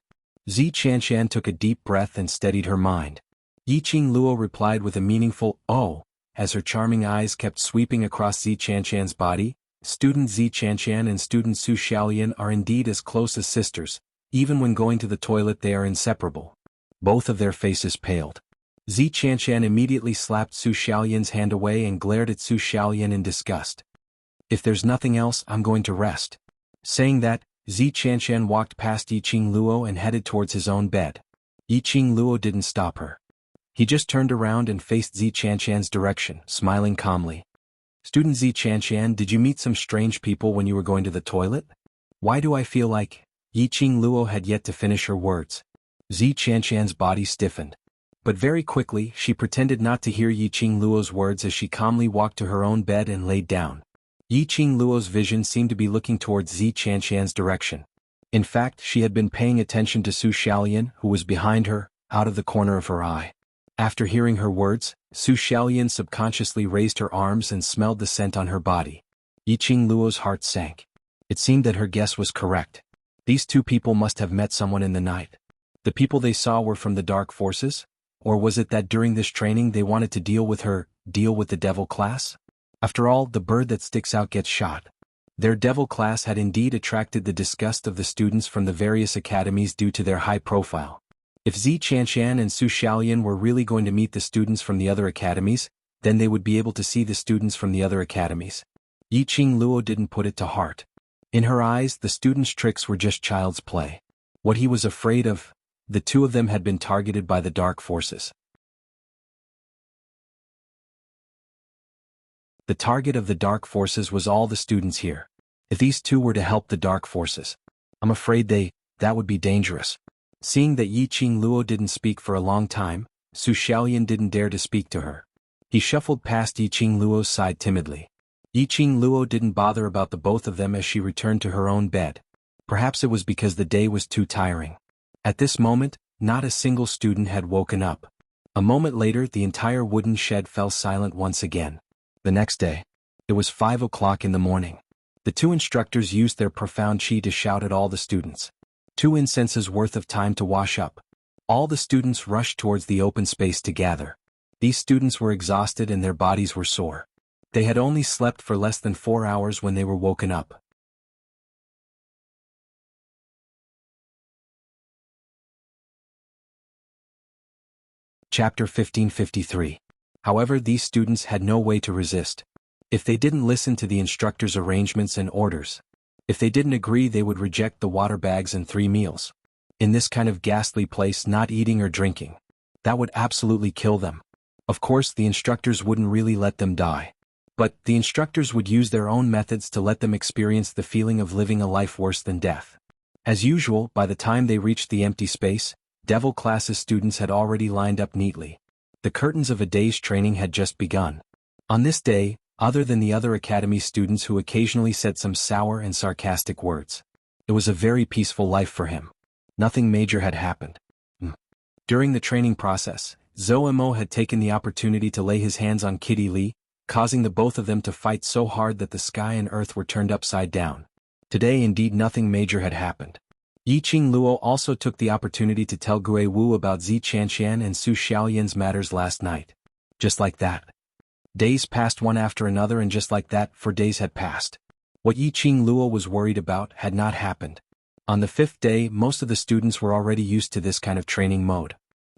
Zi Qianshan took a deep breath and steadied her mind. Yiqing Luo replied with a meaningful, "Oh," as her charming eyes kept sweeping across Zi Qianshan's body. Student Zi Qianshan and student Su Xiaolian are indeed as close as sisters. Even when going to the toilet they are inseparable. Both of their faces paled. Zi Qianshan immediately slapped Su Xiaolian's hand away and glared at Su Xiaolian in disgust. If there's nothing else, I'm going to rest. Saying that, Zi Qianshan walked past Yiqing Luo and headed towards his own bed. Yiqing Luo didn't stop her. He just turned around and faced Zi Qianshan's direction, smiling calmly. Student Zi Qianshan, did you meet some strange people when you were going to the toilet? Why do I feel like... Yiqing Luo had yet to finish her words. Zi Qianshan's body stiffened. But very quickly, she pretended not to hear Yiqing Luo's words as she calmly walked to her own bed and laid down. Yiqing Luo's vision seemed to be looking towards Zi Qianshan's direction. In fact, she had been paying attention to Su Xiaolian, who was behind her, out of the corner of her eye. After hearing her words, Su Xiaolian subconsciously raised her arms and smelled the scent on her body. Yiqing Luo's heart sank. It seemed that her guess was correct. These two people must have met someone in the night. The people they saw were from the dark forces? Or was it that during this training they wanted to deal with the devil class? After all, the bird that sticks out gets shot. Their devil class had indeed attracted the disgust of the students from the various academies due to their high profile. If Zi Chanshan and Su Xiaolian were really going to meet the students from the other academies, then they would be able to see the students from the other academies. Yi Qing Luo didn't put it to heart. In her eyes, the students' tricks were just child's play. What he was afraid of, the two of them had been targeted by the dark forces. The target of the dark forces was all the students here. If these two were to help the dark forces, I'm afraid that would be dangerous. Seeing that Yi Qing Luo didn't speak for a long time, Su Xiaolian didn't dare to speak to her. He shuffled past Yi Qing Luo's side timidly. Yi Qing Luo didn't bother about the both of them as she returned to her own bed. Perhaps it was because the day was too tiring. At this moment, not a single student had woken up. A moment later, the entire wooden shed fell silent once again. The next day, it was 5 o'clock in the morning. The two instructors used their profound chi to shout at all the students. 2 incenses worth of time to wash up. All the students rushed towards the open space to gather. These students were exhausted and their bodies were sore. They had only slept for less than 4 hours when they were woken up. Chapter 1553. However, these students had no way to resist. If they didn't listen to the instructor's arrangements and orders, if they didn't agree, they would reject the water bags and 3 meals. In this kind of ghastly place, not eating or drinking, that would absolutely kill them. Of course, the instructors wouldn't really let them die. But the instructors would use their own methods to let them experience the feeling of living a life worse than death. As usual, by the time they reached the empty space, Devil classes students had already lined up neatly. The curtains of a day's training had just begun. On this day, other than the other academy students who occasionally said some sour and sarcastic words, it was a very peaceful life for him. Nothing major had happened. During the training process, Zhou Mo had taken the opportunity to lay his hands on Kitty Li, causing the both of them to fight so hard that the sky and earth were turned upside down. Today indeed nothing major had happened. Yi Qing Luo also took the opportunity to tell Gui Wu about Zi Chanshan and Su Xiaolian's matters last night. Just like that. Days passed one after another, and just like that, 4 days had passed. What Yi Qing Luo was worried about had not happened. On the 5th day, most of the students were already used to this kind of training mode.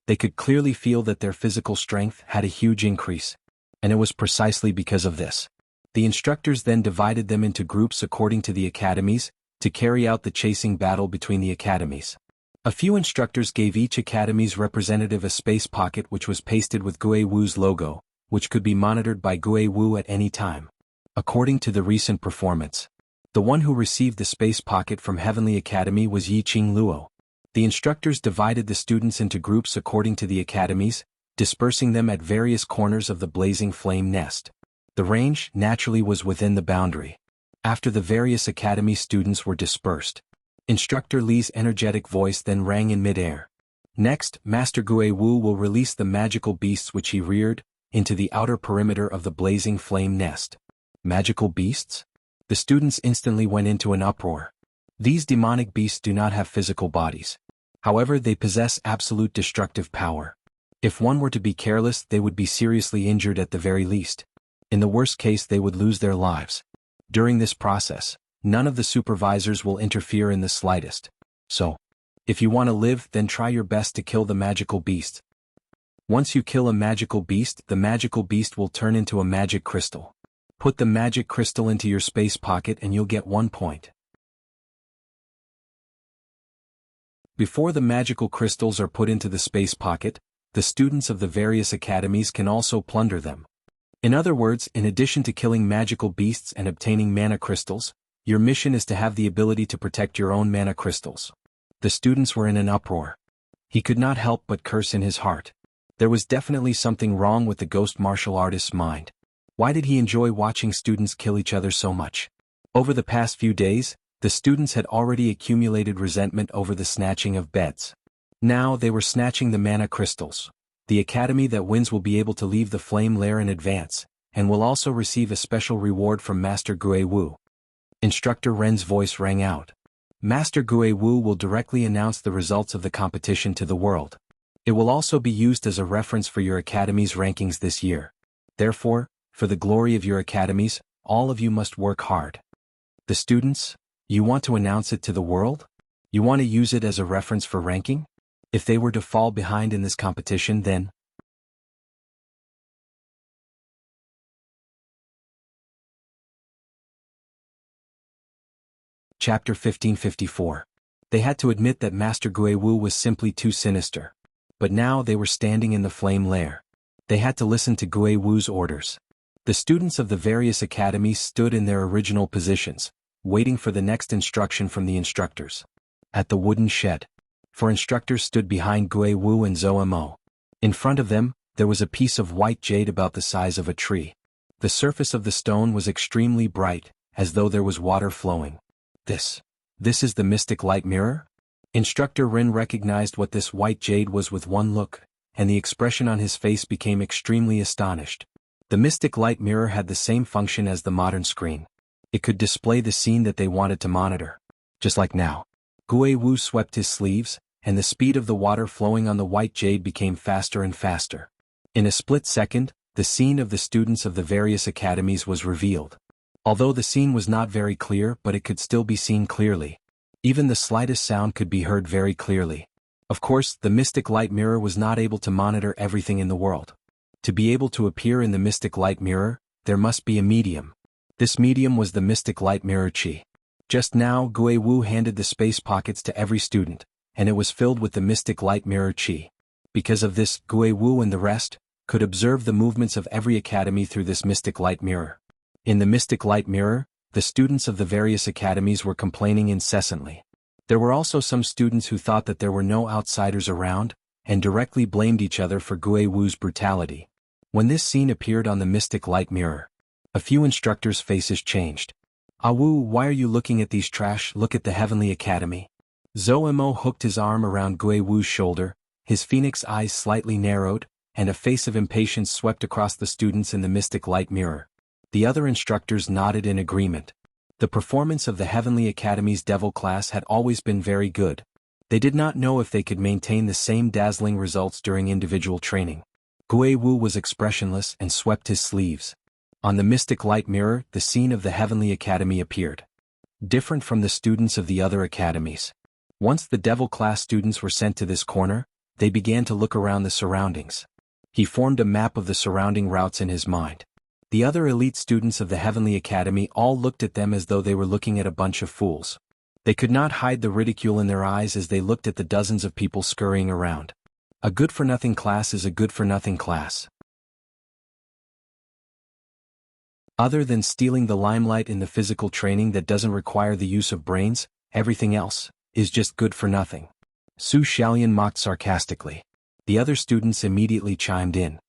They could clearly feel that their physical strength had a huge increase. And it was precisely because of this. The instructors then divided them into groups according to the academies, to carry out the chasing battle between the academies. A few instructors gave each academy's representative a space pocket which was pasted with Gui Wu's logo, which could be monitored by Gui Wu at any time. According to the recent performance, the one who received the space pocket from Heavenly Academy was Yi Qing Luo. The instructors divided the students into groups according to the academies, dispersing them at various corners of the blazing flame nest. The range, naturally, was within the boundary. After the various academy students were dispersed, Instructor Li's energetic voice then rang in midair. Next, Master Gui Wu will release the magical beasts which he reared into the outer perimeter of the blazing flame nest. Magical beasts? The students instantly went into an uproar. These demonic beasts do not have physical bodies. However, they possess absolute destructive power. If one were to be careless, they would be seriously injured at the very least. In the worst case, they would lose their lives. During this process, none of the supervisors will interfere in the slightest. So, if you want to live, then try your best to kill the magical beast. Once you kill a magical beast, the magical beast will turn into a magic crystal. Put the magic crystal into your space pocket and you'll get 1 point. Before the magical crystals are put into the space pocket, the students of the various academies can also plunder them. In other words, in addition to killing magical beasts and obtaining mana crystals, your mission is to have the ability to protect your own mana crystals. The students were in an uproar. He could not help but curse in his heart. There was definitely something wrong with the ghost martial artist's mind. Why did he enjoy watching students kill each other so much? Over the past few days, the students had already accumulated resentment over the snatching of beds. Now they were snatching the mana crystals. The academy that wins will be able to leave the flame lair in advance, and will also receive a special reward from Master Gui Wu. Instructor Ren's voice rang out. Master Gui Wu will directly announce the results of the competition to the world. It will also be used as a reference for your academy's rankings this year. Therefore, for the glory of your academies, all of you must work hard. The students, you want to announce it to the world? You want to use it as a reference for ranking? If they were to fall behind in this competition, then... Chapter 1554. They had to admit that Master Guiwu was simply too sinister. But now they were standing in the flame lair. They had to listen to Guiwu's orders. The students of the various academies stood in their original positions, waiting for the next instruction from the instructors. At the wooden shed, 4 instructors stood behind Guiwu and Zhou Mo. In front of them, there was a piece of white jade about the size of a tree. The surface of the stone was extremely bright, as though there was water flowing. This is the mystic light mirror? Instructor Rin recognized what this white jade was with one look, and the expression on his face became extremely astonished. The mystic light mirror had the same function as the modern screen. It could display the scene that they wanted to monitor. Just like now. Guiwu swept his sleeves, and the speed of the water flowing on the white jade became faster and faster. In a split second, the scene of the students of the various academies was revealed. Although the scene was not very clear, but it could still be seen clearly. Even the slightest sound could be heard very clearly. Of course, the mystic light mirror was not able to monitor everything in the world. To be able to appear in the mystic light mirror, there must be a medium. This medium was the mystic light mirror Qi. Just now Guiwu handed the space pockets to every student, and it was filled with the mystic light mirror Qi. Because of this, Guiwu and the rest could observe the movements of every academy through this mystic light mirror. In the mystic light mirror, the students of the various academies were complaining incessantly. There were also some students who thought that there were no outsiders around, and directly blamed each other for Guiwu's brutality. When this scene appeared on the mystic light mirror, a few instructors' faces changed. "Wu, why are you looking at these trash? Look at the Heavenly Academy." Zhou Mo hooked his arm around Guiwu's shoulder, his phoenix eyes slightly narrowed, and a face of impatience swept across the students in the mystic light mirror. The other instructors nodded in agreement. The performance of the Heavenly Academy's Devil class had always been very good. They did not know if they could maintain the same dazzling results during individual training. Guiwu was expressionless and swept his sleeves. On the mystic light mirror, the scene of the Heavenly Academy appeared. Different from the students of the other academies. Once the Devil class students were sent to this corner, they began to look around the surroundings. He formed a map of the surrounding routes in his mind. The other elite students of the Heavenly Academy all looked at them as though they were looking at a bunch of fools. They could not hide the ridicule in their eyes as they looked at the dozens of people scurrying around. A good-for-nothing class is a good-for-nothing class. Other than stealing the limelight in the physical training that doesn't require the use of brains, everything else is just good for nothing. Su Xiaolian mocked sarcastically. The other students immediately chimed in.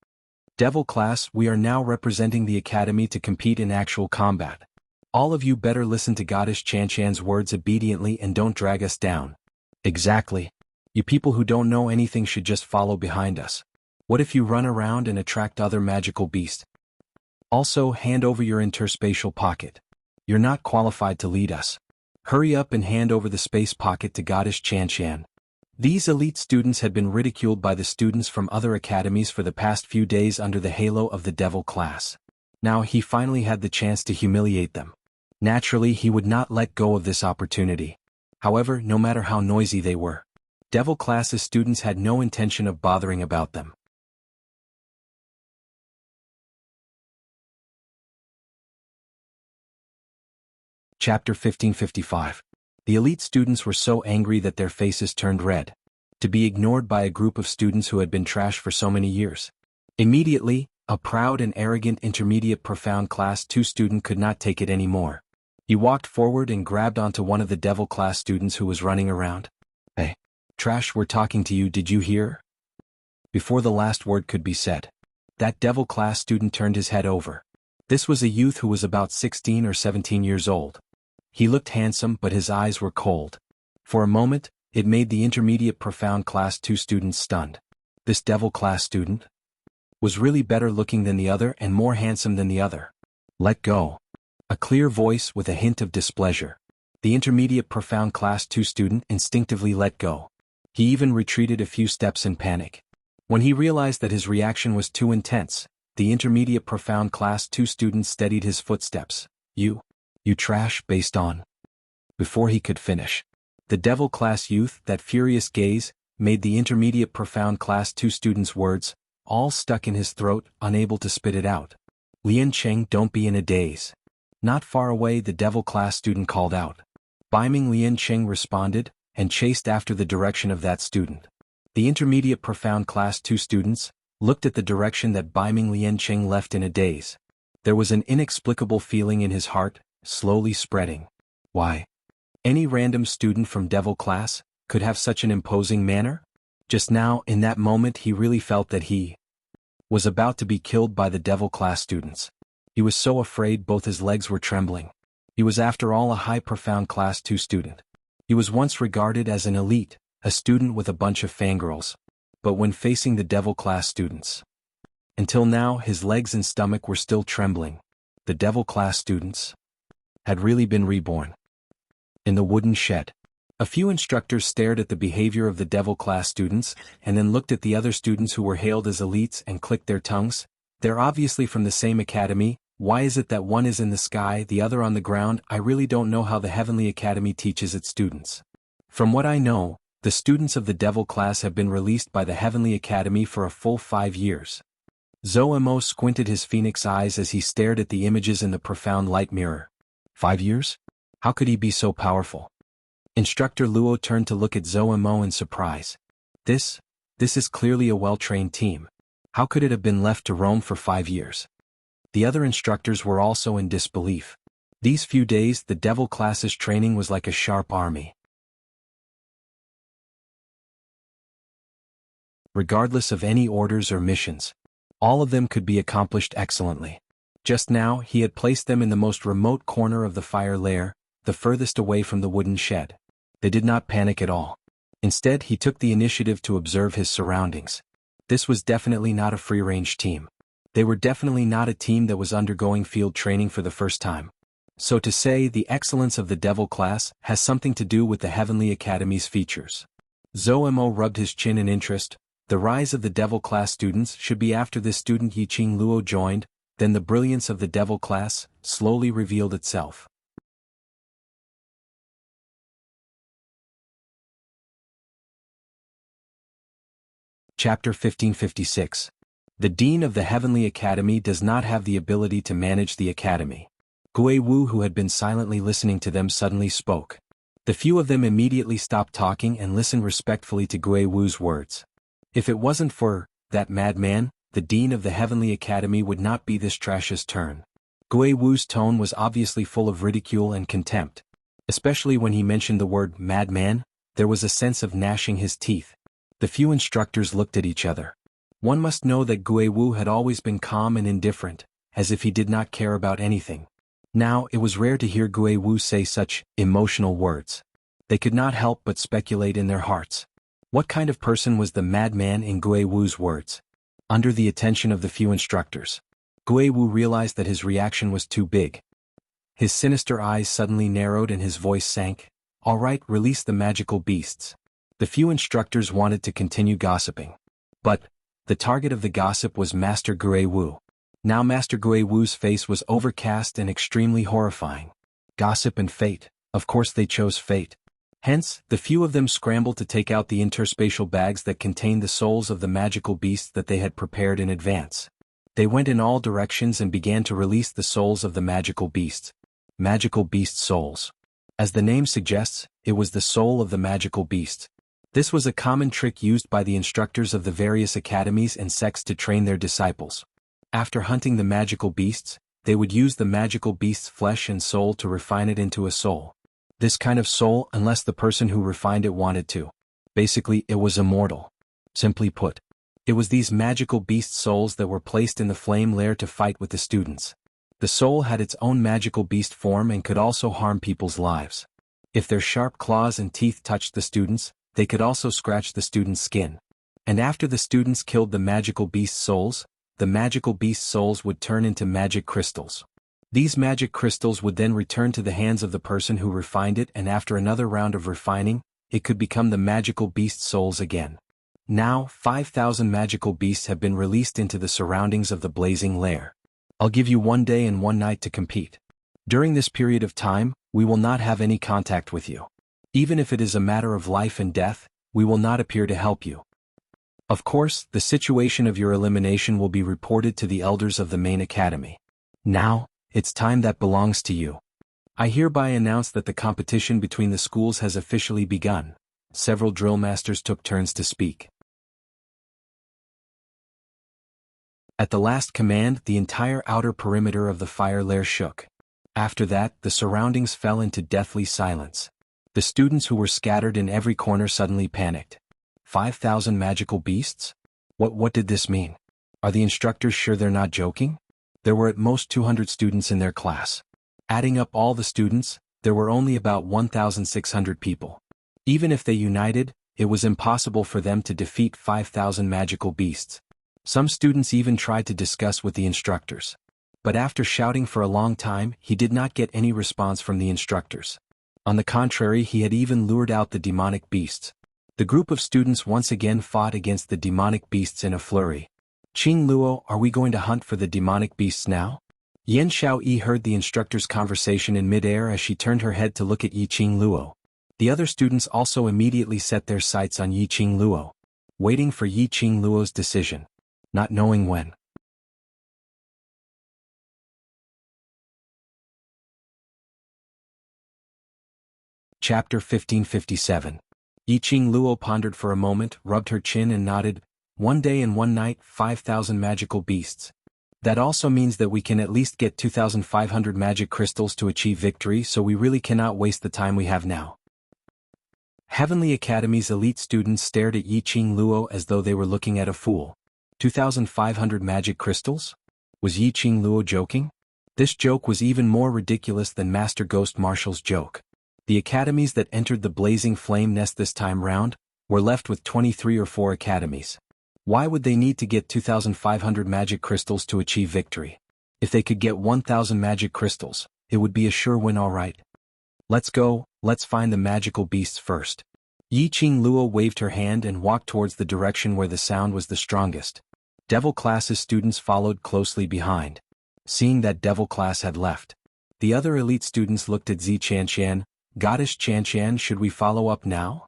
Devil class, we are now representing the academy to compete in actual combat. All of you better listen to Goddess Chanshan's words obediently and don't drag us down. Exactly. You people who don't know anything should just follow behind us. What if you run around and attract other magical beasts? Also, hand over your interspatial pocket. You're not qualified to lead us. Hurry up and hand over the space pocket to Goddess Chanshan. These elite students had been ridiculed by the students from other academies for the past few days under the halo of the Devil class. Now he finally had the chance to humiliate them. Naturally, he would not let go of this opportunity. However, no matter how noisy they were, Devil class's students had no intention of bothering about them. Chapter 1555. The elite students were so angry that their faces turned red. To be ignored by a group of students who had been trash for so many years. Immediately, a proud and arrogant intermediate profound class 2 student could not take it anymore. He walked forward and grabbed onto one of the Devil class students who was running around. "Hey, trash, we're talking to you, did you hear?" Before the last word could be said, that Devil class student turned his head over. This was a youth who was about 16 or 17 years old. He looked handsome, but his eyes were cold. For a moment, it made the intermediate profound class 2 students stunned. This Devil class student was really better looking than the other and more handsome than the other. "Let go." A clear voice with a hint of displeasure. The intermediate profound class 2 student instinctively let go. He even retreated a few steps in panic. When he realized that his reaction was too intense, the intermediate profound class 2 student steadied his footsteps. You trash, based on. Before he could finish, the Devil class youth, that furious gaze, made the intermediate profound Class 2 student's words, all stuck in his throat, unable to spit it out. Lian Cheng, don't be in a daze. Not far away, the devil class student called out. Beiming Lian Cheng responded, and chased after the direction of that student. The intermediate profound Class 2 students looked at the direction that Beiming Lian Cheng left in a daze. There was an inexplicable feeling in his heart, slowly spreading. Why? Any random student from devil class could have such an imposing manner? Just now, in that moment, he really felt that he was about to be killed by the devil class students. He was so afraid both his legs were trembling. He was after all a high profound Class 2 student. He was once regarded as an elite, a student with a bunch of fangirls. But when facing the devil class students, until now his legs and stomach were still trembling. The devil class students had really been reborn. In the wooden shed, a few instructors stared at the behavior of the devil class students, and then looked at the other students who were hailed as elites and clicked their tongues. They're obviously from the same academy. Why is it that one is in the sky, the other on the ground? I really don't know how the Heavenly Academy teaches its students. From what I know, the students of the devil class have been released by the Heavenly Academy for a full 5 years. Zhou Mo squinted his phoenix eyes as he stared at the images in the profound light mirror. 5 years? How could he be so powerful? Instructor Luo turned to look at Zhou Mo in surprise. This is clearly a well-trained team. How could it have been left to roam for 5 years? The other instructors were also in disbelief. These few days, the devil class's training was like a sharp army. Regardless of any orders or missions, all of them could be accomplished excellently. Just now, he had placed them in the most remote corner of the fire lair, the furthest away from the wooden shed. They did not panic at all. Instead, he took the initiative to observe his surroundings. This was definitely not a free-range team. They were definitely not a team that was undergoing field training for the first time. So to say, the excellence of the devil class has something to do with the Heavenly Academy's features. Zhou Mo rubbed his chin in interest. The rise of the devil class students should be after this student Yiqing Luo joined. Then the brilliance of the devil class slowly revealed itself. Chapter 1556. The Dean of the Heavenly Academy does not have the ability to manage the academy. Gui Wu, who had been silently listening to them, suddenly spoke. The few of them immediately stopped talking and listened respectfully to Gui Wu's words. If it wasn't for that madman, the Dean of the Heavenly Academy would not be this trash's turn. Gui Wu's tone was obviously full of ridicule and contempt. Especially when he mentioned the word madman, there was a sense of gnashing his teeth. The few instructors looked at each other. One must know that Gui Wu had always been calm and indifferent, as if he did not care about anything. Now, it was rare to hear Gui Wu say such emotional words. They could not help but speculate in their hearts. What kind of person was the madman in Gui Wu's words? Under the attention of the few instructors, Gui Wu realized that his reaction was too big. His sinister eyes suddenly narrowed and his voice sank. All right, release the magical beasts. The few instructors wanted to continue gossiping. But the target of the gossip was Master Gui Wu. Now Master Gui Wu's face was overcast and extremely horrifying. Gossip and fate. Of course they chose fate. Hence, the few of them scrambled to take out the interspatial bags that contained the souls of the magical beasts that they had prepared in advance. They went in all directions and began to release the souls of the magical beasts. Magical beast souls. As the name suggests, it was the soul of the magical beast. This was a common trick used by the instructors of the various academies and sects to train their disciples. After hunting the magical beasts, they would use the magical beast's flesh and soul to refine it into a soul. This kind of soul, unless the person who refined it wanted to. Basically, it was immortal. Simply put, it was these magical beast souls that were placed in the flame lair to fight with the students. The soul had its own magical beast form and could also harm people's lives. If their sharp claws and teeth touched the students, they could also scratch the student's skin. And after the students killed the magical beast souls, the magical beast souls would turn into magic crystals. These magic crystals would then return to the hands of the person who refined it, and after another round of refining, it could become the magical beast souls again. Now, 5,000 magical beasts have been released into the surroundings of the blazing lair. I'll give you 1 day and 1 night to compete. During this period of time, we will not have any contact with you. Even if it is a matter of life and death, we will not appear to help you. Of course, the situation of your elimination will be reported to the elders of the main academy. Now, it's time that belongs to you. I hereby announce that the competition between the schools has officially begun. Several drill masters took turns to speak. At the last command, the entire outer perimeter of the fire lair shook. After that, the surroundings fell into deathly silence. The students who were scattered in every corner suddenly panicked. 5,000 magical beasts? What did this mean? Are the instructors sure they're not joking? There were at most 200 students in their class. Adding up all the students, there were only about 1,600 people. Even if they united, it was impossible for them to defeat 5,000 magical beasts. Some students even tried to discuss with the instructors. But after shouting for a long time, he did not get any response from the instructors. On the contrary, he had even lured out the demonic beasts. The group of students once again fought against the demonic beasts in a flurry. Qing Luo, are we going to hunt for the demonic beasts now? Yan Xiaoyi heard the instructor's conversation in midair as she turned her head to look at Yi Qing Luo. The other students also immediately set their sights on Yi Qing Luo, waiting for Yi Qing Luo's decision, not knowing when. Chapter 1557. Yi Qing Luo pondered for a moment, rubbed her chin and nodded. 1 day and 1 night, 5,000 magical beasts. That also means that we can at least get 2,500 magic crystals to achieve victory, so we really cannot waste the time we have now. Heavenly Academy's elite students stared at Yi Qing Luo as though they were looking at a fool. 2,500 magic crystals? Was Yi Qing Luo joking? This joke was even more ridiculous than Master Ghost Marshall's joke. The academies that entered the Blazing Flame Nest this time round were left with 23 or 4 academies. Why would they need to get 2,500 magic crystals to achieve victory? If they could get 1,000 magic crystals, it would be a sure win, all right. Let's go, let's find the magical beasts first. Yi Qing Luo waved her hand and walked towards the direction where the sound was the strongest. Devil class's students followed closely behind. Seeing that Devil class had left, the other elite students looked at Zi Qianqian. Goddess Qianqian, should we follow up now?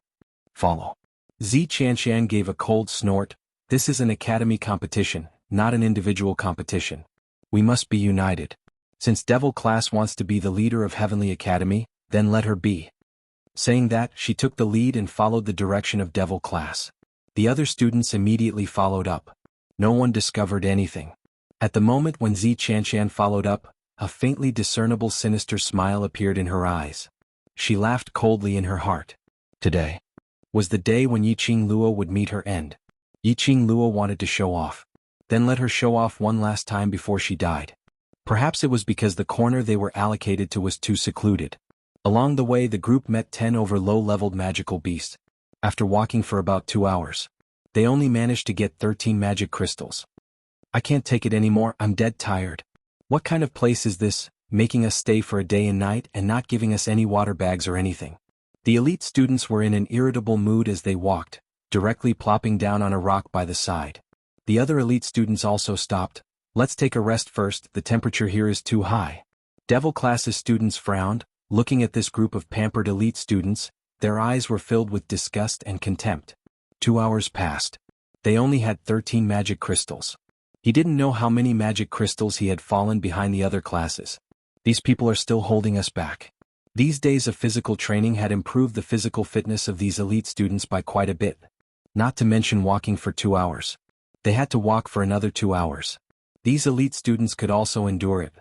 Follow. Zi Qianqian gave a cold snort. This is an academy competition, not an individual competition. We must be united. Since Devil class wants to be the leader of Heavenly Academy, then let her be. Saying that, she took the lead and followed the direction of Devil class. The other students immediately followed up. No one discovered anything. At the moment when Zi Qianqian followed up, a faintly discernible sinister smile appeared in her eyes. She laughed coldly in her heart. Today was the day when Yi Qing Luo would meet her end. Yi Qing Luo wanted to show off. Then let her show off one last time before she died. Perhaps it was because the corner they were allocated to was too secluded. Along the way the group met 10 over low-leveled magical beasts. After walking for about 2 hours, they only managed to get 13 magic crystals. I can't take it anymore, I'm dead tired. What kind of place is this, making us stay for a day and night and not giving us any water bags or anything? The elite students were in an irritable mood as they walked, directly plopping down on a rock by the side. The other elite students also stopped. Let's take a rest first, the temperature here is too high. Devil class's students frowned, looking at this group of pampered elite students. Their eyes were filled with disgust and contempt. 2 hours passed. They only had 13 magic crystals. He didn't know how many magic crystals he had fallen behind the other classes. These people are still holding us back. These days of physical training had improved the physical fitness of these elite students by quite a bit. Not to mention walking for 2 hours. They had to walk for another 2 hours. These elite students could also endure it.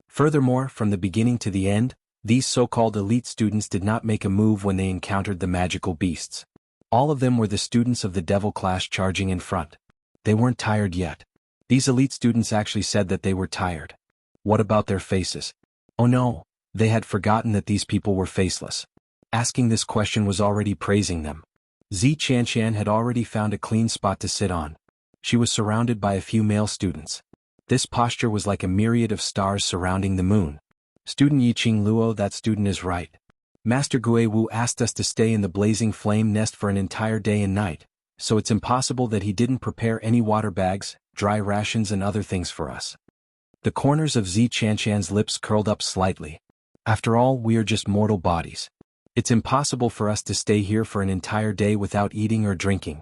Furthermore, from the beginning to the end, these so-called elite students did not make a move when they encountered the magical beasts. All of them were the students of the Devil class charging in front. They weren't tired yet. These elite students actually said that they were tired. What about their faces? Oh no, they had forgotten that these people were faceless. Asking this question was already praising them. Zi Qianqian had already found a clean spot to sit on. She was surrounded by a few male students. This posture was like a myriad of stars surrounding the moon. Student Yi Qing Luo, that student is right. Master Gui Wu asked us to stay in the Blazing Flame Nest for an entire day and night, so it's impossible that he didn't prepare any water bags, dry rations and other things for us. The corners of Zi Qianqian's lips curled up slightly. After all, we are just mortal bodies. It's impossible for us to stay here for an entire day without eating or drinking.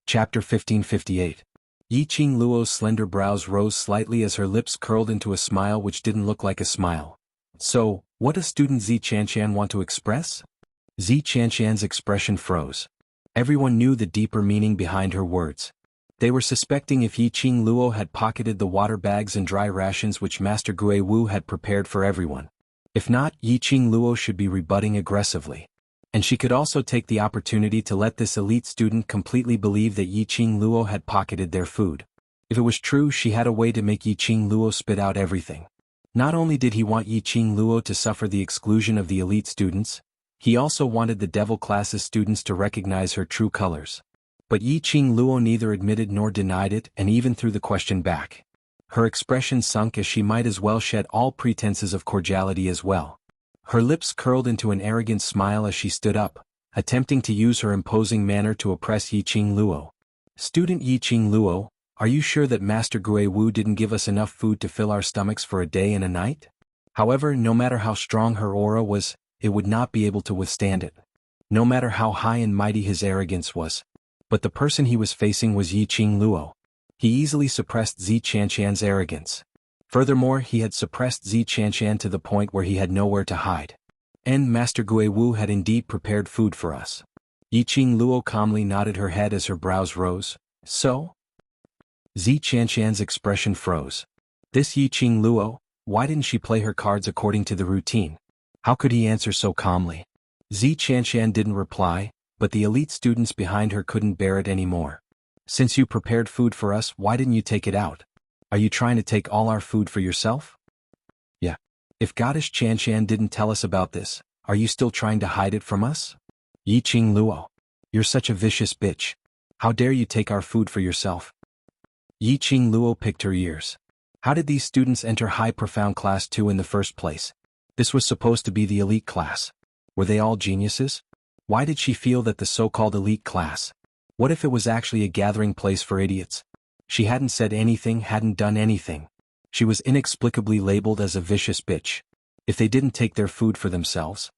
Chapter 1558. Yi Qing Luo's slender brows rose slightly as her lips curled into a smile which didn't look like a smile. So, what does student Zi Qianshan want to express? Zi Qianshan's expression froze. Everyone knew the deeper meaning behind her words. They were suspecting if Yi Qing Luo had pocketed the water bags and dry rations which Master Gui Wu had prepared for everyone. If not, Yi Qing Luo should be rebutting aggressively. And she could also take the opportunity to let this elite student completely believe that Yi Qing Luo had pocketed their food. If it was true, she had a way to make Yi Qing Luo spit out everything. Not only did he want Yi Qing Luo to suffer the exclusion of the elite students, he also wanted the devil class's students to recognize her true colors. But Yi Qing Luo neither admitted nor denied it and even threw the question back. Her expression sunk as she might as well shed all pretenses of cordiality as well. Her lips curled into an arrogant smile as she stood up, attempting to use her imposing manner to oppress Yi Qing Luo. Student Yi Qing Luo, are you sure that Master Gui Wu didn't give us enough food to fill our stomachs for a day and a night? However, no matter how strong her aura was, it would not be able to withstand it. No matter how high and mighty his arrogance was. But the person he was facing was Yi Qing Luo. He easily suppressed Zi Qianshan's arrogance. Furthermore, he had suppressed Zi Qianshan to the point where he had nowhere to hide. And Master Gui Wu had indeed prepared food for us. Yi Qing Luo calmly nodded her head as her brows rose. So? Zi Qianshan's expression froze. This Yi Qing Luo, why didn't she play her cards according to the routine? How could he answer so calmly? Zi Qianshan didn't reply, but the elite students behind her couldn't bear it anymore. Since you prepared food for us, why didn't you take it out? Are you trying to take all our food for yourself? Yeah. If Goddess Qianshan didn't tell us about this, are you still trying to hide it from us? Yi Qing Luo. You're such a vicious bitch. How dare you take our food for yourself? Yi Qing Luo picked her ears. How did these students enter High Profound Class 2 in the first place? This was supposed to be the elite class. Were they all geniuses? Why did she feel that the so-called elite class? What if it was actually a gathering place for idiots? She hadn't said anything, hadn't done anything. She was inexplicably labeled as a vicious bitch. If they didn't take their food for themselves.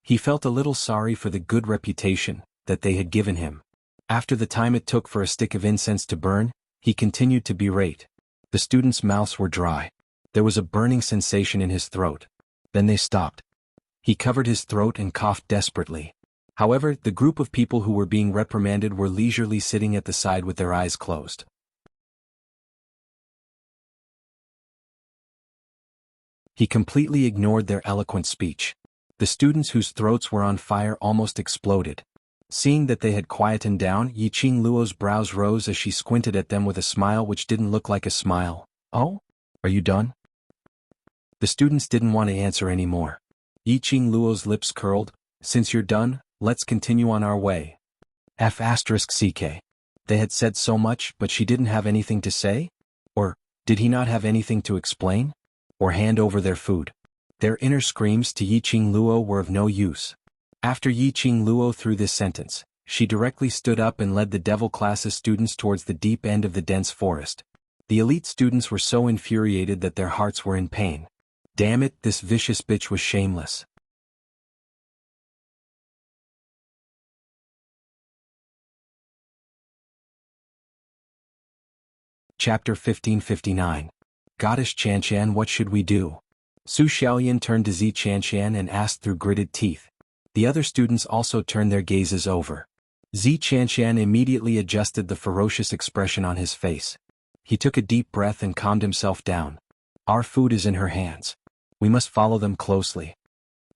He felt a little sorry for the good reputation that they had given him. After the time it took for a stick of incense to burn, he continued to berate. The students' mouths were dry. There was a burning sensation in his throat. Then they stopped. He covered his throat and coughed desperately. However, the group of people who were being reprimanded were leisurely sitting at the side with their eyes closed. He completely ignored their eloquent speech. The students whose throats were on fire almost exploded. Seeing that they had quietened down, Yi Qing Luo's brows rose as she squinted at them with a smile which didn't look like a smile. Oh? Are you done? The students didn't want to answer anymore. Yi Qing Luo's lips curled. Since you're done, let's continue on our way. F***ck. They had said so much, but she didn't have anything to say? Or, did he not have anything to explain? Or hand over their food? Their inner screams to Yi Qing Luo were of no use. After Yi Qing Luo threw this sentence, she directly stood up and led the devil class's students towards the deep end of the dense forest. The elite students were so infuriated that their hearts were in pain. Damn it, this vicious bitch was shameless. Chapter 1559. Goddess Qianshan, what should we do? Su Xiaoyan turned to Zi Qianshan and asked through gritted teeth. The other students also turned their gazes over. Zi Qianshan immediately adjusted the ferocious expression on his face. He took a deep breath and calmed himself down. Our food is in her hands. We must follow them closely.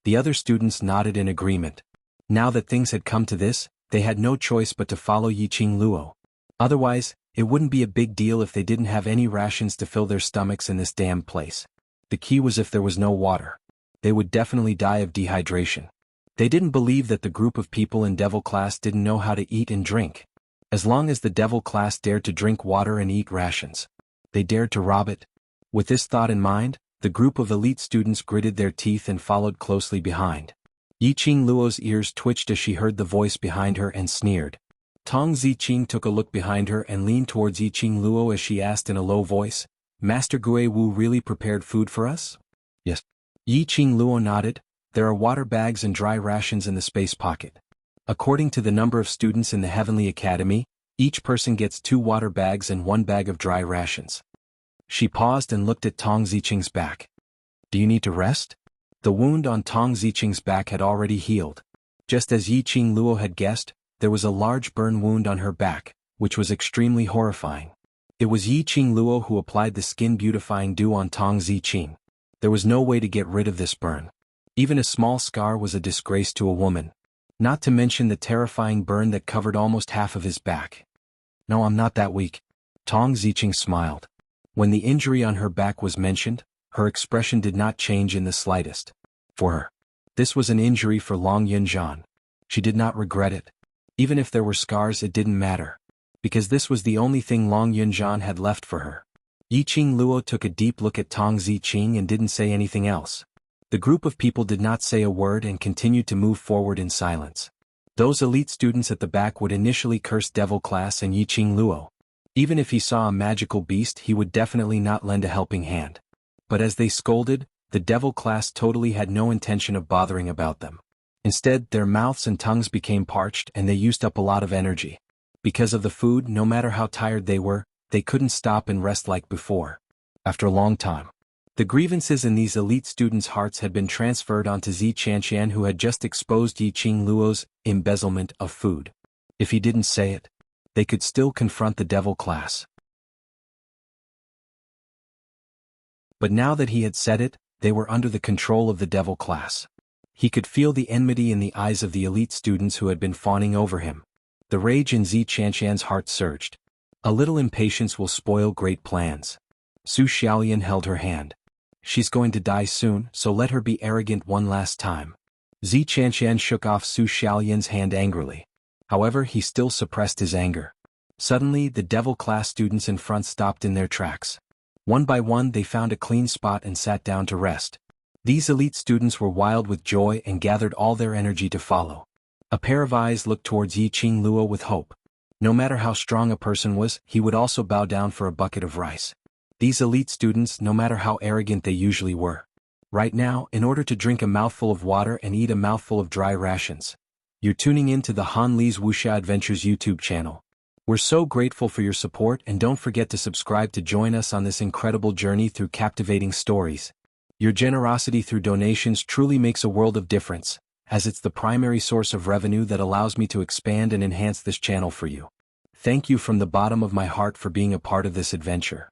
The other students nodded in agreement. Now that things had come to this, they had no choice but to follow Yi Qing Luo. Otherwise, it wouldn't be a big deal if they didn't have any rations to fill their stomachs in this damn place. The key was if there was no water. They would definitely die of dehydration. They didn't believe that the group of people in Devil Class didn't know how to eat and drink. As long as the Devil Class dared to drink water and eat rations, they dared to rob it. With this thought in mind, the group of elite students gritted their teeth and followed closely behind. Yi Qing Luo's ears twitched as she heard the voice behind her and sneered. Tong Ziqing took a look behind her and leaned towards Yiqing Luo as she asked in a low voice, Master Gui Wu really prepared food for us? Yes. Yiqing Luo nodded. There are water bags and dry rations in the space pocket. According to the number of students in the Heavenly Academy, each person gets 2 water bags and 1 bag of dry rations. She paused and looked at Tong Ziqing's back. Do you need to rest? The wound on Tong Ziqing's back had already healed. Just as Yiqing Luo had guessed, there was a large burn wound on her back, which was extremely horrifying. It was Yiqing Luo who applied the skin-beautifying dew on Tong Ziqing. There was no way to get rid of this burn. Even a small scar was a disgrace to a woman. Not to mention the terrifying burn that covered almost half of his back. No, I'm not that weak. Tong Ziqing smiled. When the injury on her back was mentioned, her expression did not change in the slightest. For her, this was an injury for Long Yunjian. She did not regret it. Even if there were scars, it didn't matter. Because this was the only thing Long Yunjian had left for her. Yiqing Luo took a deep look at Tong Ziqing and didn't say anything else. The group of people did not say a word and continued to move forward in silence. Those elite students at the back would initially curse Devil Class and Yiqing Luo. Even if he saw a magical beast, he would definitely not lend a helping hand. But as they scolded, the Devil Class totally had no intention of bothering about them. Instead, their mouths and tongues became parched and they used up a lot of energy. Because of the food, no matter how tired they were, they couldn't stop and rest like before. After a long time, the grievances in these elite students' hearts had been transferred onto Zi Qianqian, who had just exposed Yiqing Luo's embezzlement of food. If he didn't say it, they could still confront the Devil Class. But now that he had said it, they were under the control of the Devil Class. He could feel the enmity in the eyes of the elite students who had been fawning over him. The rage in Zi Qianqian's heart surged. A little impatience will spoil great plans. Su Xiaolian held her hand. She's going to die soon, so let her be arrogant one last time. Zi Qianqian shook off Su Xiaolian's hand angrily. However, he still suppressed his anger. Suddenly, the Devil Class students in front stopped in their tracks. One by one, they found a clean spot and sat down to rest. These elite students were wild with joy and gathered all their energy to follow. A pair of eyes looked towards Yiqing Luo with hope. No matter how strong a person was, he would also bow down for a bucket of rice. These elite students, no matter how arrogant they usually were. Right now, in order to drink a mouthful of water and eat a mouthful of dry rations. You're tuning in to the Han Li's Wuxia Adventures YouTube channel. We're so grateful for your support, and don't forget to subscribe to join us on this incredible journey through captivating stories. Your generosity through donations truly makes a world of difference, as it's the primary source of revenue that allows me to expand and enhance this channel for you. Thank you from the bottom of my heart for being a part of this adventure.